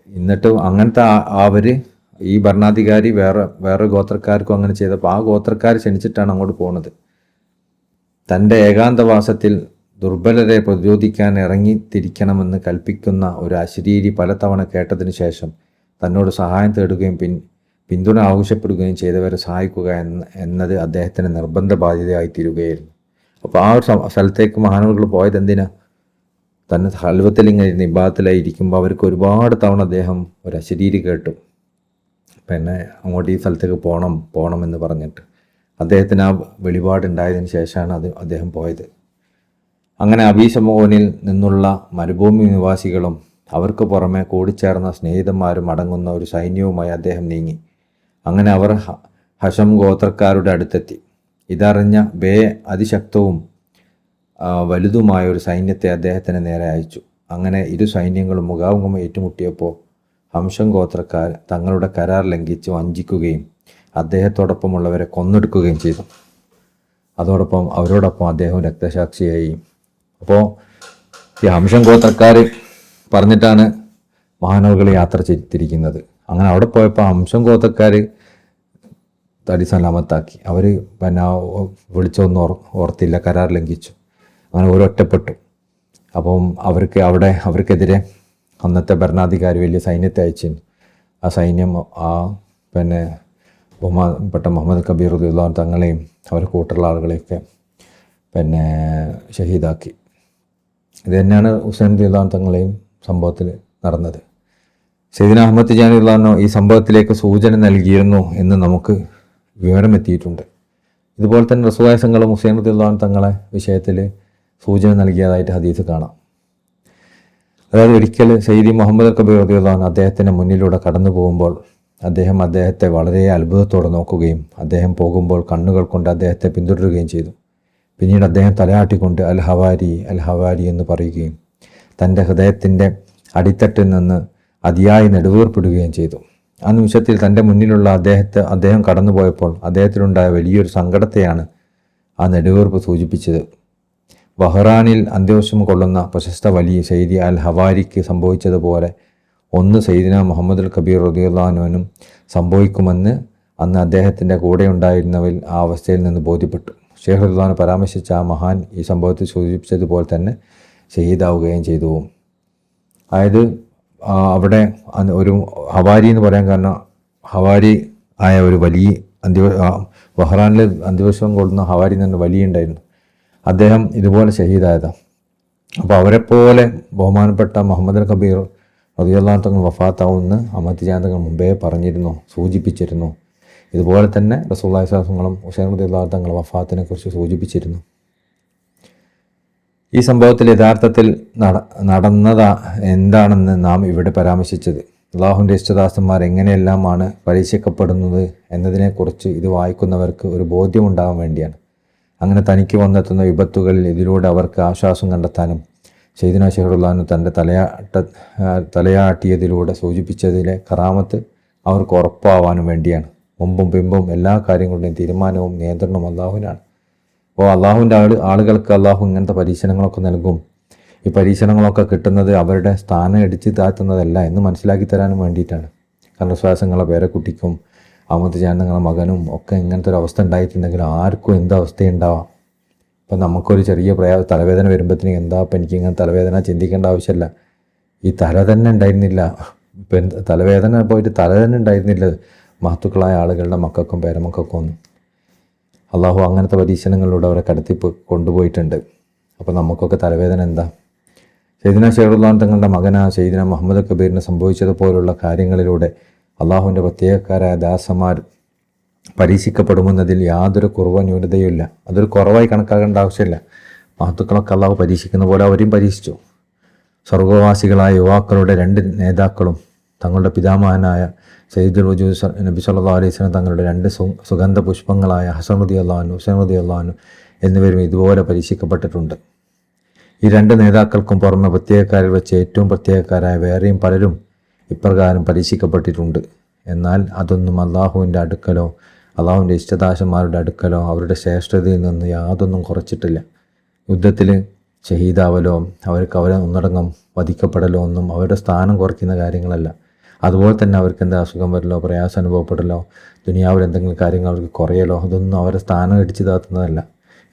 എന്നിട്ട് അങ്ങനത്തെ അവർ ഈ ഭരണാധികാരി വേറെ ഗോത്രക്കാർക്കും അങ്ങനെ ചെയ്തപ്പോൾ ആ ഗോത്രക്കാർ ക്ഷണിച്ചിട്ടാണ് അങ്ങോട്ട് പോകുന്നത്. തൻ്റെ ഏകാന്തവാസത്തിൽ ദുർബലരെ പ്രതിരോധിക്കാൻ ഇറങ്ങിത്തിരിക്കണമെന്ന് കൽപ്പിക്കുന്ന ഒരു അശരീരി പലതവണ കേട്ടതിന് ശേഷം തന്നോട് സഹായം തേടുകയും പിന്തുണ ആവശ്യപ്പെടുകയും ചെയ്തവരെ സഹായിക്കുക എന്നത് അദ്ദേഹത്തിന് നിർബന്ധ ബാധ്യതയായി തീരുകയായിരുന്നു. അപ്പോൾ ആ ഒരു സ്ഥലത്തേക്ക് മഹാനവറുകൾ പോയത് എന്തിനാ? തന്നെ ഹൽവത്തിൽ ഇങ്ങനെ നിബാത്തിലായി ഇരിക്കുമ്പോൾ അവർക്ക് ഒരുപാട് തവണ അദ്ദേഹം ഒരു അശരീരി കേട്ടു, അങ്ങോട്ട് ഈ സ്ഥലത്തേക്ക് പോകണം എന്ന് പറഞ്ഞിട്ട്. അദ്ദേഹത്തിന് ആ വെളിപാടുണ്ടായതിന് ശേഷമാണ് അദ്ദേഹം പോയത്. അങ്ങനെ അബീസമോനിൽ നിന്നുള്ള മരുഭൂമി നിവാസികളും അവർക്ക് പുറമെ കൂടിച്ചേർന്ന സ്നേഹിതന്മാരും അടങ്ങുന്ന ഒരു സൈന്യവുമായി അദ്ദേഹം നീങ്ങി. അങ്ങനെ അവർ ഹഷം ഗോത്രക്കാരുടെ അടുത്തെത്തി. ഇതറിഞ്ഞ ബേ അതിശക്തവും വലുതുമായ ഒരു സൈന്യത്തെ അദ്ദേഹത്തിന് നേരെ അയച്ചു. അങ്ങനെ ഇരു സൈന്യങ്ങളും മുഖാമുഖം ഏറ്റുമുട്ടിയപ്പോൾ ഹംശം ഗോത്രക്കാർ തങ്ങളുടെ കരാർ ലംഘിച്ച് വഞ്ചിക്കുകയും അദ്ദേഹത്തോടൊപ്പമുള്ളവരെ കൊന്നൊടുക്കുകയും ചെയ്തു. അതോടൊപ്പം അവരോടൊപ്പം അദ്ദേഹം രക്തസാക്ഷിയായി. അപ്പോൾ ഈ ഹംശം ഗോത്രക്കാർ പറഞ്ഞിട്ടാണ് മഹാനവറുകൾ യാത്ര ചെയ്തിരിക്കുന്നത്. അങ്ങനെ അവിടെ പോയപ്പോൾ ഹംശം ഗോത്രക്കാർ തടി സലാമത്താക്കി. അവർ വിളിച്ചൊന്നും ഓർത്തില്ല, കരാർ ലംഘിച്ചു. അങ്ങനെ ഒരൊറ്റപ്പെട്ടു. അപ്പം അവർക്കെതിരെ അന്നത്തെ ഭരണാധികാരി വലിയ സൈന്യത്തെ അയച്ചിരുന്നു. ആ സൈന്യം ബഹുമാനപ്പെട്ട മുഹമ്മദ് കബീർ റളിയല്ലാഹു അൻഹു തങ്ങളെയും അവരെ കൂട്ടുള്ള ആളുകളെയൊക്കെ ഷഹീദാക്കി. ഇത് തന്നെയാണ് ഹുസൈൻ റളിയല്ലാഹു അൻഹു തങ്ങളെയും സംഭവത്തിൽ നടന്നത്. സയ്യിദ്ന അഹ്മദ് തിജാനി റളിയല്ലാഹു അൻഹു ഈ സംഭവത്തിലേക്ക് സൂചന നൽകിയിരുന്നു എന്ന് നമുക്ക് വിവരമെത്തിയിട്ടുണ്ട്. ഇതുപോലെ തന്നെ റസൂലുള്ളാഹി സ്വല്ലല്ലാഹു അലൈഹി വസല്ലം ഹുസൈൻ റളിയല്ലാഹു അൻഹു തങ്ങളെ വിഷയത്തിൽ സൂചന നൽകിയതായിട്ട് ഹദീസ് കാണാം. അതായത് ഒരിക്കൽ സയ്യിദി മുഹമ്മദ് കബീർ റളിയല്ലാഹു അൻഹു അദ്ദേഹത്തിൻ്റെ മുന്നിലൂടെ കടന്നു പോകുമ്പോൾ അദ്ദേഹത്തെ വളരെ അത്ഭുതത്തോടെ നോക്കുകയും അദ്ദേഹം പോകുമ്പോൾ കണ്ണുകൾ കൊണ്ട് അദ്ദേഹത്തെ പിന്തുടരുകയും ചെയ്തു. പിന്നീട് അദ്ദേഹം തലയാട്ടിക്കൊണ്ട് അൽ ഹവാരി എന്ന് പറയുകയും തൻ്റെ ഹൃദയത്തിൻ്റെ അടിത്തട്ടിൽ നിന്ന് അതിയായി നെടുവേർപ്പെടുകയും ചെയ്തു. ആ നിമിഷത്തിൽ തൻ്റെ മുന്നിലുള്ള അദ്ദേഹം കടന്നുപോയപ്പോൾ അദ്ദേഹത്തിനുണ്ടായ വലിയൊരു സങ്കടത്തെയാണ് ആ നെടുവേർപ്പ് സൂചിപ്പിച്ചത്. ബഹ്റാനിൽ അന്ത്യവശം കൊള്ളുന്ന പ്രശസ്ത വലിയ സയ്യിദി അൽ ഹവാരിക്ക് സംഭവിച്ചതുപോലെ ഒന്ന് സയ്യിദ്ന മുഹമ്മദ് കബീർ റളിയല്ലാഹു അൻഹുവിനും സംഭവിക്കുമെന്ന് അന്ന് അദ്ദേഹത്തിൻ്റെ കൂടെ ഉണ്ടായിരുന്നവരിൽ ആ അവസ്ഥയിൽ നിന്ന് ബോധ്യപ്പെട്ടു. ഷെയ്ഖ് റളിയല്ലാഹു അൻഹു പരാമർശിച്ച ആ മഹാൻ ഈ സംഭവത്തിൽ സൂചിപ്പിച്ചതുപോലെ തന്നെ ഷഹീദാവുകയും ചെയ്തു. അതായത് അവിടെ ഒരു ഹവാരി എന്ന് പറയാൻ കാരണം ഹവാരി ആയ ഒരു വലിയ ബഹ്റാനിൽ അന്ത്യവശം കൊള്ളുന്ന ഹവാരി എന്ന വലിയ ഉണ്ടായിരുന്നു. അദ്ദേഹം ഇതുപോലെ ഷഹീദായതാണ്. അപ്പോൾ അവരെപ്പോലെ ബഹുമാനപ്പെട്ട മുഹമ്മദ് കബീർ റളിയല്ലാഹു അൻഹു തങ്ങൾ വഫാത്താവുമെന്ന് അഹ്മദ് തിജാനി തങ്ങൾ മുമ്പേ സൂചിപ്പിച്ചിരുന്നു. ഇതുപോലെ തന്നെ റസൂലുള്ളാഹി സ്വല്ലല്ലാഹു അലൈഹി വസല്ലം ഹുസൈൻ റളിയല്ലാഹു തങ്ങൾ വഫാത്തിനെ കുറിച്ച് സൂചിപ്പിച്ചിരുന്നു. ഈ സംഭവത്തിൽ യഥാർത്ഥത്തിൽ നടന്നതാ എന്താണെന്ന് നാം ഇവിടെ പരാമർശിച്ചത്. അള്ളാഹുവിൻ്റെ ഇഷ്ടദാസന്മാർ എങ്ങനെയെല്ലാമാണ് പരീക്ഷിക്കപ്പെടുന്നത് എന്നതിനെക്കുറിച്ച് ഇത് വായിക്കുന്നവർക്ക് ഒരു ബോധ്യമുണ്ടാകാൻ വേണ്ടിയാണ്. അങ്ങനെ തനിക്ക് വന്നെത്തുന്ന വിപത്തുകളിൽ ഇതിലൂടെ അവർക്ക് ആശ്വാസം കണ്ടെത്താനും സയ്യിദുനാ ശൈഖുൽ തൻ്റെ തലയാട്ടിയതിലൂടെ സൂചിപ്പിച്ചതിലെ കറാമത്ത് അവർക്ക് ഉറപ്പാവാനും വേണ്ടിയാണ്. മുമ്പും പിമ്പും എല്ലാ കാര്യങ്ങളുടെയും തീരുമാനവും നിയന്ത്രണവും അള്ളാഹുവിനാണ്. അപ്പോൾ അള്ളാഹുവിൻ്റെ ആളുകൾക്ക് അള്ളാഹു ഇങ്ങനത്തെ പരീക്ഷണങ്ങളൊക്കെ നൽകും. ഈ പരീക്ഷണങ്ങളൊക്കെ കിട്ടുന്നത് അവരുടെ സ്ഥാനം ഇടിച്ച് താഴ്ത്തുന്നതല്ല എന്ന് മനസ്സിലാക്കി തരാനും വേണ്ടിയിട്ടാണ്. കാരണം ശ്വാസങ്ങളെ പേരക്കുട്ടിക്കും അമൃത ജാനങ്ങളെ മകനും ഒക്കെ ഇങ്ങനത്തെ ഒരു അവസ്ഥ ഉണ്ടായിട്ടുണ്ടെങ്കിൽ ആർക്കും എന്ത് അവസ്ഥയുണ്ടാവാം. ഇപ്പം നമുക്കൊരു ചെറിയ തലവേദന വരുമ്പോഴത്തേനും എന്താ ഇപ്പം എനിക്ക് ഇങ്ങനെ തലവേദന ചിന്തിക്കേണ്ട ആവശ്യമില്ല. ഈ തല തന്നെ ഉണ്ടായിരുന്നില്ല, ഇപ്പം തലവേദന പോയിട്ട് തല തന്നെ ഉണ്ടായിരുന്നില്ല മഹത്തുക്കളായ ആളുകളുടെ മക്കൾക്കും പേരമക്കൾക്കും ഒന്നും. അള്ളാഹു അങ്ങനത്തെ പരീക്ഷണങ്ങളിലൂടെ അവരെ കടത്തി കൊണ്ടുപോയിട്ടുണ്ട്. അപ്പോൾ നമുക്കൊക്കെ തലവേദന എന്താ? സയ്യിദുനാ ശൈഖുൽ തങ്ങളുടെ മകനായ സയ്യിദുനാ മുഹമ്മദ് കബീറിന് സംഭവിച്ചതുപോലുള്ള കാര്യങ്ങളിലൂടെ അള്ളാഹുവിൻ്റെ പ്രത്യേകക്കാരായ ദാസന്മാർ പരീക്ഷിക്കപ്പെടുമെന്നതിൽ യാതൊരു കുറവോ ന്യൂനതയുമില്ല. അതൊരു കുറവായി കണക്കാക്കേണ്ട ആവശ്യമില്ല. മഹത്തുക്കളൊക്കെ അള്ളാഹു പരീക്ഷിക്കുന്ന പോലെ അവരെയും പരീക്ഷിച്ചു. സ്വർഗവാസികളായ യുവാക്കളുടെ 2 നേതാക്കളും തങ്ങളുടെ പിതാമഹനായ സയ്യിദുൽ വജൂദ് നബി സല്ലല്ലാഹു അലൈഹി വസല്ലം തങ്ങളുടെ 2 സുഗന്ധ പുഷ്പങ്ങളായ ഹസൻ റളിയല്ലാഹു അൻഹു, ഹുസൈൻ റളിയല്ലാഹു അൻഹു എന്നിവരും ഇതുപോലെ പരീക്ഷിക്കപ്പെട്ടിട്ടുണ്ട്. ഈ 2 നേതാക്കൾക്കും പുറമെ പ്രത്യേകക്കാരിൽ വെച്ച് ഏറ്റവും പ്രത്യേകക്കാരായ വേറെയും പലരും ഇപ്രകാരം പരീക്ഷിക്കപ്പെട്ടിട്ടുണ്ട്. എന്നാൽ അതൊന്നും അള്ളാഹുവിൻ്റെ അടുക്കലോ അള്ളാഹുവിൻ്റെ ഇഷ്ടദാസന്മാരുടെ അടുക്കലോ അവരുടെ ശ്രേഷ്ഠതയിൽ നിന്ന് യാതൊന്നും കുറച്ചിട്ടില്ല. യുദ്ധത്തിൽ ഷഹീദാവലോ അവരെ ഒന്നടങ്കം വധിക്കപ്പെടലോ ഒന്നും അവരുടെ സ്ഥാനം കുറയ്ക്കുന്ന കാര്യങ്ങളല്ല. അതുപോലെ തന്നെ അവർക്ക് എന്താ അസുഖം വരലോ പ്രയാസം അനുഭവപ്പെടലോ ദുനിയാവിൽ എന്തെങ്കിലും കാര്യങ്ങൾ അവർക്ക് കുറയലോ അതൊന്നും അവരുടെ സ്ഥാനം ഇടിച്ചു താത്തുന്നതല്ല.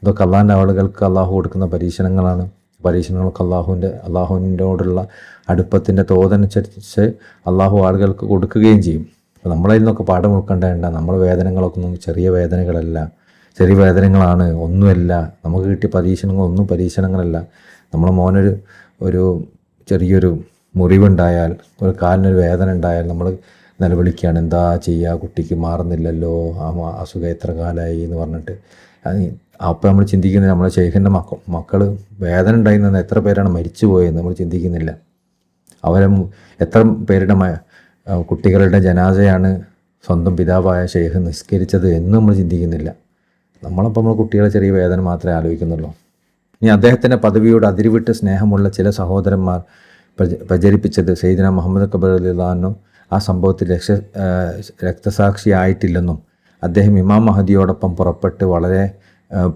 ഇതൊക്കെ അള്ളാഹിൻ്റെ ആളുകൾക്ക് അള്ളാഹു കൊടുക്കുന്ന പരീക്ഷണങ്ങളാണ്. പരീക്ഷണങ്ങൾക്ക് അള്ളാഹുവിനോടുള്ള അടുപ്പത്തിൻ്റെ തോതനുസരിച്ച് അള്ളാഹു ആളുകൾക്ക് കൊടുക്കുകയും ചെയ്യും. അപ്പോൾ നമ്മളതിൽ നിന്നൊക്കെ പാഠം ഉൾക്കൊണ്ടേണ്ട. നമ്മുടെ വേദനകളൊക്കെ ഒന്നും ചെറിയ വേദനകളല്ല, ചെറിയ വേദനകളാണ്, ഒന്നുമല്ല. നമുക്ക് കിട്ടിയ പരീക്ഷണങ്ങളൊന്നും പരീക്ഷണങ്ങളല്ല. നമ്മളെ മോനൊരു ചെറിയൊരു മുറിവുണ്ടായാൽ, ഒരു കാലിനൊരു വേദന ഉണ്ടായാൽ നമ്മൾ നിലവിളിക്കുകയാണ്, എന്താ ചെയ്യുക, കുട്ടിക്ക് മാറുന്നില്ലല്ലോ, ആ അസുഖം എത്ര കാലമായി എന്ന് പറഞ്ഞിട്ട്. അപ്പോൾ നമ്മൾ ചിന്തിക്കുന്നത് നമ്മളെ ശൈഖിൻ്റെ മക്കൾ വേദന ഉണ്ടായിരുന്നത് എത്ര പേരാണ് മരിച്ചു പോയെന്ന് നമ്മൾ ചിന്തിക്കുന്നില്ല. അവരെ എത്ര പേരുടെ കുട്ടികളുടെ ജനാസയാണ് സ്വന്തം പിതാവായ ശൈഖ് നിസ്കരിച്ചത് എന്ന് നമ്മൾ ചിന്തിക്കുന്നില്ല. നമ്മളപ്പോൾ നമ്മൾ കുട്ടികളെ ചെറിയ വേദന മാത്രമേ ആലോചിക്കുന്നുള്ളൂ. ഇനി അദ്ദേഹത്തിൻ്റെ പദവിയോട് അതിരുവിട്ട് സ്നേഹമുള്ള ചില സഹോദരന്മാർ പ്രചരിപ്പിച്ചത് സയ്യിദുനാ മുഹമ്മദ് കബീർ റളിയല്ലാഹു അൻഹു ആ സംഭവത്തിൽ രക്തസാക്ഷിയായിട്ടില്ലെന്നും അദ്ദേഹം ഇമാം മഹദിയോടൊപ്പം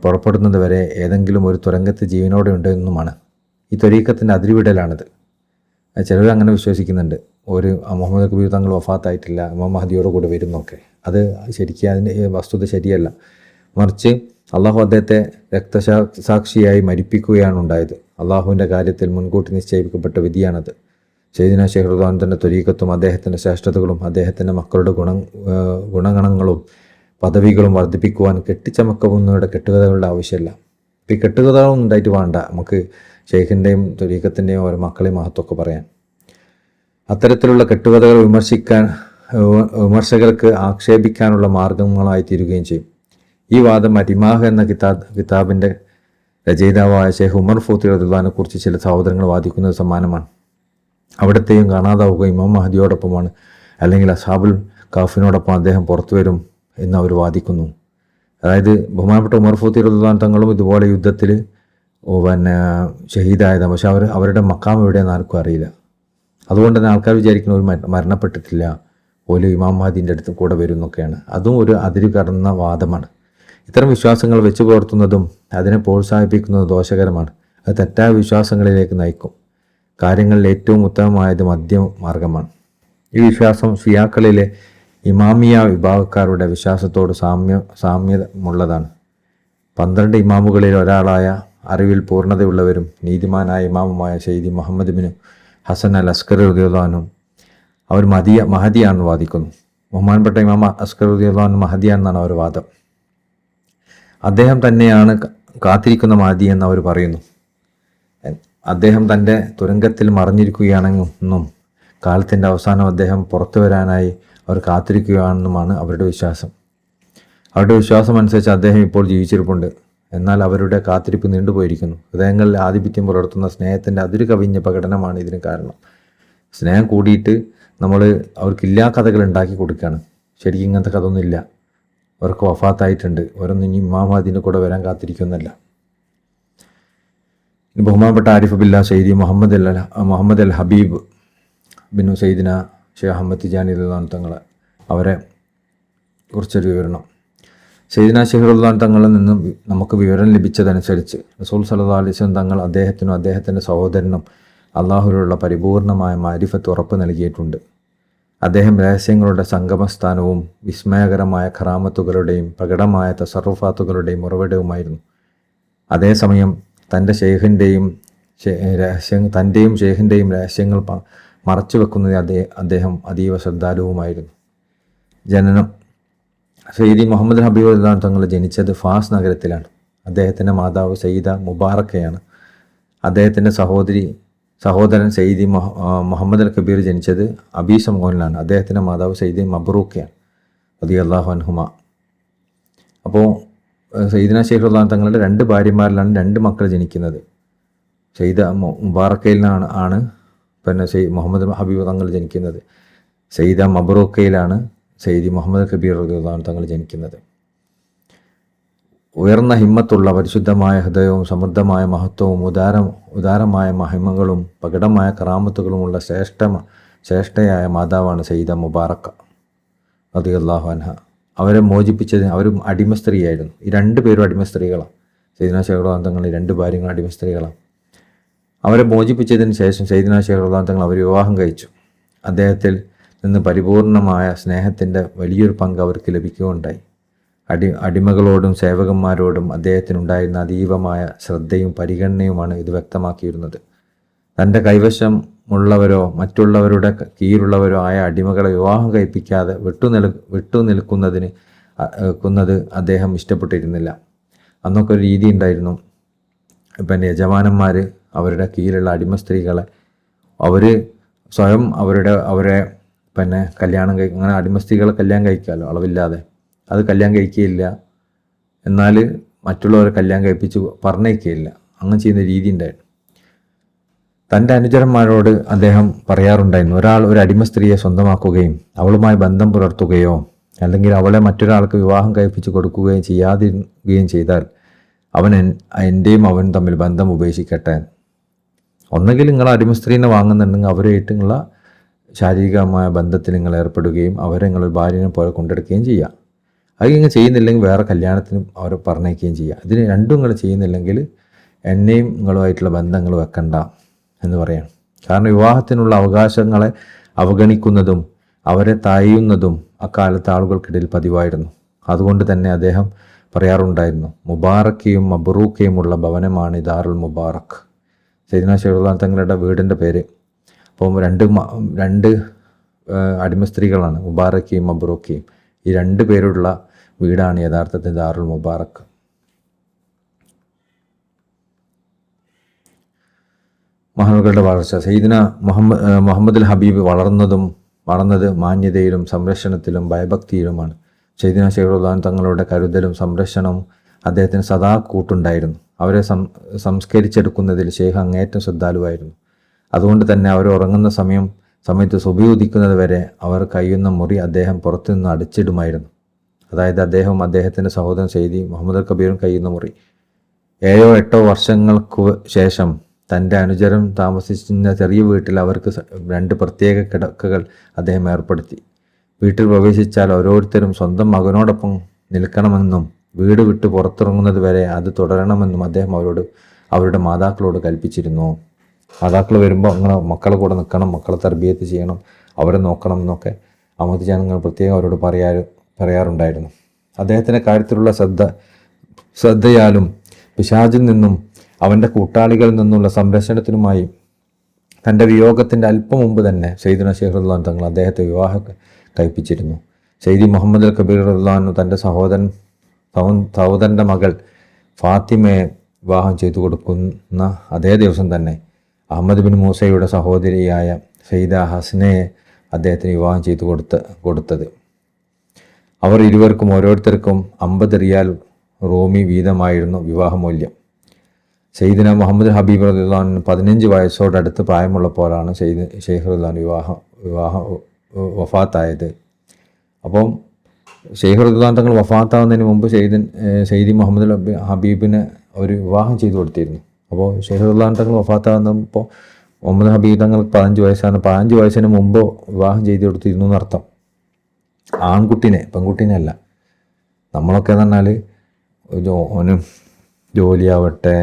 പുറപ്പെടുന്നത് വരെ ഏതെങ്കിലും ഒരു തുരങ്കത്ത് ജീവനോടെ ഉണ്ടെന്നുമാണ്. ഈ ത്വരീഖത്തിൻ്റെ അതിരുവിടലാണിത്. ചിലർ അങ്ങനെ വിശ്വസിക്കുന്നുണ്ട്. മുഹമ്മദ് കബീർ തങ്ങൾ വഫാത്തായിട്ടില്ല, ഇമാം മഹദിയോട് കൂടെ വരുന്നൊക്കെ. അത് ശരിക്കും അതിൻ്റെ വസ്തുത ശരിയല്ല. മറിച്ച് അള്ളാഹു അദ്ദേഹത്തെ രക്തസാക്ഷിയായി മരിപ്പിക്കുകയാണ് ഉണ്ടായത്. അള്ളാഹുവിൻ്റെ കാര്യത്തിൽ മുൻകൂട്ടി നിശ്ചയിക്കപ്പെട്ട വിധിയാണത്. സയ്യിദുനാ ശൈഖുൽ തൻ്റെ ത്വരീഖത്തും അദ്ദേഹത്തിൻ്റെ ശ്രേഷ്ഠതകളും അദ്ദേഹത്തിൻ്റെ മക്കളുടെ ഗുണഗണങ്ങളും പദവികളും വർദ്ധിപ്പിക്കുവാൻ കെട്ടിച്ചമക്കവുന്നവരുടെ കെട്ടുകഥകളുടെ ആവശ്യമില്ല. ഇപ്പോൾ ഈ കെട്ടുകഥകളൊന്നും ഉണ്ടായിട്ട് വേണ്ട നമുക്ക് ശൈഖിൻ്റെയും ത്വരീഖത്തിൻ്റെയും ഓരോ മക്കളെയും മഹത്വമൊക്കെ പറയാൻ. അത്തരത്തിലുള്ള കെട്ടുകഥകൾ വിമർശകർക്ക് ആക്ഷേപിക്കാനുള്ള മാർഗങ്ങളായി തീരുകയും ചെയ്യും. ഈ വാദം അരിമാഹ് എന്ന കിതാബിൻ്റെ രചയിതാവായ ഷെയ്ഖ് ഉമർ ഫൂത്തി റളിയല്ലാഹു കുറിച്ച് ചില സഹോദരങ്ങൾ വാദിക്കുന്നത് സമാനമാണ്. അവിടത്തെയും കാണാതാവുക ഇമാം മഹദിയോടൊപ്പമാണ്, അല്ലെങ്കിൽ അസ്ഹാബുൽ കാഫിനോടൊപ്പം അദ്ദേഹം പുറത്തു വരും എന്ന് അവർ വാദിക്കുന്നു. അതായത് ബഹുമാനപ്പെട്ട ഉമർ ഫൂത്തി റളിയല്ലാഹു തങ്ങളും ഇതുപോലെ യുദ്ധത്തിൽ ഷഹീദായതാണ്. പക്ഷെ അവരുടെ മക്കാം എവിടെയെന്ന് ആർക്കും അറിയില്ല. അതുകൊണ്ട് തന്നെ ആൾക്കാർ വിചാരിക്കുന്ന ഒരു മരണപ്പെട്ടിട്ടില്ല, ഓല് ഇമാം മഹദിൻ്റെ അടുത്ത് കൂടെ വരും എന്നൊക്കെയാണ്. അതും ഒരു അതിരു കടന്ന വാദമാണ്. ഇത്തരം വിശ്വാസങ്ങൾ വെച്ചു പുലർത്തുന്നതും അതിനെ പ്രോത്സാഹിപ്പിക്കുന്നതും ദോഷകരമാണ്. അത് തെറ്റായ വിശ്വാസങ്ങളിലേക്ക് നയിക്കും. കാര്യങ്ങളിൽ ഏറ്റവും ഉത്തമമായത് മധ്യമാർഗമാണ്. ഈ വിശ്വാസം ഷിയാക്കളിലെ ഇമാമിയ വിഭാഗക്കാരുടെ വിശ്വാസത്തോട് സാമ്യമുള്ളതാണ്. 12 ഇമാമുകളിൽ ഒരാളായ അറിവിൽ പൂർണ്ണതയുള്ളവരും നീതിമാനായ ഇമാമുമായ സയ്യിദി മുഹമ്മദ് ബിൻ ഹസൻ അൽ അസ്കറി റളിയല്ലാഹു അൻഹു അവർ മഹദിയാണെന്ന് വാദിക്കുന്നു. ബഹുമാനപ്പെട്ട ഇമാം അസ്കറി റളിയല്ലാഹു അൻഹു മഹദിയാണെന്നാണ് അവർ വാദം. അദ്ദേഹം തന്നെയാണ് കാത്തിരിക്കുന്ന മഹദി എന്ന് അവർ പറയുന്നു. അദ്ദേഹം തൻ്റെ തുരങ്കത്തിൽ മറിഞ്ഞിരിക്കുകയാണെന്നും കാലത്തിൻ്റെ അവസാനം അദ്ദേഹം പുറത്തു വരാനായി അവർ കാത്തിരിക്കുകയാണെന്നുമാണ് അവരുടെ വിശ്വാസം. അവരുടെ വിശ്വാസം അനുസരിച്ച് അദ്ദേഹം ഇപ്പോൾ ജീവിച്ചിരിപ്പുണ്ട്. എന്നാൽ അവരുടെ കാത്തിരിപ്പ് നീണ്ടുപോയിരിക്കുന്നു. ഹൃദയങ്ങളിൽ ആധിപത്യം പുലർത്തുന്ന സ്നേഹത്തിൻ്റെ അതിരു കവിഞ്ഞ പ്രകടനമാണ് ഇതിന് കാരണം. സ്നേഹം കൂടിയിട്ട് നമ്മൾ അവർക്കില്ലാ കഥകൾ ഉണ്ടാക്കി കൊടുക്കുകയാണ്. ശരിക്കും ഇങ്ങനത്തെ കഥ ഒന്നുമില്ല. അവർക്ക് വഫാത്തായിട്ടുണ്ട്. അവരൊന്നും ഇനി ഇമാം മഹദിൻ്റെ കൂടെ വരാൻ കാത്തിരിക്കുന്നല്ല. ബഹുമാനപ്പെട്ട ആരിഫ് ബില്ലാ സയ്യിദി മുഹമ്മദ് അൽ ഹബീബ് ബിൻ സയ്യിദിന ഷെയ്ഖ് അഹമ്മദ് തിജാനി റളിയല്ലാഹു തങ്ങളെ അവരെ കുറിച്ചൊരു വിവരണം. സയ്യിദിന ഷെയ്ഖ് റളിയല്ലാഹു തങ്ങളിൽ നിന്നും നമുക്ക് വിവരം ലഭിച്ചതനുസരിച്ച് റസൂൽ സല്ലല്ലാഹു അലൈഹി വസല്ലം തങ്ങൾ അദ്ദേഹത്തിനും അദ്ദേഹത്തിൻ്റെ സഹോദരനും അള്ളാഹുവിലുള്ള പരിപൂർണമായ മാരിഫത്ത് ഉറപ്പ് നൽകിയിട്ടുണ്ട്. അദ്ദേഹം രഹസ്യങ്ങളുടെ സംഗമസ്ഥാനവും വിസ്മയകരമായ ഖറാമത്തുകളുടെയും പ്രകടമായ തസറുഫാത്തുകളുടെയും ഉറവിടവുമായിരുന്നു. അതേസമയം തൻ്റെയും ഷെയ്ഖിൻ്റെയും രഹസ്യങ്ങൾ മറച്ചു വെക്കുന്നതിൽ അദ്ദേഹം അതീവ ശ്രദ്ധാലുവുമായിരുന്നു. ജനനം. സയ്യിദി മുഹമ്മദ് ഹബീബ് റളിയല്ലാഹു തങ്ങൾ ജനിച്ചത് ഫാസ് നഗരത്തിലാണ്. അദ്ദേഹത്തിൻ്റെ മാതാവ് സയ്യിദ മുബാറക്കയാണ്. അദ്ദേഹത്തിൻ്റെ സഹോദരൻ സയ്യിദി മുഹമ്മദ് അൽ കബീർ ജനിച്ചത് അബീസമോനിലാണ്. അദ്ദേഹത്തിൻ്റെ മാതാവ് സയ്യിദി മബ്റൂക്കയാണ് റളിയല്ലാഹു അൻഹുമ. അപ്പോൾ സയ്യിദിന ഷെയ്ഖ് റളിയല്ലാഹു തങ്ങളുടെ 2 ഭാര്യമാരിലാണ് 2 മക്കൾ ജനിക്കുന്നത്. സയ്യിദ മുബാറക്കയിലാണ് പിന്നെ മുഹമ്മദ് ഹബീബ് തങ്ങൾ ജനിക്കുന്നത്. സയ്യിദ മബ്റൂക്കയിലാണ് സയ്യിദി മുഹമ്മദ് കബീർ റളിയല്ലാഹു തങ്ങൾ ജനിക്കുന്നത്. ഉയർന്ന ഹിമ്മത്തുള്ള പരിശുദ്ധമായ ഹൃദയവും സമൃദ്ധമായ മഹത്വവും ഉദാരമായ മഹിമകളും പ്രകടമായ കറാമത്തുകളുമുള്ള ശ്രേഷ്ഠയായ മാതാവാണ് സയ്യിദ മുബാറക്ക റളിയല്ലാഹു അൻഹ. അവരെ മോചിപ്പിച്ചത് അവരും അടിമ സ്ത്രീയായിരുന്നു. ഈ 2 പേരും അടിമ സ്ത്രീകളാണ്. സയ്യിദിന ഷെയ്ഖ് റളിയല്ലാഹു തങ്ങൾ 2 ഭാര്യകളും അടിമ സ്ത്രീകളാണ്. അവരെ മോചിപ്പിച്ചതിന് ശേഷം സയ്യിദിന ഷെയ്ഖ് റളിയല്ലാഹു തങ്ങൾ അവർ വിവാഹം കഴിച്ചു. അദ്ദേഹത്തിൽ നിന്ന് പരിപൂർണമായ സ്നേഹത്തിൻ്റെ വലിയൊരു പങ്ക് അവർക്ക് ലഭിക്കുകയുണ്ടായി. അടിമകളോടും സേവകന്മാരോടും അദ്ദേഹത്തിനുണ്ടായിരുന്ന അതീവമായ ശ്രദ്ധയും പരിഗണനയുമാണ് ഇത് വ്യക്തമാക്കിയിരുന്നത്. തൻ്റെ കൈവശമുള്ളവരോ മറ്റുള്ളവരുടെ കീഴിലുള്ളവരോ ആയ അടിമകളെ വിവാഹം കഴിപ്പിക്കാതെ വിട്ടുനിൽക്കുന്നത് അദ്ദേഹം ഇഷ്ടപ്പെട്ടിരുന്നില്ല. അന്നൊക്കെ ഒരു രീതി ഉണ്ടായിരുന്നു. പിന്നെ യജമാനന്മാർ അവരുടെ കീഴിലുള്ള അടിമ സ്ത്രീകളെ അവർ സ്വയം അവരെ പിന്നെ അങ്ങനെ അടിമ സ്ത്രീകളെ കല്യാണം കഴിക്കാമല്ലോ അളവില്ലാതെ. അത് കല്യാണം കഴിക്കുകയില്ല, എന്നാൽ മറ്റുള്ളവരെ കല്യാണം കഴിപ്പിച്ച് പറഞ്ഞേക്കുകയില്ല. അങ്ങനെ ചെയ്യുന്ന രീതി ഉണ്ടായിരുന്നു. തൻ്റെ അനുചരന്മാരോട് അദ്ദേഹം പറയാറുണ്ടായിരുന്നു, ഒരാൾ ഒരു അടിമ സ്ത്രീയെ സ്വന്തമാക്കുകയും അവളുമായി ബന്ധം പുലർത്തുകയോ അല്ലെങ്കിൽ അവളെ മറ്റൊരാൾക്ക് വിവാഹം കഴിപ്പിച്ച് കൊടുക്കുകയും ചെയ്യാതിരിക്കുകയും ചെയ്താൽ എൻ്റെയും അവനും തമ്മിൽ ബന്ധം ഉപേക്ഷിക്കട്ടെ. ഒന്നുകിൽ നിങ്ങൾ അടിമ സ്ത്രീനെ വാങ്ങുന്നുണ്ടെങ്കിൽ അവരുമായിട്ടുള്ള ശാരീരികമായ ബന്ധത്തിൽ നിങ്ങൾ ഏർപ്പെടുകയും അവരെ നിങ്ങൾ ഭാര്യനെ പോലെ കൊണ്ടെടുക്കുകയും ചെയ്യുക. അത് നിങ്ങൾ ചെയ്യുന്നില്ലെങ്കിൽ വേറെ കല്യാണത്തിനും അവർ പറഞ്ഞേക്കുകയും ചെയ്യുക. ഇതിന് രണ്ടും നിങ്ങൾ ചെയ്യുന്നില്ലെങ്കിൽ എന്നെയും നിങ്ങളുമായിട്ടുള്ള ബന്ധങ്ങൾ വെക്കണ്ട എന്ന് പറയാം. കാരണം വിവാഹത്തിനുള്ള അവകാശങ്ങളെ അവഗണിക്കുന്നതും അവരെ തായുന്നതും അക്കാലത്ത് ആളുകൾക്കിടയിൽ പതിവായിരുന്നു. അതുകൊണ്ട് തന്നെ അദ്ദേഹം പറയാറുണ്ടായിരുന്നു, മുബാറക്കയും മബ്റൂക്കയുമുള്ള ഭവനമാണ് ദാറുൽ മുബാറക്. സയ്യിദ്ന ഷെയ്ഖ് തങ്ങളുടെ വീടിൻ്റെ പേര്. അപ്പം രണ്ട് അടിമ സ്ത്രീകളാണ്, മുബാറക്കയും മബ്റൂക്കയും. ഈ 2 പേരുള്ള വീടാണ് യഥാർത്ഥത്തിൽ ദാറുൽ മുബാറക്. മഹാനുകളുടെ വളർച്ച. സയ്യിദ്ന മുഹമ്മദ് അൽ ഹബീബ് വളർന്നത് മാന്യതയിലും സംരക്ഷണത്തിലും ഭയഭക്തിയിലുമാണ്. സയ്യിദ്ന ഷെയ്ഖ് തങ്ങളുടെ കരുതലും സംരക്ഷണവും അദ്ദേഹത്തിന് സദാ കൂട്ടുണ്ടായിരുന്നു. അവരെ സംസ്കരിച്ചെടുക്കുന്നതിൽ ഷെയ്ഖ് അങ്ങേയറ്റം ശ്രദ്ധാലുവായിരുന്നു. അതുകൊണ്ട് തന്നെ അവർ ഉറങ്ങുന്ന സമയത്ത് സുബഹി ഉദിക്കുന്നത് വരെ അവർ കഴിയുന്ന മുറി അദ്ദേഹം പുറത്തുനിന്ന് അടച്ചിടുമായിരുന്നു. അതായത് അദ്ദേഹത്തിൻ്റെ സഹോദരൻ സയ്യിദി മുഹമ്മദ് അൽ കബീറും കഴിയുന്ന മുറി. 7-8 വർഷങ്ങൾക്ക് ശേഷം തൻ്റെ അനുചരം താമസിച്ചിരുന്ന ചെറിയ വീട്ടിൽ അവർക്ക് 2 പ്രത്യേക കിടക്കകൾ അദ്ദേഹം ഏർപ്പെടുത്തി. വീട്ടിൽ പ്രവേശിച്ചാൽ ഓരോരുത്തരും സ്വന്തം മകനോടൊപ്പം നിൽക്കണമെന്നും വീട് വിട്ട് പുറത്തിറങ്ങുന്നത് വരെ അത് തുടരണമെന്നും അദ്ദേഹം അവരുടെ മാതാക്കളോട് കൽപ്പിച്ചിരുന്നു. മാതാക്കൾ വരുമ്പോൾ അങ്ങനെ മക്കളെ കൂടെ നിൽക്കണം, മക്കളെ തർബിയത്ത് ചെയ്യണം, അവരെ നോക്കണം എന്നൊക്കെ അഹമ്മദ് ജനങ്ങൾ പ്രത്യേകം അവരോട് പറയാറുണ്ടായിരുന്നു. അദ്ദേഹത്തിൻ്റെ കാര്യത്തിലുള്ള ശ്രദ്ധയാലും പിശാചിൽ നിന്നും അവൻ്റെ കൂട്ടാളികളിൽ നിന്നുള്ള സംരക്ഷണത്തിനുമായി തൻ്റെ വിയോഗത്തിൻ്റെ അല്പം മുമ്പ് തന്നെ സയ്യിദ്ന ഷെയ്ഖ് റളിയല്ലാഹു തങ്ങൾ അദ്ദേഹത്തെ വിവാഹം കഴിപ്പിച്ചിരുന്നു. സയ്യിദി മുഹമ്മദ് അൽ കബീർ റളിയല്ലാഹു തൻ്റെ സഹോദരൻ്റെ മകൾ ഫാത്തിമയെ വിവാഹം ചെയ്തു കൊടുക്കുന്ന അതേ ദിവസം തന്നെ അഹമ്മദ് ബിൻ മൂസയുടെ സഹോദരിയായ സയ്യിദ ഹസ്നയെ അദ്ദേഹത്തിന് വിവാഹം ചെയ്തു കൊടുത്തത്. അവർ ഇരുവർക്കും ഓരോരുത്തർക്കും 50 റിയാൽ റൂമി വീതമായിരുന്നു വിവാഹമൂല്യം. സയ്യിദ്ന മുഹമ്മദ് ഹബീബ് റളിയല്ലാഹു അൻഹു 15 വയസ്സോടടുത്ത് പ്രായമുള്ളപ്പോഴാണ് ഷെയ്ഖ് റളിയല്ലാഹു വഫാത്തായത്. അപ്പം ഷെയ്ഖ് റളിയല്ലാഹു തങ്ങൾ വഫാത്താവുന്നതിന് മുമ്പ് സയ്യിദി മുഹമ്മദ് ഹബീബിനെ ഒരു വിവാഹം ചെയ്തു കൊടുത്തിരുന്നു. അപ്പോൾ ഷെയ്ഖ് റളിയല്ലാഹു തങ്ങൾ വഫാത്താവുന്നപ്പോൾ മുഹമ്മദ് ഹബീബ് തങ്ങൾ 15 വയസ്സാണ്. 15 വയസ്സിന് മുമ്പ് വിവാഹം ചെയ്തു കൊടുത്തിരുന്നു എന്നർത്ഥം. ആൺകുട്ടിനെ, പെൺകുട്ടീനെ അല്ല. നമ്മളൊക്കെ എന്ന് പറഞ്ഞാൽ ഓന് ജോലിയാവട്ടെ,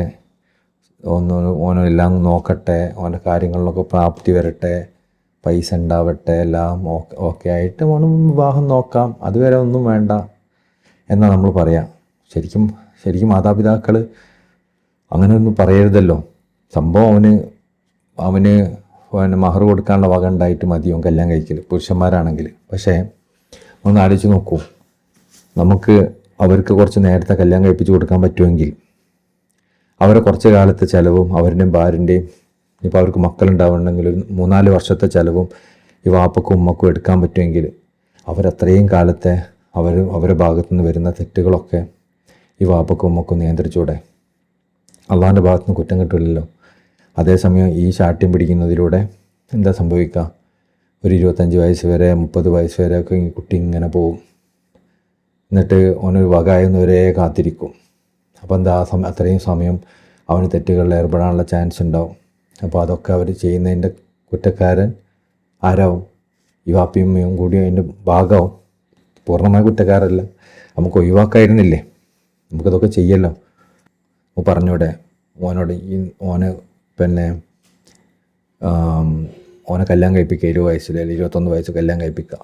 ഓനെല്ലാം നോക്കട്ടെ, ഓൻ്റെ കാര്യങ്ങളിലൊക്കെ പ്രാപ്തി വരട്ടെ, പൈസ ഉണ്ടാവട്ടെ, എല്ലാം ഓക്കെ ആയിട്ട് ഓനും വിവാഹം നോക്കാം, അതുവരെ ഒന്നും വേണ്ട എന്നാണ് നമ്മൾ പറയാം. ശരിക്കും മാതാപിതാക്കൾ അങ്ങനെയൊന്നും പറയരുതല്ലോ. സംഭവം അവന് മഹർ കൊടുക്കാനുള്ള വക ഉണ്ടായിട്ട് മതിയോ കല്യാണം കഴിക്കൽ, പുരുഷന്മാരാണെങ്കിൽ. പക്ഷേ ഒന്ന് ആലോചിച്ച് നോക്കൂ, നമുക്ക് അവർക്ക് കുറച്ച് നേരത്തെ കല്യാണം കഴിപ്പിച്ച് കൊടുക്കാൻ പറ്റുമെങ്കിൽ അവരെ കുറച്ച് കാലത്തെ ചിലവും അവരുടെയും ഭാര്യൻ്റെയും, ഇപ്പോൾ അവർക്ക് മക്കളുണ്ടാവുന്നുണ്ടെങ്കിൽ ഒരു 3-4 വർഷത്തെ ചിലവും ഈ വാപ്പക്കും ഉമ്മക്കും എടുക്കാൻ പറ്റുമെങ്കിൽ അവരത്രയും കാലത്തെ അവരുടെ ഭാഗത്തുനിന്ന് വരുന്ന തെറ്റുകളൊക്കെ ഈ വാപ്പക്കും ഉമ്മക്കും നിയന്ത്രിച്ചൂടെ? അള്ളാഹിൻ്റെ ഭാഗത്തുനിന്ന് കുറ്റം കിട്ടില്ലല്ലോ. അതേസമയം ഈ ശാഠ്യം പിടിക്കുന്നതിലൂടെ എന്താ സംഭവിക്കുക? ഒരു 25 വയസ്സ് വരെ 30 വയസ്സ് വരെ ഒക്കെ ഈ കുട്ടി ഇങ്ങനെ പോവും. എന്നിട്ട് ഓനൊരു വകയാകുന്നവരെ കാത്തിരിക്കും. അപ്പോൾ എന്താ അത്രയും സമയം അവന് തെറ്റുകളിൽ ഏർപ്പെടാനുള്ള ചാൻസ് ഉണ്ടാവും. അപ്പോൾ അതൊക്കെ അവർ ചെയ്യുന്നതിൻ്റെ കുറ്റക്കാരൻ ആരാവും? ഈ വാപ്പയും ഉമ്മയും കൂടി അതിൻ്റെ ഭാഗമാവും. പൂർണ്ണമായ കുറ്റക്കാരല്ല. നമുക്ക് ഒഴിവാക്കായിരുന്നില്ലേ? നമുക്കതൊക്കെ ചെയ്യല്ലോ. പറഞ്ഞൂടെ ഓനോട് ഓനെ കല്യാണം കഴിപ്പിക്കുക, 20 വയസ്സിൽ അല്ലെങ്കിൽ 21 വയസ്സ് കല്യാണം കഴിപ്പിക്കുക.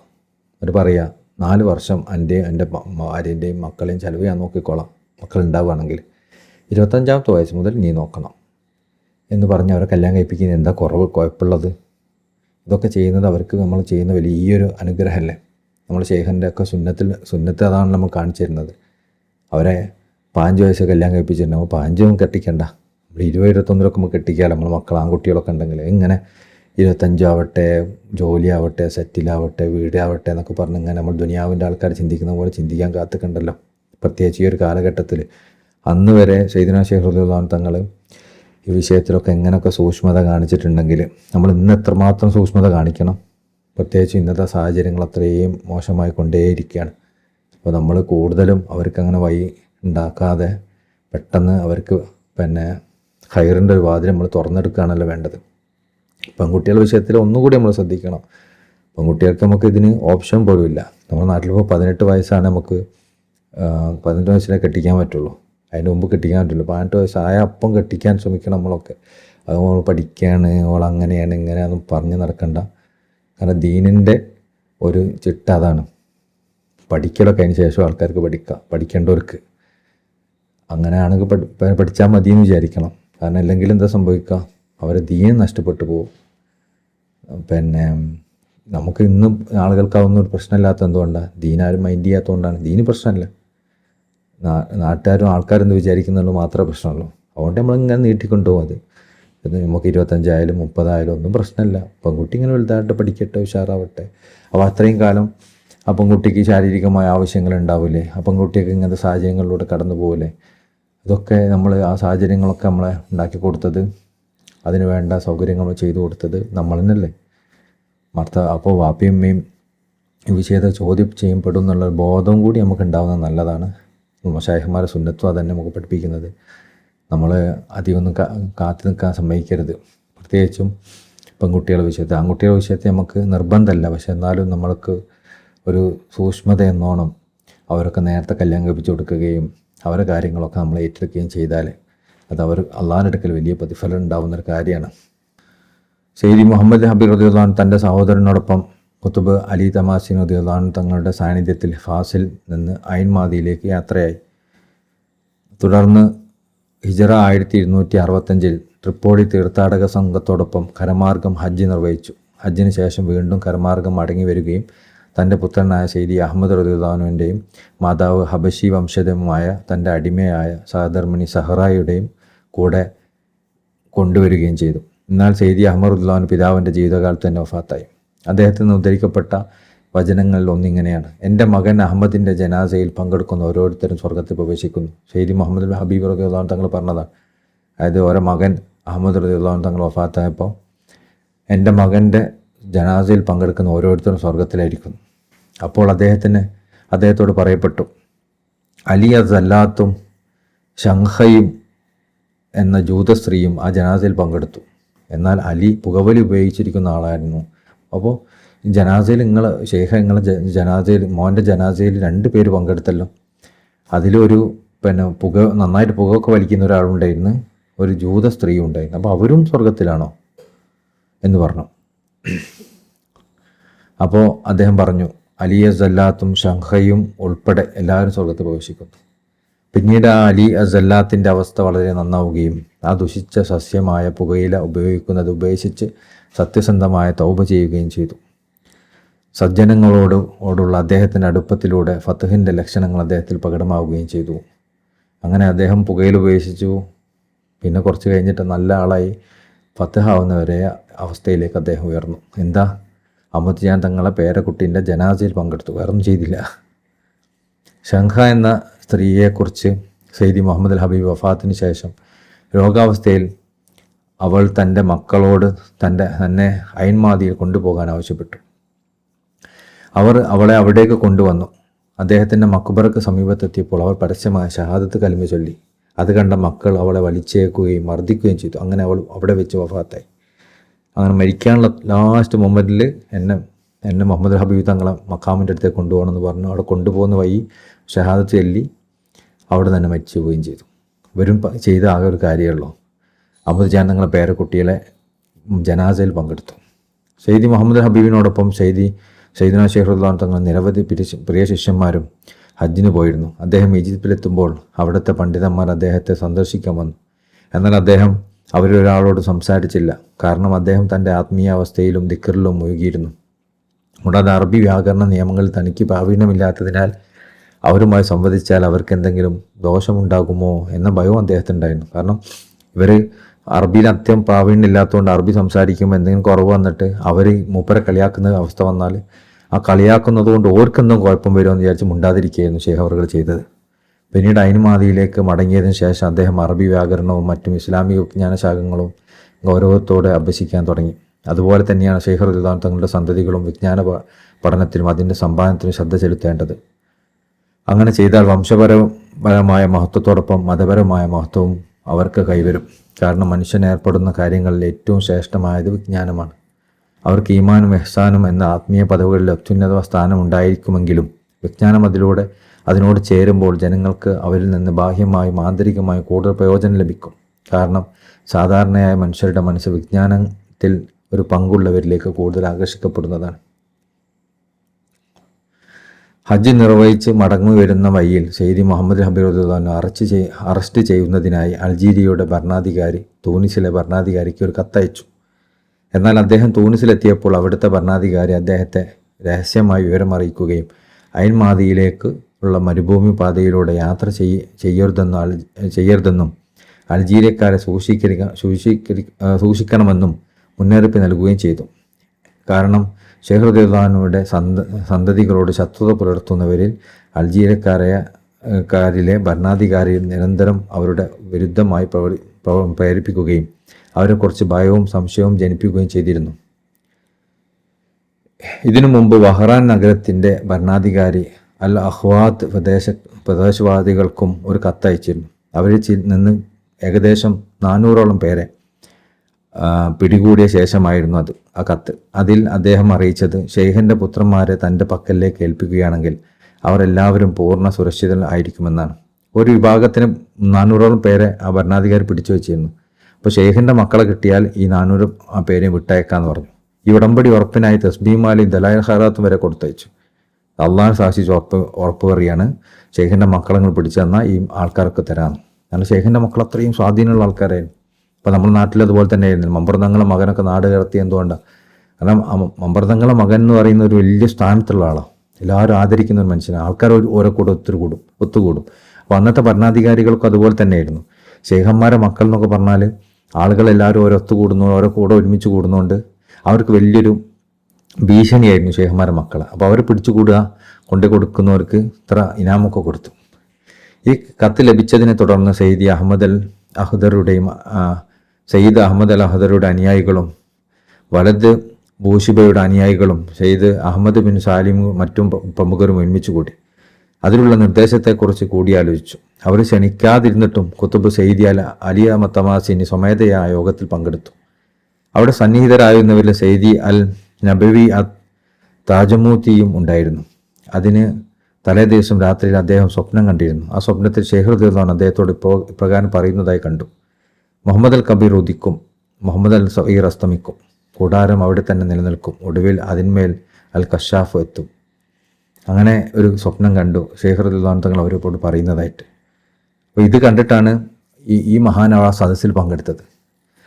അവർ പറയുക 4 വർഷം എൻ്റെ ഭാര്യൻ്റെയും മക്കളെയും ചിലവ് ഞാൻ നോക്കിക്കോളാം, മക്കളുണ്ടാവുകയാണെങ്കിൽ 25ാമത്തെ വയസ്സ് മുതൽ നീ നോക്കണം എന്ന് പറഞ്ഞ് അവരെ കല്യാണം കഴിപ്പിക്കുന്ന എന്താ കുഴപ്പമുള്ളത്? ഇതൊക്കെ ചെയ്യുന്നത് അവർക്ക് നമ്മൾ ചെയ്യുന്ന വലിയൊരു അനുഗ്രഹമല്ലേ? നമ്മൾ ശേഖൻ്റെ ഒക്കെ സുന്നത്ത് അതാണ് നമ്മൾ കാണിച്ചു തരുന്നത്. അവരെ 15 വയസ്സ് കല്യാണം കഴിപ്പിച്ചിട്ടുണ്ടാകുമ്പോൾ 15 കെട്ടിക്കണ്ട, 20-21 നമുക്ക് കെട്ടിക്കാമല്ലോ. നമ്മൾ മക്കൾ ആൺകുട്ടികളൊക്കെ ഉണ്ടെങ്കിൽ ഇങ്ങനെ 25 ആവട്ടെ, ജോലിയാവട്ടെ, സെറ്റിലാവട്ടെ, വീടാവട്ടെ എന്നൊക്കെ പറഞ്ഞ് ഇങ്ങനെ നമ്മൾ ദുനിയാവിൻ്റെ ആൾക്കാർ ചിന്തിക്കുന്ന പോലെ ചിന്തിക്കാൻ കാത്തുക്കണ്ടല്ലോ. പ്രത്യേകിച്ച് ഈ ഒരു കാലഘട്ടത്തിൽ അന്ന് വരെ സയ്യിദ്നാ ഷെയ്ഖ് റളിയല്ലാഹു അൻഹു തങ്ങൾ ഈ വിഷയത്തിലൊക്കെ എങ്ങനെയൊക്കെ സൂക്ഷ്മത കാണിച്ചിട്ടുണ്ടെങ്കിൽ നമ്മൾ ഇന്ന് എത്രമാത്രം സൂക്ഷ്മത കാണിക്കണം? പ്രത്യേകിച്ച് ഇന്നത്തെ സാഹചര്യങ്ങൾ അത്രയും മോശമായി കൊണ്ടേയിരിക്കുകയാണ്. അപ്പോൾ നമ്മൾ കൂടുതലും അവർക്കങ്ങനെ വഴി ഉണ്ടാക്കാതെ പെട്ടെന്ന് അവർക്ക് ഖൈറിൻ്റെ ഒരു വാതിൽ നമ്മൾ തുറന്നെടുക്കുകയാണല്ലോ വേണ്ടത്. പെൺകുട്ടികളുടെ വിഷയത്തിൽ ഒന്നുകൂടി നമ്മൾ ശ്രദ്ധിക്കണം. പെൺകുട്ടികൾക്ക് നമുക്ക് ഇതിന് ഓപ്ഷൻ പോലും ഇല്ല. നമ്മുടെ നാട്ടിലിപ്പോൾ 18 വയസ്സാണ്, നമുക്ക് 18 വയസ്സിനെ കെട്ടിക്കാൻ പറ്റുള്ളൂ. അതിന് മുമ്പ് കെട്ടിക്കാൻ പറ്റുള്ളൂ. 18 വയസ്സായ അപ്പം കെട്ടിക്കാൻ ശ്രമിക്കണം നമ്മളൊക്കെ. അത് നമ്മൾ പഠിക്കുകയാണ്, അവൾ അങ്ങനെയാണ് ഇങ്ങനെയാണെന്ന് പറഞ്ഞ് നടക്കണ്ട. കാരണം ദീനിൻ്റെ ഒരു ചിട്ട അതാണ്. പഠിക്കലൊക്കെ അതിന് ശേഷം ആൾക്കാർക്ക് പഠിക്കേണ്ടവർക്ക് അങ്ങനെയാണെങ്കിൽ പഠിച്ചാൽ മതി എന്ന് വിചാരിക്കണം. കാരണം അല്ലെങ്കിൽ എന്താ സംഭവിക്കുക? അവരെ ദീൻ നഷ്ടപ്പെട്ടു പോകും. നമുക്ക് ഇന്നും ആളുകൾക്കാവുന്ന ഒരു പ്രശ്നമില്ലാത്ത എന്തുകൊണ്ടാണ്? ദീനാരും മൈൻഡ് ചെയ്യാത്തതുകൊണ്ടാണ്. ദീന് പ്രശ്നമല്ല, നാട്ടുകാരും ആൾക്കാരും എന്ത് വിചാരിക്കുന്നുള്ളൂ മാത്രമേ പ്രശ്നമുള്ളൂ. അതുകൊണ്ട് നമ്മളിങ്ങനെ നീട്ടിക്കൊണ്ടുപോകും. അത് നമുക്ക് 25 ആയാലും 30 ആയാലും ഒന്നും പ്രശ്നമില്ല. പെൺകുട്ടി ഇങ്ങനെ വലുതായിട്ട് പഠിക്കട്ടെ, ഉഷാറാവട്ടെ. അപ്പോൾ അത്രയും കാലം ആ പെൺകുട്ടിക്ക് ശാരീരികമായ ആവശ്യങ്ങൾ ഉണ്ടാവില്ലേ? ആ പെൺകുട്ടിയൊക്കെ ഇങ്ങനത്തെ സാഹചര്യങ്ങളിലൂടെ കടന്നു പോകില്ലേ? ഇതൊക്കെ നമ്മൾ ആ സാഹചര്യങ്ങളൊക്കെ നമ്മളെ ഉണ്ടാക്കി കൊടുത്തത്, അതിന് വേണ്ട സൗകര്യങ്ങൾ ചെയ്തു കൊടുത്തത് നമ്മൾ തന്നെയല്ലേ? അപ്പോൾ വാപ്പയും ഉമ്മയും ഈ വിഷയത്തെ ചോദ്യം ചെയ്യപ്പെടും എന്നുള്ള ബോധവും കൂടി നമുക്ക് ഉണ്ടാകുന്നത് നല്ലതാണ്. മശായിഖ്മാരെ സുന്നത്തും അതന്നെ നമുക്ക് പഠിപ്പിക്കുന്നത്. നമ്മൾ അധികമൊന്നും കാത്തു നിൽക്കാൻ സമ്മതിക്കരുത്. പ്രത്യേകിച്ചും പെൺകുട്ടികളുടെ വിഷയത്തിൽ. ആൺകുട്ടികളുടെ വിഷയത്തിൽ നമുക്ക് നിർബന്ധമല്ല, പക്ഷെ എന്നാലും നമ്മൾക്ക് ഒരു സൂക്ഷ്മത എന്നോണം അവരൊക്കെ നേരത്തെ കല്യാണം കഴിപ്പിച്ച് കൊടുക്കുകയും അവരുടെ കാര്യങ്ങളൊക്കെ നമ്മൾ ഏറ്റെടുക്കുകയും ചെയ്താൽ അത് അള്ളാഹിൻ്റെ അടുക്കൽ വലിയ പ്രതിഫലം ഉണ്ടാകുന്നൊരു കാര്യമാണ്. സയ്യിദി മുഹമ്മദ് ഹബീബ് റളിയല്ലാഹു അൻഹു തൻ്റെ സഹോദരനോടൊപ്പം ഖുത്ബ് അലി തമാസിൻ റളിയല്ലാഹു അൻഹു തങ്ങളുടെ സാന്നിധ്യത്തിൽ ഫാസിൽ നിന്ന് ഐൻ മാദിയിലേക്ക് യാത്രയായി. തുടർന്ന് ഹിജറ 1265 ട്രിപ്പോളി തീർത്ഥാടക സംഘത്തോടൊപ്പം കരമാർഗം ഹജ്ജ് നിർവഹിച്ചു. ഹജ്ജിന് ശേഷം വീണ്ടും കരമാർഗം മടങ്ങി വരികയും തൻ്റെ പുത്രനായ സയ്യിദി അഹമ്മദ് റളിയല്ലാഹു അൻഹുവിൻ്റെയും മാതാവ് ഹബശി വംശജമായ തൻ്റെ അടിമയായ സഹധർമ്മിണി സഹറായുടെയും കൂടെ കൊണ്ടുവരികയും ചെയ്തു. എന്നാൽ സയ്യിദി അഹമ്മദ് റളിയല്ലാഹു അൻഹു പിതാവിൻ്റെ ജീവിതകാലത്ത് തന്നെ വഫാത്തായി. അദ്ദേഹത്തിൽ നിന്ന് ഉദ്ധരിക്കപ്പെട്ട വചനങ്ങളിൽ ഒന്നിങ്ങനെയാണ്: എൻ്റെ മകൻ അഹമ്മദിൻ്റെ ജനാസയിൽ പങ്കെടുക്കുന്ന ഓരോരുത്തരും സ്വർഗത്തിൽ പ്രവേശിക്കുന്നു. ഷെയ്ഖ് മുഹമ്മദ് ഹബീബ് റളിയല്ലാഹു അൻഹു തങ്ങൾ പറഞ്ഞതാണ്. അതായത് ഓരോ മകൻ അഹമ്മദ് റളിയല്ലാഹു അൻഹു തങ്ങൾ വഫാത്തായപ്പോൾ എൻ്റെ മകൻ്റെ ജനാസയിൽ പങ്കെടുക്കുന്ന ഓരോരുത്തരും സ്വർഗത്തിലായിരിക്കുന്നു. അപ്പോൾ അദ്ദേഹത്തോട് പറയപ്പെട്ടു, അലി അസല്ലാത്തും ഷംഖയും എന്ന ജൂത സ്ത്രീയും ആ ജനാസയിൽ പങ്കെടുത്തു. എന്നാൽ അലി പുകവലി ഉപയോഗിച്ചിരിക്കുന്ന ആളായിരുന്നു. അപ്പോൾ ജനാസയിൽ നിങ്ങൾ ജനാസയിൽ മോൻ്റെ ജനാസയിൽ 2 പേര് പങ്കെടുത്തല്ലോ. അതിലൊരു നന്നായിട്ട് പുകയൊക്കെ വലിക്കുന്ന ഒരാളുണ്ടായിരുന്നു, ഒരു ജൂത സ്ത്രീ ഉണ്ടായിരുന്നു. അപ്പോൾ അവരും സ്വർഗത്തിലാണോ എന്ന് പറഞ്ഞു. അപ്പോൾ അദ്ദേഹം പറഞ്ഞു, അലി അസല്ലാത്തും ഷംഖയും ഉൾപ്പെടെ എല്ലാവരും സ്വർഗത്തിൽ പ്രവേശിക്കുന്നു. പിന്നീട് ആ അലി അസല്ലാത്തിൻ്റെ അവസ്ഥ വളരെ നന്നാവുകയും ആ ദുഷിച്ച സസ്യമായ പുകയില ഉപയോഗിക്കുന്നത് ഉപേക്ഷിച്ച് സത്യസന്ധമായ തൗബ ചെയ്യുകയും ചെയ്തു. സജ്ജനങ്ങളോടുള്ള അദ്ദേഹത്തിൻ്റെ അടുപ്പത്തിലൂടെ ഫത്ഹിൻ്റെ ലക്ഷണങ്ങൾ അദ്ദേഹത്തിൽ പ്രകടമാവുകയും ചെയ്തു. അങ്ങനെ അദ്ദേഹം പുകയില ഉപേക്ഷിച്ചു. പിന്നെ കുറച്ച് കഴിഞ്ഞിട്ട് നല്ല ആളായി ഫത്ഹാവുന്നവരെ അവസ്ഥയിലേക്ക് അദ്ദേഹം ഉയർന്നു. എന്താ? അഹമ്മദ് ഖാൻ തങ്ങളെ പേരക്കുട്ടീൻ്റെ ജനാസയിൽ പങ്കെടുത്തു, വേറൊന്നും ചെയ്തില്ല. ഷംഖ എന്ന സ്ത്രീയെക്കുറിച്ച് സയ്യിദി മുഹമ്മദ് അൽ ഹബീബ് വഫാത്തിന് ശേഷം രോഗാവസ്ഥയിൽ അവൾ തൻ്റെ മക്കളോട് തന്നെ അയൻമാദിയിൽ കൊണ്ടുപോകാൻ ആവശ്യപ്പെട്ടു. അവർ അവളെ അവിടേക്ക് കൊണ്ടുവന്നു. അദ്ദേഹത്തിൻ്റെ മക്ബറക്ക് സമീപത്തെത്തിയപ്പോൾ അവർ പരസ്യമായ ഷഹാദത്ത് കലിമ ചൊല്ലി. അത് കണ്ട മക്കൾ അവളെ വലിച്ചേക്കുകയും മർദ്ദിക്കുകയും ചെയ്തു. അങ്ങനെ അവൾ അവിടെ വെച്ച് വഫാത്തായി. അങ്ങനെ മരിക്കാനുള്ള ലാസ്റ്റ് മൊമെൻറ്റിൽ എന്നെ മുഹമ്മദ് ഹബീബ് തങ്ങളെ മക്കാമിൻ്റെ അടുത്തേക്ക് കൊണ്ടുപോകണമെന്ന് പറഞ്ഞു. അവിടെ കൊണ്ടുപോകുന്ന വഴി ഷഹാദത്ത് ചൊല്ലി അവിടെ തന്നെ മരിച്ചു പോവുകയും ചെയ്തു. ഇവരും ചെയ്ത ആകെ ഒരു കാര്യമുള്ളൂ, അഹമ്മദ് ഖാൻ തങ്ങളെ പേരക്കുട്ടികളെ ജനാസയിൽ പങ്കെടുത്തു. സയ്യിദി മുഹമ്മദ് ഹബീബിനോടൊപ്പം സയ്യിദ്നാ ഷെയ്ഖ് റളിയല്ലാഹു അൻഹു തങ്ങൾ നിരവധി പ്രിയ ശിഷ്യന്മാരും ഹജ്ജിന് പോയിരുന്നു. അദ്ദേഹം ഈജിപ്തിലെത്തുമ്പോൾ അവിടുത്തെ പണ്ഡിതന്മാർ അദ്ദേഹത്തെ സന്ദർശിക്കാൻ വന്നു. എന്നാൽ അദ്ദേഹം അവരൊരാളോട് സംസാരിച്ചില്ല. കാരണം അദ്ദേഹം തൻ്റെ ആത്മീയാവസ്ഥയിലും ദിക്റിലും മുഴുകിയിരുന്നു. കൂടാതെ അറബി വ്യാകരണ നിയമങ്ങളിൽ തനിക്ക് പ്രാവീണ്യമില്ലാത്തതിനാൽ അവരുമായി സംവദിച്ചാൽ അവർക്ക് എന്തെങ്കിലും ദോഷമുണ്ടാകുമോ എന്ന ഭയവും അദ്ദേഹത്തിനുണ്ടായിരുന്നു. കാരണം ഇവർ അറബിയിൽ അത്യം പ്രാവീണ്യമില്ലാത്തതുകൊണ്ട് അറബി സംസാരിക്കുമ്പോൾ എന്തെങ്കിലും കുറവ് വന്നിട്ട് അവർ മൂപ്പരെ കളിയാക്കുന്ന അവസ്ഥ വന്നാൽ ആ കളിയാക്കുന്നത് കൊണ്ട് ഓർക്കെന്തും കുഴപ്പം വരുമെന്ന് വിചാരിച്ച് മുണ്ടാതിരിക്കുകയായിരുന്നു ഷെയ്ഖ് അവറുകൾ ചെയ്തത്. പിന്നീട് അയിനുമാദിയിലേക്ക് മടങ്ങിയതിനു ശേഷം അദ്ദേഹം അറബി വ്യാകരണവും മറ്റും ഇസ്ലാമിക വിജ്ഞാനശാഖകളും ഗൗരവത്തോടെ അഭ്യസിക്കാൻ തുടങ്ങി. അതുപോലെ തന്നെയാണ് ഷെയ്ഖ് റളിയല്ലാഹു അൻഹു തങ്ങളുടെ സന്തതികളും വിജ്ഞാന പഠനത്തിലും അതിൻ്റെ സമ്പാദനത്തിലും ശ്രദ്ധ ചെലുത്തേണ്ടത്. അങ്ങനെ ചെയ്താൽ വംശപരമായ മഹത്വത്തോടൊപ്പം മതപരമായ മഹത്വവും അവർക്ക് കൈവരും. കാരണം മനുഷ്യൻ ഏർപ്പെടുന്ന കാര്യങ്ങളിൽ ഏറ്റവും ശ്രേഷ്ഠമായത് വിജ്ഞാനമാണ്. അവർക്ക് ഈമാനും ഇഹ്സാനും എന്ന ആത്മീയ പദവികളിൽ അത്യുന്നത സ്ഥാനം ഉണ്ടായിരിക്കുമെങ്കിലും വിജ്ഞാനം അതിനോട് ചേരുമ്പോൾ ജനങ്ങൾക്ക് അവരിൽ നിന്ന് ബാഹ്യമായും ആന്തരികമായും കൂടുതൽ പ്രയോജനം ലഭിക്കും. കാരണം സാധാരണയായ മനുഷ്യരുടെ മനസ്സ് വിജ്ഞാനത്തിൽ ഒരു പങ്കുള്ളവരിലേക്ക് കൂടുതൽ ആകർഷിക്കപ്പെടുന്നതാണ്. ഹജ്ജ് നിർവഹിച്ച് മടങ്ങി വരുന്ന വഴിയിൽ സയ്യിദി മുഹമ്മദ് ഹബീബ് റളിയല്ലാഹു അൻഹു അറസ്റ്റ് ചെയ്യുന്നതിനായി അൾജീരിയയുടെ ഭരണാധികാരി തൂനിസിലെ ഭരണാധികാരിക്ക് ഒരു കത്തയച്ചു. എന്നാൽ അദ്ദേഹം തൂനിസിലെത്തിയപ്പോൾ അവിടുത്തെ ഭരണാധികാരി അദ്ദേഹത്തെ രഹസ്യമായി വിവരമറിയിക്കുകയും അയൻമാദിയിലേക്ക് ഉള്ള മരുഭൂമി പാതയിലൂടെ യാത്ര ചെയ്യരുതെന്നും അൾജീരിയക്കാരെ സൂക്ഷിക്കണമെന്നും മുന്നറിയിപ്പ് നൽകുകയും ചെയ്തു. കാരണം ഷെയ്ഖ് റളിയല്ലാഹു അൻഹുവിൻ്റെ സന്തതികളോട് ശത്രുത പുലർത്തുന്നവരിൽ അൾജീരിയക്കാരിലെ ഭരണാധികാരി നിരന്തരം അവരുടെ വിരുദ്ധമായി പ്രേരിപ്പിക്കുകയും അവരെക്കുറിച്ച് ഭയവും സംശയവും ജനിപ്പിക്കുകയും ചെയ്തിരുന്നു. ഇതിനു മുമ്പ് വഹ്റാൻ നഗരത്തിൻ്റെ ഭരണാധികാരി അൽ അഖ്വാത്ത് പ്രദേശവാദികൾക്കും ഒരു കത്തയച്ചിരുന്നു. അവരിൽ നിന്ന് ഏകദേശം 400ഓളം പേരെ പിടികൂടിയ ശേഷമായിരുന്നു ആ കത്ത്. അതിൽ അദ്ദേഹം അറിയിച്ചത് ഷെയ്ഖിൻ്റെ പുത്രന്മാരെ തൻ്റെ പക്കലേക്ക് ഏൽപ്പിക്കുകയാണെങ്കിൽ അവർ എല്ലാവരും പൂർണ്ണ സുരക്ഷിതർ ആയിരിക്കുമെന്നാണ്. ഒരു വിഭാഗത്തിന് 400ഓളം പേരെ ആ ഭരണാധികാരി പിടിച്ചു വെച്ചിരുന്നു. അപ്പോൾ ഷെയ്ഖിൻ്റെ മക്കളെ കിട്ടിയാൽ ഈ 400 പേരെയും വിട്ടയക്കാമെന്ന് പറഞ്ഞു. ഈ ഉടമ്പടി ഉറപ്പിനായി തസ്ബീമാലയും ദലായിൽ ഖൈറാത്തും വരെ കൊടുത്തയച്ചു. അള്ളാഹു സാക്ഷിച്ച് ഉറപ്പ് പറയുകയാണ്, ഷെയ്ഖിൻ്റെ മക്കളങ്ങൾ പിടിച്ചു തന്നാൽ ഈ ആൾക്കാർക്ക് തരാമെന്ന്. കാരണം ഷെയ്ഖിൻ്റെ മക്കൾ അത്രയും സ്വാധീനമുള്ള ആൾക്കാരായിരുന്നു. ഇപ്പോൾ നമ്മുടെ നാട്ടിൽ അതുപോലെ തന്നെ ആയിരുന്നു. മമ്പർതങ്ങളെ മകനൊക്കെ നാട് കടത്തി എന്തുകൊണ്ടാണ്? കാരണം മമ്പർതങ്ങളെ മകൻ എന്ന് പറയുന്ന ഒരു വലിയ സ്ഥാനത്തുള്ള ആളാണ്. എല്ലാവരും ആദരിക്കുന്ന ഒരു മനുഷ്യനാണ്. ആൾക്കാർ ഓരോ കൂടെ ഒത്തുകൂടും. അപ്പോൾ അന്നത്തെ ഭരണാധികാരികൾക്കും അതുപോലെ തന്നെയായിരുന്നു. ഷെയ്ഖന്മാരെ മക്കൾ എന്നൊക്കെ പറഞ്ഞാൽ ആളുകളെല്ലാവരും ഓരോ കൂടെ ഒരുമിച്ച് കൂടുന്നതുകൊണ്ട് അവർക്ക് വലിയൊരു ഭീഷണിയായിരുന്നു ഷെയ്ഖുമാരുടെ മക്കളെ. അപ്പോൾ അവർ പിടിച്ചുകൂടുക, കൊണ്ടു കൊടുക്കുന്നവർക്ക് ഇത്ര ഇനാമൊക്കെ കൊടുത്തു. ഈ കത്ത് ലഭിച്ചതിനെ തുടർന്ന് സയ്യിദ് അഹമ്മദ് അൽ അഹ്ദറുടെ അനുയായികളും വലത് ബൂഷിബയുടെ അനുയായികളും സയ്യിദ് അഹമ്മദ് ബിൻ സാലിമും മറ്റും പ്രമുഖരും ഒരുമിച്ച് കൂടി അതിലുള്ള നിർദ്ദേശത്തെക്കുറിച്ച് കൂടിയാലോചിച്ചു. അവർ ക്ഷണിക്കാതിരുന്നിട്ടും കുത്തുബ് സയ്യിദ് അലി തമാസിനി സ്വമേധയാ യോഗത്തിൽ പങ്കെടുത്തു. അവിടെ സന്നിഹിതരായിരുന്നവരിൽ സയ്യിദ് അൽ നബവി താജമൂത്തിയും ഉണ്ടായിരുന്നു. അതിന് തലേ ദിവസം രാത്രിയിൽ അദ്ദേഹം സ്വപ്നം കണ്ടിരുന്നു. ആ സ്വപ്നത്തിൽ ഷെയ്ഖ് റളിയല്ലാഹു അദ്ദേഹത്തോട് ഇപ്രകാരം പറയുന്നതായി കണ്ടു: മുഹമ്മദ് അൽ കബീർ ഉദിക്കും, മുഹമ്മദ് അൽ സഗീർ അസ്തമിക്കും, കൂടാരം അവിടെ തന്നെ നിലനിൽക്കും, ഒടുവിൽ അതിന്മേൽ അൽ കശാഫ് എത്തും. അങ്ങനെ ഒരു സ്വപ്നം കണ്ടു ഷെയ്ഖ് റളിയല്ലാഹു തങ്ങൾ അവരോട് പറയുന്നതായിട്ട്. അപ്പോൾ ഇത് കണ്ടിട്ടാണ് ഈ മഹാൻ ആ സദസ്സിൽ പങ്കെടുത്തത്.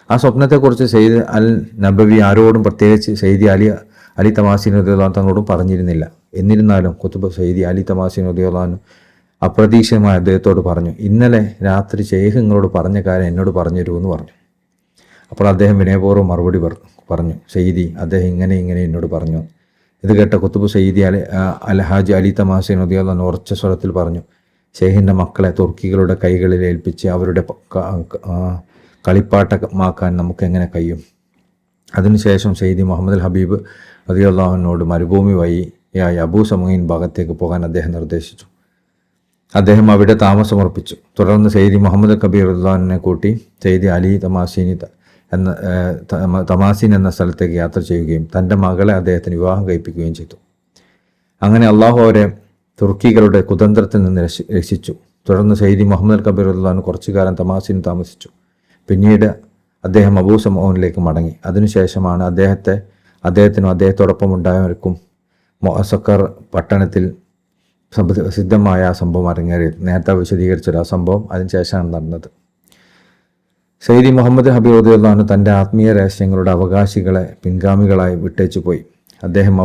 ആ സ്വപ്നത്തെക്കുറിച്ച് സയ്യിദ് അൽ നബവി ആരോടും, പ്രത്യേകിച്ച് സയ്യിദ് അലി തമാസിൻ റളിയല്ലാഹു തങ്ങളോടും പറഞ്ഞിരുന്നില്ല. എന്നിരുന്നാലും കുത്തുബ് സയ്യിദ് അലി തമാസിൻ റളിയല്ലാഹു അപ്രതീക്ഷിതമായി അദ്ദേഹത്തോട് പറഞ്ഞു: ഇന്നലെ രാത്രി ഷെയ്ഖ് നിങ്ങളോട് പറഞ്ഞ കാര്യം എന്നോട് പറഞ്ഞു എന്ന് പറഞ്ഞു. അപ്പോൾ അദ്ദേഹം വിനയപൂർവ്വം മറുപടി പറഞ്ഞു: സയ്യിദി, അദ്ദേഹം ഇങ്ങനെ എന്നോട് പറഞ്ഞു. ഇത് കേട്ട കുത്തുബ് സയ്യിദ് അൽഹാജ് അലി തമാസിൻ റളിയല്ലാഹു ഉറച്ച സ്വരത്തിൽ പറഞ്ഞു: ഷെയ്ഖിൻ്റെ മക്കളെ തുർക്കികളുടെ കൈകളിൽ ഏൽപ്പിച്ച് അവരുടെ കളിപ്പാട്ടമാക്കാൻ നമുക്ക് എങ്ങനെ കഴിയും? അതിനുശേഷം സയ്യിദ് മുഹമ്മദ് അൽ ഹബീബ് റളിയല്ലാഹുവിനോട് മരുഭൂമി വഴിയായി അബൂ സമീൻ ഭാഗത്തേക്ക് പോകാൻ അദ്ദേഹം നിർദ്ദേശിച്ചു. അദ്ദേഹം അവിടെ താമസമുറപ്പിച്ചു. തുടർന്ന് സയ്യിദ് മുഹമ്മദ് കബീർ റളിയല്ലാഹുവിനെ കൂട്ടി സയ്യിദ് അലി തമാസിൻ എന്ന സ്ഥലത്തേക്ക് യാത്ര ചെയ്യുകയും തൻ്റെ മകളെ അദ്ദേഹത്തിന് വിവാഹം കഴിപ്പിക്കുകയും ചെയ്തു. അങ്ങനെ അള്ളാഹു അവരെ തുർക്കികളുടെ കുതന്ത്രത്തിൽ നിന്ന് രക്ഷിച്ചു. തുടർന്ന് സയ്യിദ് മുഹമ്മദ് കബീർ റളിയല്ലാഹു കുറച്ചു കാലം തമാസിന് താമസിച്ചു. പിന്നീട് അദ്ദേഹം അബൂ സമൂനിലേക്ക് മടങ്ങി. അതിനുശേഷമാണ് അദ്ദേഹത്തിനും അദ്ദേഹത്തോടൊപ്പം ഉണ്ടായവർക്കും മൊഅസക്കർ പട്ടണത്തിൽ സിദ്ധമായ ആ സംഭവം അരങ്ങേറിയത്. നേരത്തെ വിശദീകരിച്ചൊരു ആ സംഭവം അതിനുശേഷമാണ് നടന്നത്. സയ്യിദ് മുഹമ്മദ് ഹബീബ് റളിയല്ലാഹു തൻ്റെ ആത്മീയ രഹസ്യങ്ങളുടെ അവകാശികളെ പിൻഗാമികളായി വിട്ടേച്ചു പോയി. അദ്ദേഹം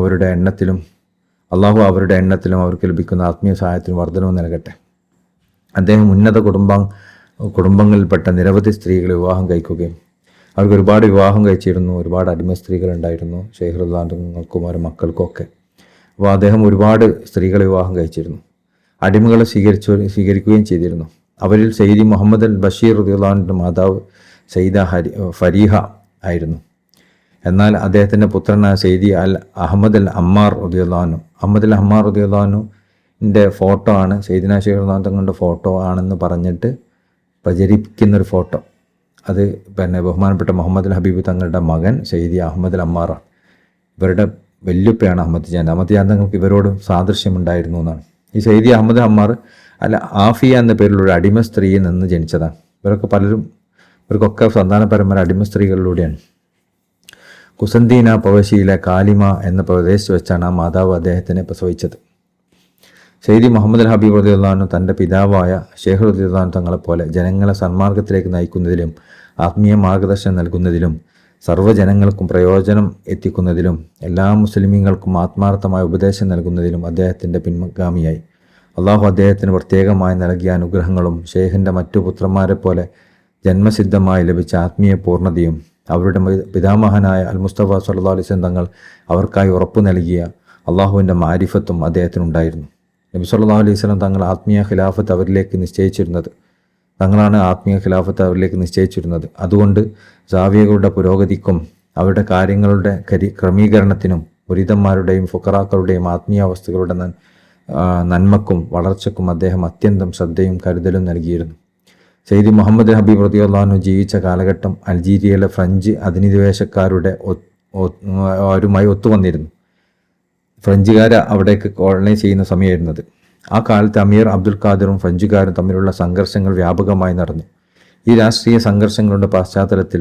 അള്ളാഹു അവരുടെ എണ്ണത്തിലും അവർക്ക് ലഭിക്കുന്ന ആത്മീയ സഹായത്തിനും വർധനവ് നൽകട്ടെ. അദ്ദേഹം ഉന്നത കുടുംബങ്ങളിൽപ്പെട്ട നിരവധി സ്ത്രീകളെ വിവാഹം കഴിക്കുകയും അവർക്ക് ഒരുപാട് വിവാഹം കഴിച്ചിരുന്നു. ഒരുപാട് അടിമ സ്ത്രീകളുണ്ടായിരുന്നു ഷെയ്ഖ് റളിയല്ലാഹുവിനും അവരുടെ മക്കൾക്കൊക്കെ. അപ്പോൾ അദ്ദേഹം ഒരുപാട് സ്ത്രീകളെ വിവാഹം കഴിച്ചിരുന്നു. അടിമകളെ സ്വീകരിക്കുകയും ചെയ്തിരുന്നു. അവരിൽ സയ്യിദ് മുഹമ്മദ് അൽ ബഷീർ റളിയല്ലാഹുവിൻ്റെ മാതാവ് സയ്യിദ ഫരീഹ ആയിരുന്നു. എന്നാൽ അദ്ദേഹത്തിൻ്റെ പുത്രനായ സയ്യിദ് അഹമ്മദ് അൽ അമ്മാർ റളിയല്ലാഹുവിൻ്റെ ഫോട്ടോ ആണ്, സയ്യിദ്ന ഷെയ്ഖ് റളിയല്ലാഹു തങ്ങളുടെ ഫോട്ടോ ആണെന്ന് പറഞ്ഞിട്ട് പ്രചരിപ്പിക്കുന്നൊരു ഫോട്ടോ. അത് ബഹുമാനപ്പെട്ട മുഹമ്മദ് അൽ ഹബീബ് തങ്ങളുടെ മകൻ സയ്യിദ് അഹമ്മദ് അൽ അമ്മാറാണ്. ഇവരുടെ വല്യുപ്പയാണ് അഹമ്മദ് ജാൻ തങ്ങൾക്ക് ഇവരോട് സാദൃശ്യമുണ്ടായിരുന്നു എന്നാണ്. ഈ സയ്യിദ് അഹമ്മദ് അമ്മാർ ആഫിയ എന്ന പേരിലുള്ള അടിമ സ്ത്രീയിൽ നിന്ന് ജനിച്ചതാണ്. ഇവർക്കൊക്കെ സന്താന പരമ്പര അടിമ സ്ത്രീകളിലൂടെയാണ്. കുസന്തീന പ്രവശ്യയിലെ കാലിമ എന്ന പ്രദേശത്ത് വെച്ചാണ് ആ മാതാവ് അദ്ദേഹത്തിനെ പ്രസവിച്ചത്. സയ്യിദ് മുഹമ്മദ് അൽ ഹബീബ് റളിയല്ലാഹു തൻ്റെ പിതാവായ ഷെയ്ഖ് റളിയല്ലാഹു തങ്ങളെപ്പോലെ ജനങ്ങളെ സന്മാർഗത്തിലേക്ക് നയിക്കുന്നതിലും ആത്മീയ മാർഗദർശനം നൽകുന്നതിലും സർവ്വജനങ്ങൾക്കും പ്രയോജനം എത്തിക്കുന്നതിലും എല്ലാ മുസ്ലിമീങ്ങൾക്കും ആത്മാർത്ഥമായ ഉപദേശം നൽകുന്നതിലും അദ്ദേഹത്തിൻ്റെ പിൻഗാമിയായി. അള്ളാഹു അദ്ദേഹത്തിന് പ്രത്യേകമായി നൽകിയ അനുഗ്രഹങ്ങളും ഷെയ്ഖിൻ്റെ മറ്റു പുത്രന്മാരെ പോലെ ജന്മസിദ്ധമായി ലഭിച്ച ആത്മീയ പൂർണ്ണതയും അവരുടെ പിതാമഹനായ അൽ മുസ്തഫ സല്ലല്ലാഹു അലൈഹി വസല്ലം തങ്ങൾ അവർക്കായി ഉറപ്പു നൽകിയ അള്ളാഹുവിൻ്റെ മാരിഫത്തും അദ്ദേഹത്തിനുണ്ടായിരുന്നു. നബി സല്ലല്ലാഹു അലൈഹി വസല്ലം തങ്ങളാണ് ആത്മീയ ഖിലാഫത്ത് അവരിലേക്ക് നിശ്ചയിച്ചിരുന്നത്. അതുകൊണ്ട് സാവിയകളുടെ പുരോഗതിക്കും അവരുടെ കാര്യങ്ങളുടെ ക്രമീകരണത്തിനും മുരീദന്മാരുടെയും ഫുഖറാക്കളുടെയും ആത്മീയാവസ്ഥകളുടെ നന്മക്കും വളർച്ചയ്ക്കും അദ്ദേഹം അത്യന്തം ശ്രദ്ധയും കരുതലും നൽകിയിരുന്നു. സയ്യിദ് മുഹമ്മദ് ഹബീബ് റളിയല്ലാഹു ജീവിച്ച കാലഘട്ടം അൾജീരിയയിലെ ഫ്രഞ്ച് അവരുമായി ഒത്തുവന്നിരുന്നു. ഫ്രഞ്ചുകാർ അവിടേക്ക് കോളനൈസ് ചെയ്യുന്ന സമയമായിരുന്നത്. ആ കാലത്ത് അമീർ അബ്ദുൽ ഖാദിറും ഫ്രഞ്ചുകാരും തമ്മിലുള്ള സംഘർഷങ്ങൾ വ്യാപകമായി നടന്നു. ഈ രാഷ്ട്രീയ സംഘർഷങ്ങളുടെ പശ്ചാത്തലത്തിൽ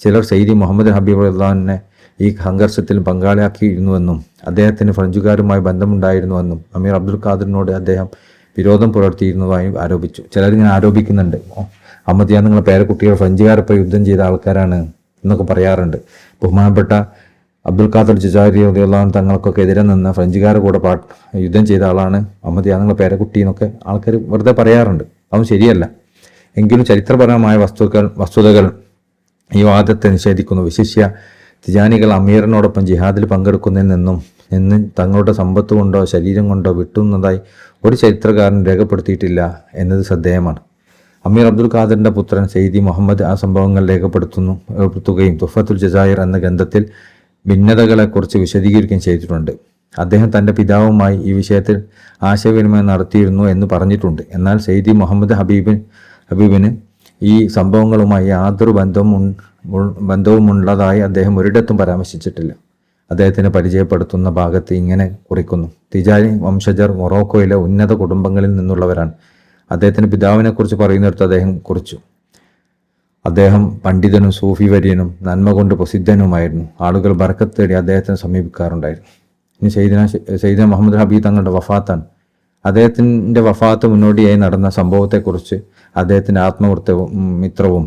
ചിലർ സയ്യിദ് മുഹമ്മദ് ഹബീബ് റളിയല്ലാഹുവിനെ ഈ സംഘർഷത്തിൽ പങ്കാളിയാക്കിയിരുന്നുവെന്നും അദ്ദേഹത്തിന് ഫ്രഞ്ചുകാരുമായി ബന്ധമുണ്ടായിരുന്നുവെന്നും അമീർ അബ്ദുൽ ഖാദിറിനോട് അദ്ദേഹം വിരോധം പുലർത്തിയിരുന്നതായും ആരോപിച്ചു. ചിലരിങ്ങനെ ആരോപിക്കുന്നുണ്ട്, അഹമ്മദിയ നിങ്ങളെ പേരക്കുട്ടികൾ ഫ്രഞ്ചുകാരൊപ്പം യുദ്ധം ചെയ്ത ആൾക്കാരാണ് എന്നൊക്കെ പറയാറുണ്ട്. ബഹുമാനപ്പെട്ട അബ്ദുൽ ഖാദർ ജിസാരി റളിയല്ലാഹു തങ്ങൾക്കൊക്കെ എതിരെ നിന്ന് ഫ്രഞ്ചുകാരുടെ കൂടെ യുദ്ധം ചെയ്ത ആളാണ് അഹമ്മദിയ നിങ്ങളെ പേരക്കുട്ടി എന്നൊക്കെ ആൾക്കാർ വെറുതെ പറയാറുണ്ട്. അതും ശരിയല്ല. എങ്കിലും ചരിത്രപരമായ വസ്തുതകൾ ഈ വാദത്തെ നിഷേധിക്കുന്നു. വിശിഷ്യ തിജാനികൾ അമീറിനോടൊപ്പം ജിഹാദിൽ പങ്കെടുക്കുന്നതിൽ നിന്ന് തങ്ങളുടെ സമ്പത്ത് കൊണ്ടോ ശരീരം കൊണ്ടോ വിട്ടുന്നതായി ഒരു ചരിത്രകാരൻ രേഖപ്പെടുത്തിയിട്ടില്ല എന്നത് ശ്രദ്ധേയമാണ്. അമീർ അബ്ദുൽ ഖാദറിൻ്റെ പുത്രൻ സെയ്ദി മുഹമ്മദ് ആ സംഭവങ്ങൾ രേഖപ്പെടുത്തുകയും തുഫത്തുൽ ജസായിർ എന്ന ഗ്രന്ഥത്തിൽ ഭിന്നതകളെക്കുറിച്ച് വിശദീകരിക്കുകയും ചെയ്തിട്ടുണ്ട്. അദ്ദേഹം തൻ്റെ പിതാവുമായി ഈ വിഷയത്തിൽ ആശയവിനിമയം നടത്തിയിരുന്നു എന്ന് പറഞ്ഞിട്ടുണ്ട്. എന്നാൽ സെയ്ദി മുഹമ്മദ് ഹബീബിന് ഈ സംഭവങ്ങളുമായി യാതൊരു ബന്ധവുമുള്ളതായി അദ്ദേഹം ഒരിടത്തും പരാമർശിച്ചിട്ടില്ല. അദ്ദേഹത്തിന് പരിചയപ്പെടുത്തുന്ന ഭാഗത്ത് ഇങ്ങനെ കുറിക്കുന്നു: തിജാനി വംശജർ മൊറോക്കോയിലെ ഉന്നത കുടുംബങ്ങളിൽ നിന്നുള്ളവരാണ്. അദ്ദേഹത്തിൻ്റെ പിതാവിനെക്കുറിച്ച് പറയുന്നിടത്ത് അദ്ദേഹം കുറിച്ചു: അദ്ദേഹം പണ്ഡിതനും സൂഫി വര്യനും നന്മ കൊണ്ട് പ്രസിദ്ധനുമായിരുന്നു. ആളുകൾ ബർക്കത്ത് തേടി അദ്ദേഹത്തിനെ സമീപിക്കാറുണ്ടായിരുന്നു. ഇനി സയ്യിദന മുഹമ്മദ് ഹബീബ് തങ്ങളുടെ വഫാത്താണ്. അദ്ദേഹത്തിൻ്റെ വഫാത്ത് മുന്നോടിയായി നടന്ന സംഭവത്തെക്കുറിച്ച് അദ്ദേഹത്തിൻ്റെ മിത്രവും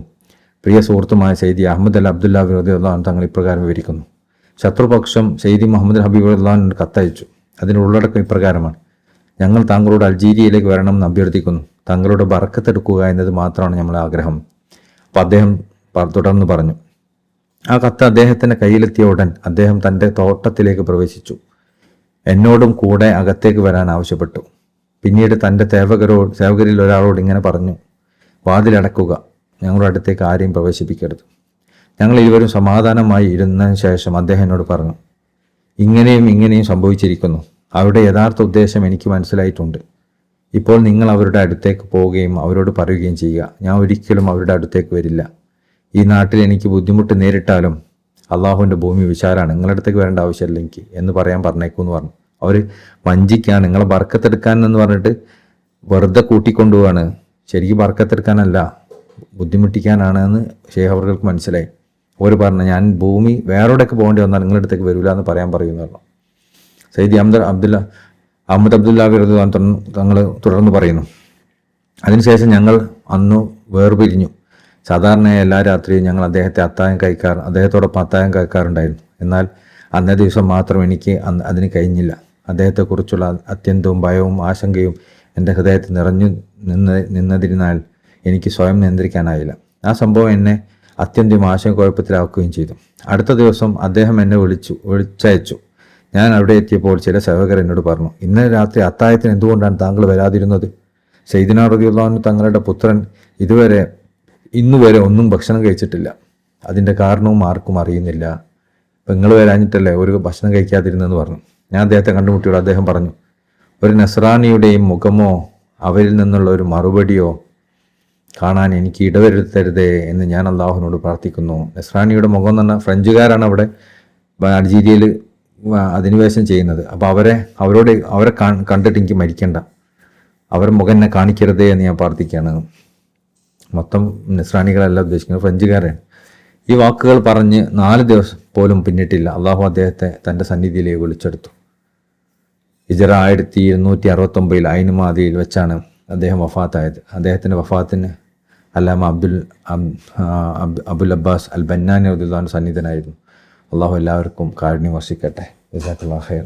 പ്രിയ സുഹൃത്തുമായ സെയ്ദി അഹമ്മദ് അൽ അബ്ദുല്ലാഹി റളിയല്ലാഹു അൻഹു തങ്ങൾ ഇപ്രകാരം വിവരിക്കുന്നു: ശത്രുപക്ഷം സെയ്ദി മുഹമ്മദ് ഹബീബ് റളിയല്ലാഹു അൻഹു കത്തയച്ചു. അതിൻ്റെ ഉള്ളടക്കം ഇപ്രകാരമാണ്: ഞങ്ങൾ താങ്കളോട് അൾജീരിയയിലേക്ക് വരണമെന്ന് അഭ്യർത്ഥിക്കുന്നു. താങ്കളുടെ ബർക്കത്തെടുക്കുക എന്നത് മാത്രമാണ് ഞങ്ങളുടെ ആഗ്രഹം. അപ്പോൾ അദ്ദേഹം തുടർന്ന് പറഞ്ഞു: ആ കത്ത് അദ്ദേഹത്തിൻ്റെ കയ്യിലെത്തിയ ഉടൻ അദ്ദേഹം തൻ്റെ തോട്ടത്തിലേക്ക് പ്രവേശിച്ചു. എന്നോടും കൂടെ അകത്തേക്ക് വരാൻ ആവശ്യപ്പെട്ടു. പിന്നീട് തൻ്റെ സേവകരിൽ ഒരാളോട് ഇങ്ങനെ പറഞ്ഞു: വാതിലടക്കുക, ഞങ്ങളുടെ അടുത്തേക്ക് ആരെയും പ്രവേശിപ്പിക്കരുത്. ഞങ്ങൾ ഇരുവരും സമാധാനമായി ഇരുന്നതിന് ശേഷം അദ്ദേഹം എന്നോട് പറഞ്ഞു: ഇങ്ങനെയും സംഭവിച്ചിരിക്കുന്നു. അവരുടെ യഥാർത്ഥ ഉദ്ദേശം എനിക്ക് മനസ്സിലായിട്ടുണ്ട്. ഇപ്പോൾ നിങ്ങൾ അവരുടെ അടുത്തേക്ക് പോവുകയും അവരോട് പറയുകയും ചെയ്യുക: ഞാൻ ഒരിക്കലും അവരുടെ അടുത്തേക്ക് വരില്ല. ഈ നാട്ടിൽ എനിക്ക് ബുദ്ധിമുട്ട് നേരിട്ടാലും അള്ളാഹുവിൻ്റെ ഭൂമി വിശാലാണ്, നിങ്ങളുടെ അടുത്തേക്ക് വരേണ്ട ആവശ്യമില്ല എനിക്ക് എന്ന് പറയാൻ പറഞ്ഞേക്കുമെന്ന് പറഞ്ഞു. അവർ വഞ്ചിക്കാണ്, നിങ്ങളെ ബർക്കത്തെടുക്കാൻ എന്ന് പറഞ്ഞിട്ട് വെറുതെ കൂട്ടിക്കൊണ്ടുപോവാണ്. ശരിക്കും ബർക്കത്തെടുക്കാനല്ല, ബുദ്ധിമുട്ടിക്കാനാണ് എന്ന് ഷെയ്ഖ് അവർക്ക് മനസ്സിലായി. അവർ പറഞ്ഞു: ഞാൻ ഭൂമി വേറെവിടെയൊക്കെ പോകേണ്ടി വന്നാൽ നിങ്ങളുടെ അടുത്തേക്ക് വരില്ല എന്ന് പറയാൻ പറയുമെന്ന് പറഞ്ഞു. സയ്യിദി അഹമ്മദ് അബ്ദുല്ലാഹി റളിയല്ലാഹു അൻഹു തങ്ങൾ തുടർന്ന് പറയുന്നു: അതിനുശേഷം ഞങ്ങൾ അന്ന് വേർപിരിഞ്ഞു. സാധാരണയായി എല്ലാ രാത്രിയും ഞങ്ങൾ അദ്ദേഹത്തോടൊപ്പം അത്താഴം കഴിക്കാറുണ്ടായിരുന്നു. എന്നാൽ അന്നേ ദിവസം മാത്രം എനിക്ക് അതിന് കഴിഞ്ഞില്ല. അദ്ദേഹത്തെക്കുറിച്ചുള്ള അത്യന്തവും ഭയവും ആശങ്കയും എൻ്റെ ഹൃദയത്തിൽ നിറഞ്ഞു നിന്നതിനാൽ എനിക്ക് സ്വയം നിയന്ത്രിക്കാനായില്ല. ആ സംഭവം എന്നെ അത്യന്തം ആശയക്കുഴപ്പത്തിലാക്കുകയും ചെയ്തു. അടുത്ത ദിവസം അദ്ദേഹം എന്നെ വിളിച്ചയച്ചു. ഞാൻ അവിടെ എത്തിയപ്പോൾ ചില സേവകർ എന്നോട് പറഞ്ഞു: ഇന്നലെ രാത്രി അത്താഴത്തിന് എന്തുകൊണ്ടാണ് താങ്കൾ വരാതിരുന്നത്? സയ്യിദന റളിയല്ലാഹു അൻഹു തങ്ങളുടെ പുത്രൻ ഇന്നുവരെ ഒന്നും ഭക്ഷണം കഴിച്ചിട്ടില്ല. അതിൻ്റെ കാരണവും ആർക്കും അറിയുന്നില്ല. നിങ്ങൾ വരാഞ്ഞിട്ടല്ലേ ഒരു ഭക്ഷണം കഴിക്കാതിരുന്നെന്ന് പറഞ്ഞു. ഞാൻ അദ്ദേഹത്തെ കണ്ടുമുട്ടിയോട് അദ്ദേഹം പറഞ്ഞു: ഒരു നസ്രാനിയുടെയും മുഖമോ അവരിൽ നിന്നുള്ള ഒരു മറുപടിയോ കാണാൻ എനിക്ക് ഇടവരുത്തരുതേ എന്ന് ഞാൻ അള്ളാഹുവിനോട് പ്രാർത്ഥിക്കുന്നു. നസ്രാനിയുടെ മുഖം എന്ന് പറഞ്ഞാൽ ഫ്രഞ്ചുകാരാണ് അവിടെ അൾജീരിയയിൽ അധിനിവേശം ചെയ്യുന്നത്. അപ്പോൾ അവരെ കണ്ടിട്ട് എനിക്ക് മരിക്കണ്ട, അവരുടെ മുഖം എന്നെ കാണിക്കരുതേ എന്ന് ഞാൻ പ്രാർത്ഥിക്കുകയാണ്. മൊത്തം നസ്രാനികളല്ല ഉദ്ദേശിക്കുന്നത്, ഫ്രഞ്ചുകാരാണ്. ഈ വാക്കുകൾ പറഞ്ഞ് 4 ദിവസം പോലും പിന്നിട്ടില്ല അള്ളാഹു അദ്ദേഹത്തെ തൻ്റെ സന്നിധിയിലേക്ക് വിളിച്ചെടുത്തു. ഹിജറ 1269 ഐൻ മാദിയിൽ വെച്ചാണ് അദ്ദേഹം വഫാത്തായത്. അദ്ദേഹത്തിൻ്റെ വഫാത്തിന് അല്ലാമ അബുൽ അബ്ബാസ് അൽ ബന്നാനി റളിയല്ലാഹു അൻഹു സന്നിധനായിരുന്നു. അള്ളാഹു എല്ലാവർക്കും കാരുണ്യം വർഷിക്കട്ടെ. ജസാക്കല്ലാഹു ഖൈർ.